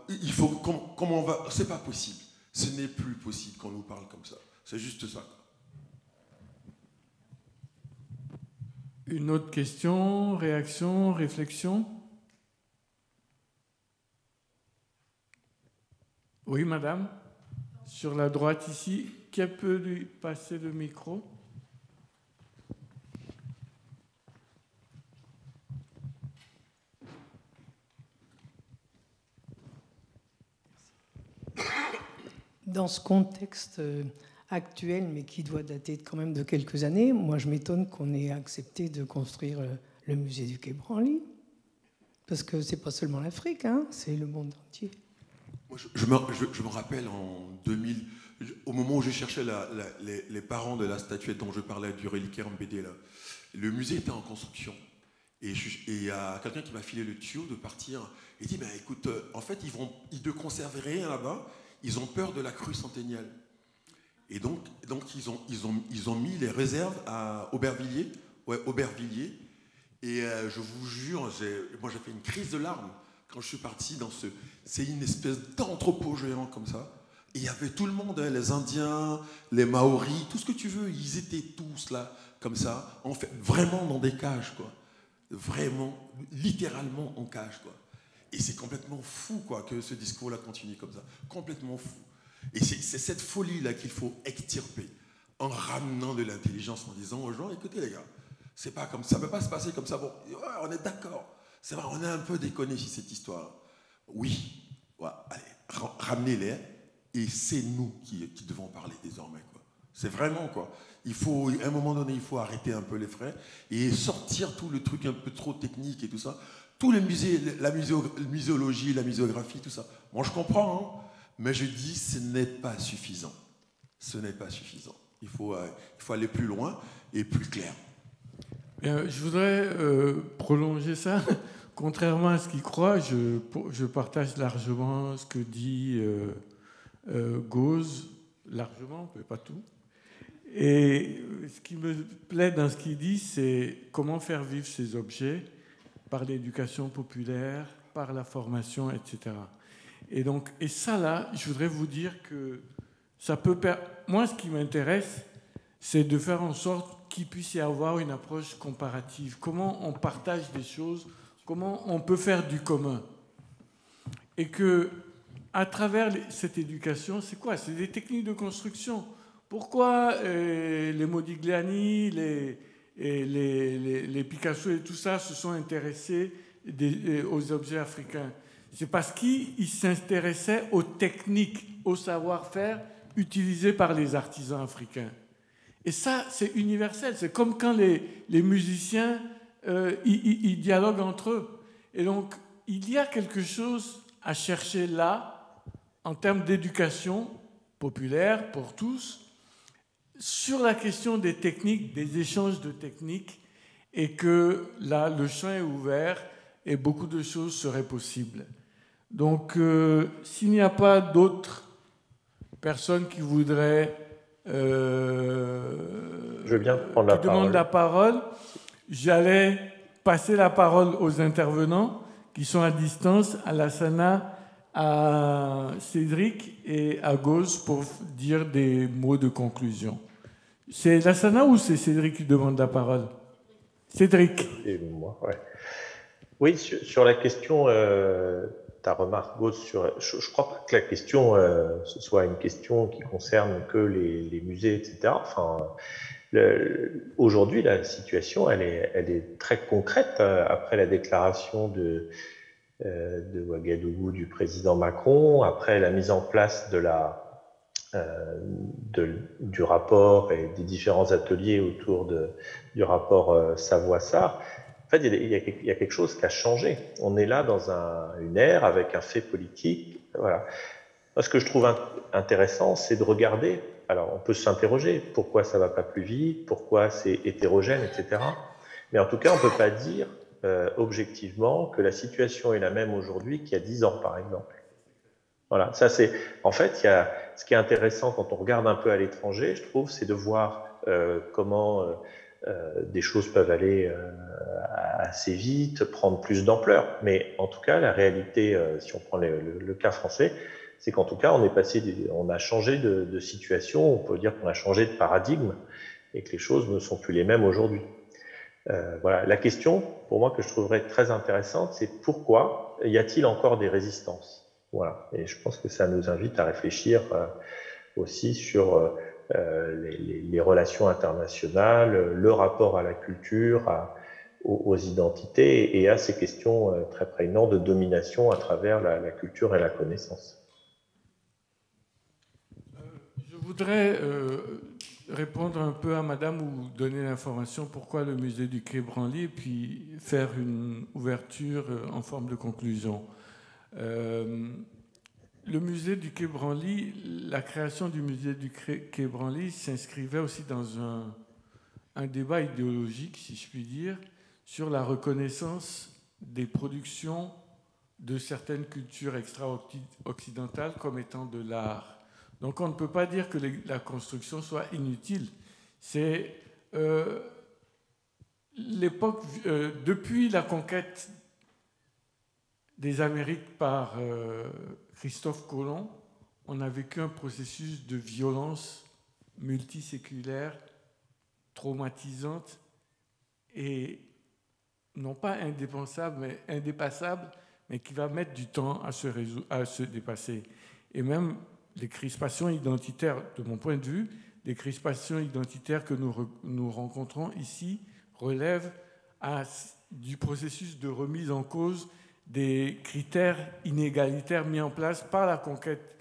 il faut comment on va. C'est pas possible. Ce n'est plus possible qu'on nous parle comme ça. C'est juste ça. Une autre question, réaction, réflexion? Oui, madame. Sur la droite ici, qui peut lui passer le micro? Dans ce contexte actuel, mais qui doit dater quand même de quelques années, moi je m'étonne qu'on ait accepté de construire le musée du Quai Branly. Parce que c'est pas seulement l'Afrique, hein, c'est le monde entier. Moi, je me rappelle en 2000, au moment où je cherchais les parents de la statuette dont je parlais, du reliquaire Mbédé, là, le musée était en construction. Et il y a quelqu'un qui m'a filé le tuyau de partir. Il dit, ben, écoute, en fait, ils ne conservent rien là-bas. Ils ont peur de la crue centenniale. Et donc ils ont mis les réserves à Aubervilliers. Ouais, Aubervilliers. Et je vous jure, moi j'ai fait une crise de larmes quand je suis parti dans ce... C'est une espèce d'entrepôt géant comme ça. Et il y avait tout le monde, hein, les Indiens, les Maoris, tout ce que tu veux. Ils étaient tous là, comme ça, en fait, vraiment dans des cages, quoi. Vraiment, littéralement en cage, quoi. Et c'est complètement fou, quoi, que ce discours-là continue comme ça. Complètement fou. Et c'est cette folie-là qu'il faut extirper en ramenant de l'intelligence, en disant aux gens, écoutez les gars, c'est pas comme ça, ne peut pas se passer comme ça. Bon, ouais, on est d'accord. C'est vrai, on a un peu déconné sur cette histoire-là. Oui, ouais, allez, ramenez-les, et c'est nous qui devons parler désormais, quoi. C'est vraiment, quoi. Il faut, à un moment donné, il faut arrêter un peu les frais et sortir tout le truc un peu trop technique et tout ça. Tous les musées, la muséologie, la muséographie, tout ça. Moi, je comprends, hein, mais je dis, ce n'est pas suffisant. Ce n'est pas suffisant. Il faut aller plus loin et plus clair. Bien, je voudrais prolonger ça. Contrairement à ce qu'il croit, je partage largement ce que dit Gauze, largement, mais pas tout. Et ce qui me plaît dans ce qu'il dit, c'est comment faire vivre ces objets par l'éducation populaire, par la formation, etc. Et ça, là, je voudrais vous dire que ça peut... Moi, ce qui m'intéresse, c'est de faire en sorte qu'il puisse y avoir une approche comparative. Comment on partage des choses, comment on peut faire du commun. Et que, à travers cette éducation, c'est quoi? C'est des techniques de construction. Pourquoi les Modigliani, les Picasso et tout ça se sont intéressés aux objets africains? C'est parce qu'ils s'intéressaient aux techniques, au savoir-faire utilisés par les artisans africains. Et ça, c'est universel. C'est comme quand les musiciens, ils dialoguent entre eux. Et donc, il y a quelque chose à chercher là, en termes d'éducation populaire pour tous, sur la question des techniques, des échanges de techniques, et que là, le champ est ouvert et beaucoup de choses seraient possibles. Donc, s'il n'y a pas d'autres personnes qui voudraient... je veux bien prendre la parole. Demandent la parole, j'allais passer la parole aux intervenants qui sont à distance, à Lassana, à Cédric et à Gauze pour dire des mots de conclusion. C'est Lassana ou c'est Cédric qui demande la parole? Cédric. Et moi, ouais. Oui, sur la question, ta remarque, Gauze, je ne crois pas que la question ce soit une question qui concerne que les musées, etc. Enfin, aujourd'hui, la situation, elle est très concrète après la déclaration de Ouagadougou du président Macron, après la mise en place du rapport et des différents ateliers autour du rapport Savoie-Sarr. En fait, il y a quelque chose qui a changé. On est là dans une ère avec un fait politique. Voilà. Moi, ce que je trouve intéressant, c'est de regarder. Alors, on peut s'interroger pourquoi ça ne va pas plus vite, pourquoi c'est hétérogène, etc. Mais en tout cas, on ne peut pas dire objectivement que la situation est la même aujourd'hui qu'il y a 10 ans, par exemple. Voilà, ça c'est... En fait, ce qui est intéressant quand on regarde un peu à l'étranger, je trouve, c'est de voir comment des choses peuvent aller assez vite, prendre plus d'ampleur. Mais en tout cas, la réalité, si on prend le cas français, c'est qu'en tout cas, on a changé de situation, on peut dire qu'on a changé de paradigme et que les choses ne sont plus les mêmes aujourd'hui. Voilà. La question, pour moi, que je trouverais très intéressante, c'est pourquoi y a-t-il encore des résistances? Voilà. Et je pense que ça nous invite à réfléchir aussi sur les relations internationales, le rapport à la culture, aux identités et à ces questions très prégnantes de domination à travers la culture et la connaissance. Je voudrais répondre un peu à madame ou donner l'information pourquoi le musée du Quai Branly et puis faire une ouverture en forme de conclusion. Le musée du Quai Branly, la création du musée du Quai Branly s'inscrivait aussi dans un débat idéologique, si je puis dire, sur la reconnaissance des productions de certaines cultures extra-occidentales comme étant de l'art. Donc on ne peut pas dire que la construction soit inutile. C'est l'époque, depuis la conquête des Amériques par Christophe Colomb, on a vécu un processus de violence multiséculaire, traumatisante et non pas indépassable, mais qui va mettre du temps à se dépasser. Et même les crispations identitaires, de mon point de vue, les crispations identitaires que nous rencontrons ici relèvent du processus de remise en cause des critères inégalitaires mis en place par la conquête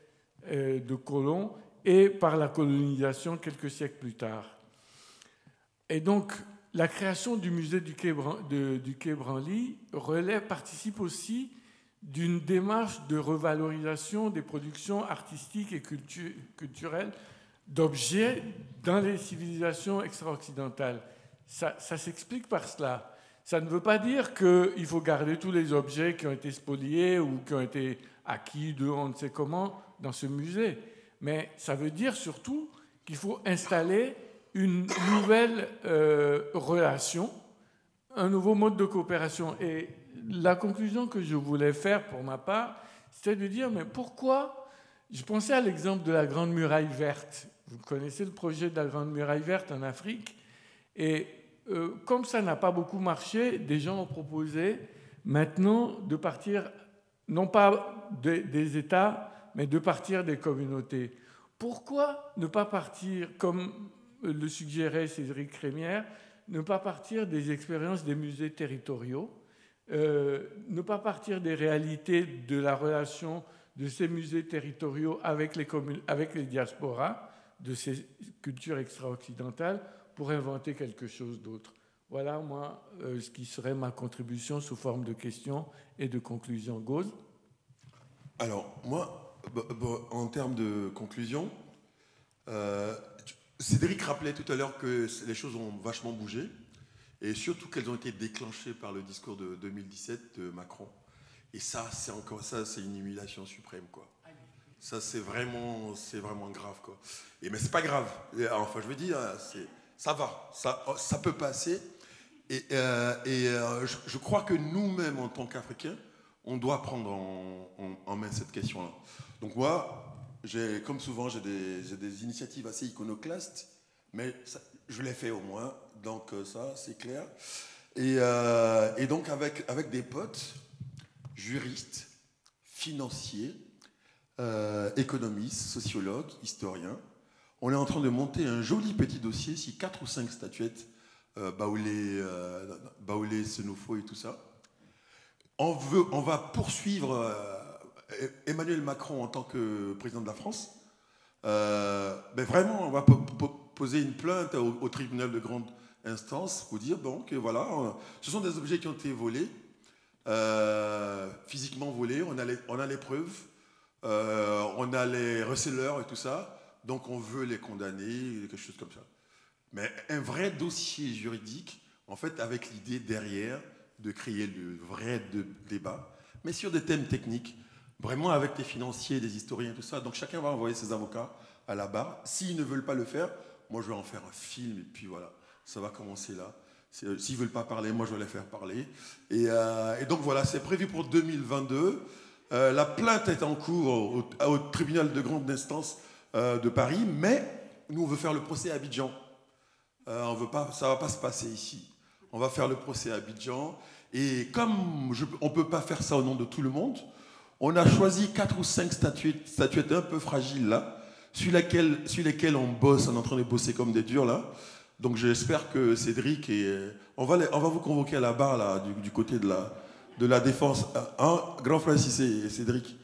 de Colomb et par la colonisation quelques siècles plus tard. Et donc, la création du musée du Quai Branly participe aussi d'une démarche de revalorisation des productions artistiques et culturelles d'objets dans les civilisations extra-occidentales. Ça s'explique par cela. Ça ne veut pas dire qu'il faut garder tous les objets qui ont été spoliés ou qui ont été acquis de on ne sait comment dans ce musée. Mais ça veut dire surtout qu'il faut installer une nouvelle relation, un nouveau mode de coopération. Et la conclusion que je voulais faire pour ma part, c'était de dire, mais pourquoi? Je pensais à l'exemple de la Grande Muraille Verte. Vous connaissez le projet de la Grande Muraille Verte en Afrique. Et comme ça n'a pas beaucoup marché, des gens ont proposé maintenant de partir, non pas des États, mais de partir des communautés. Pourquoi ne pas partir, comme le suggérait Cédric Crémière, ne pas partir des expériences des musées territoriaux, ne pas partir des réalités de la relation de ces musées territoriaux avec les diasporas, de ces cultures extra-occidentales, pour inventer quelque chose d'autre. Voilà, moi, ce qui serait ma contribution sous forme de questions et de conclusions. Gauze? Alors, moi, en termes de conclusion, Cédric rappelait tout à l'heure que les choses ont vachement bougé, et surtout qu'elles ont été déclenchées par le discours de 2017 de Macron. Et ça, c'est une humiliation suprême, quoi. Ça, c'est vraiment grave, quoi. Mais c'est pas grave. Enfin, je veux dire, ça va, ça peut passer. Et je crois que nous-mêmes, en tant qu'Africains, on doit prendre en main cette question-là. Donc moi, comme souvent, j'ai des initiatives assez iconoclastes, mais ça, je l'ai fait au moins, donc ça, c'est clair. Et donc, avec des potes, juristes, financiers, économistes, sociologues, historiens, on est en train de monter un joli petit dossier, 4 ou 5 statuettes, Baoulé, Senofo et tout ça. On va poursuivre Emmanuel Macron en tant que président de la France. Mais vraiment, on va poser une plainte au tribunal de grande instance pour dire bon, que voilà, ce sont des objets qui ont été volés, physiquement volés, on a les preuves, on a les receleurs et tout ça. Donc on veut les condamner, quelque chose comme ça. Mais un vrai dossier juridique, en fait, avec l'idée derrière de créer le vrai débat, mais sur des thèmes techniques, vraiment avec des financiers, des historiens, tout ça. Donc chacun va envoyer ses avocats à la barre. S'ils ne veulent pas le faire, moi je vais en faire un film, et puis voilà, ça va commencer là. S'ils ne veulent pas parler, moi je vais les faire parler. Et donc voilà, c'est prévu pour 2022. La plainte est en cours au tribunal de grande instance de Paris, mais nous, on veut faire le procès à Abidjan. Ça ne va pas se passer ici. On va faire le procès à Abidjan. Et comme on ne peut pas faire ça au nom de tout le monde, on a choisi 4 ou 5 statuettes un peu fragiles, là, sur lesquelles on bosse, on est en train de bosser comme des durs, là. Donc j'espère que Cédric, on va vous convoquer à la barre, là, du côté de la défense. Grand frère, si c'est Cédric,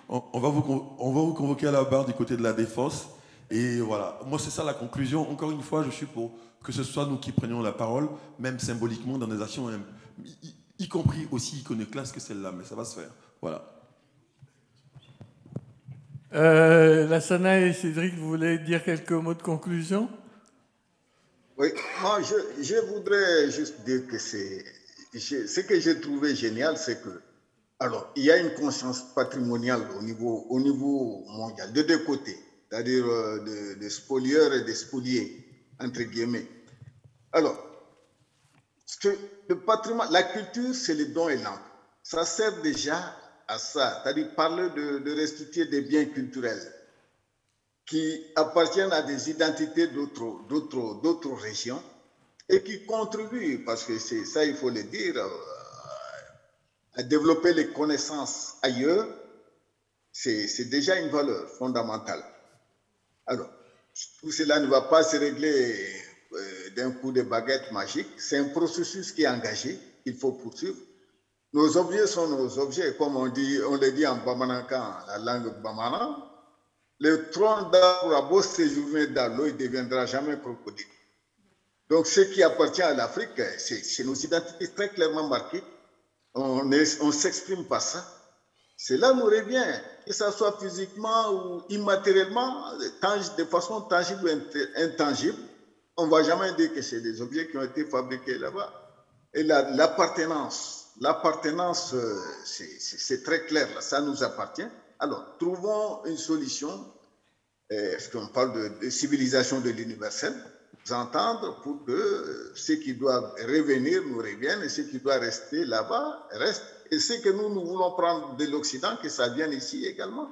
on va vous convoquer à la barre du côté de la défense. Et voilà, moi c'est ça la conclusion. Encore une fois, je suis pour que ce soit nous qui prenions la parole, même symboliquement dans des actions, y compris aussi iconoclastes que celle-là, mais ça va se faire. Voilà. Lassana et Cédric, vous voulez dire quelques mots de conclusion? Oui, moi je voudrais juste dire que ce que j'ai trouvé génial, c'est que, alors, il y a une conscience patrimoniale au niveau mondial, de deux côtés, c'est-à-dire des spolieurs et des spoliés, entre guillemets. Alors, le patrimoine, la culture, c'est le don et l'âme. Ça sert déjà à ça, c'est-à-dire parler de restituer des biens culturels qui appartiennent à des identités d'autres régions et qui contribuent, parce que c'est ça, il faut le dire, à développer les connaissances ailleurs, c'est déjà une valeur fondamentale. Alors, tout cela ne va pas se régler d'un coup de baguette magique. C'est un processus qui est engagé, il faut poursuivre. Nos objets sont nos objets, comme on le dit en bamanankan, la langue bamana. Le tronc d'arbre a beau séjourner dans l'eau, il ne deviendra jamais crocodile. Donc, ce qui appartient à l'Afrique, c'est nos identités très clairement marquées. On s'exprime par ça. Cela nous revient, que ce soit physiquement ou immatériellement, de façon tangible ou intangible. On ne va jamais dire que c'est des objets qui ont été fabriqués là-bas. Et l'appartenance, c'est très clair, là, ça nous appartient. Alors, trouvons une solution, parce qu'on parle de civilisation de l'universel, nous entendre pour que ceux qui doivent revenir nous reviennent et ceux qui doivent rester là-bas restent. Et ce que nous voulons prendre de l'Occident, que ça vienne ici également.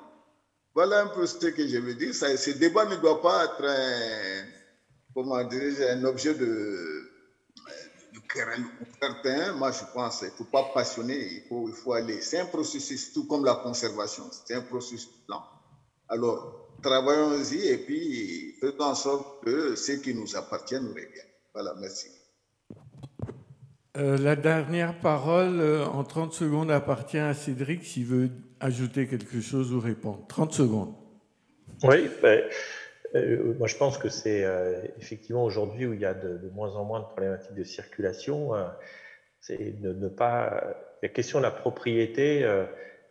Voilà un peu ce que je veux dire. Ce débat ne doit pas être un objet de querelle ou certain. Moi, je pense qu'il ne faut pas passionner, il faut aller. C'est un processus, tout comme la conservation, c'est un processus lent. Alors, travaillons-y et puis faisons en sorte que ce qui nous appartient nous revienne. Voilà, merci. La dernière parole, en 30 secondes, appartient à Cédric, s'il veut ajouter quelque chose ou répondre. 30 secondes. Oui, moi je pense que c'est effectivement aujourd'hui où il y a de moins en moins de problématiques de circulation, c'est ne pas... La question de la propriété,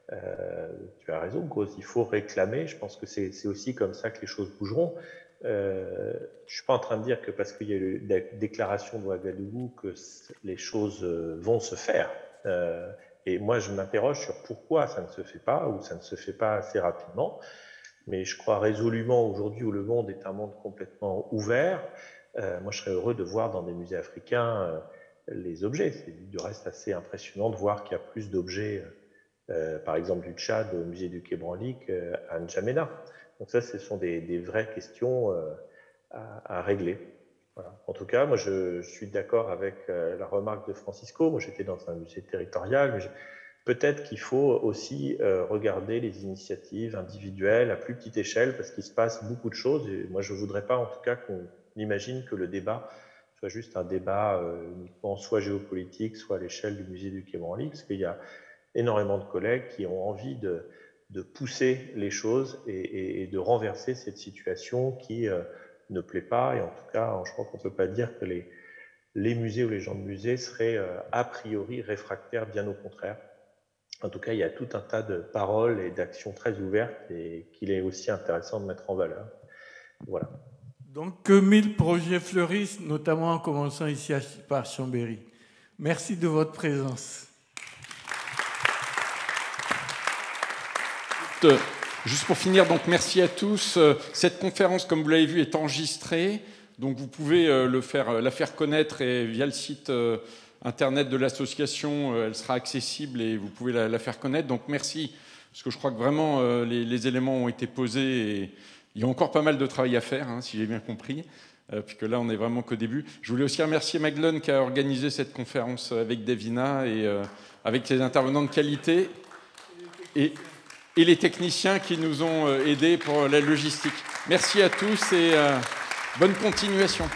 tu as raison, Gauze, il faut réclamer, je pense que c'est aussi comme ça que les choses bougeront. Je ne suis pas en train de dire que parce qu'il y a eu la déclaration de Ouagadougou que les choses vont se faire. Et moi, je m'interroge sur pourquoi ça ne se fait pas ou ça ne se fait pas assez rapidement. Mais je crois résolument aujourd'hui où le monde est un monde complètement ouvert. Moi, je serais heureux de voir dans des musées africains les objets. C'est du reste assez impressionnant de voir qu'il y a plus d'objets, par exemple du Tchad au musée du Quai Branly qu'à N'Djamena. Donc ça, ce sont des vraies questions à régler. Voilà. En tout cas, moi, je suis d'accord avec la remarque de Francisco. Moi, j'étais dans un musée territorial, mais peut-être qu'il faut aussi regarder les initiatives individuelles à plus petite échelle, parce qu'il se passe beaucoup de choses. Et moi, je ne voudrais pas, en tout cas, qu'on imagine que le débat soit juste un débat uniquement soit géopolitique, soit à l'échelle du musée du Quai Branly, parce qu'il y a énormément de collègues qui ont envie de pousser les choses et de renverser cette situation qui ne plaît pas. Et en tout cas, je crois qu'on ne peut pas dire que les musées ou les gens de musée seraient a priori réfractaires, bien au contraire. En tout cas, il y a tout un tas de paroles et d'actions très ouvertes et qu'il est aussi intéressant de mettre en valeur. Voilà. Donc, que 1000 projets fleurissent, notamment en commençant ici par Chambéry. Merci de votre présence. Juste pour finir, donc merci à tous. Cette conférence, comme vous l'avez vu, est enregistrée. Donc vous pouvez la faire connaître et via le site internet de l'association, elle sera accessible et vous pouvez la faire connaître. Donc merci parce que je crois que vraiment les éléments ont été posés et il y a encore pas mal de travail à faire, hein, si j'ai bien compris, puisque là, on n'est vraiment qu'au début. Je voulais aussi remercier Maglone qui a organisé cette conférence avec Davina et avec les intervenants de qualité et les techniciens qui nous ont aidés pour la logistique. Merci à tous et bonne continuation.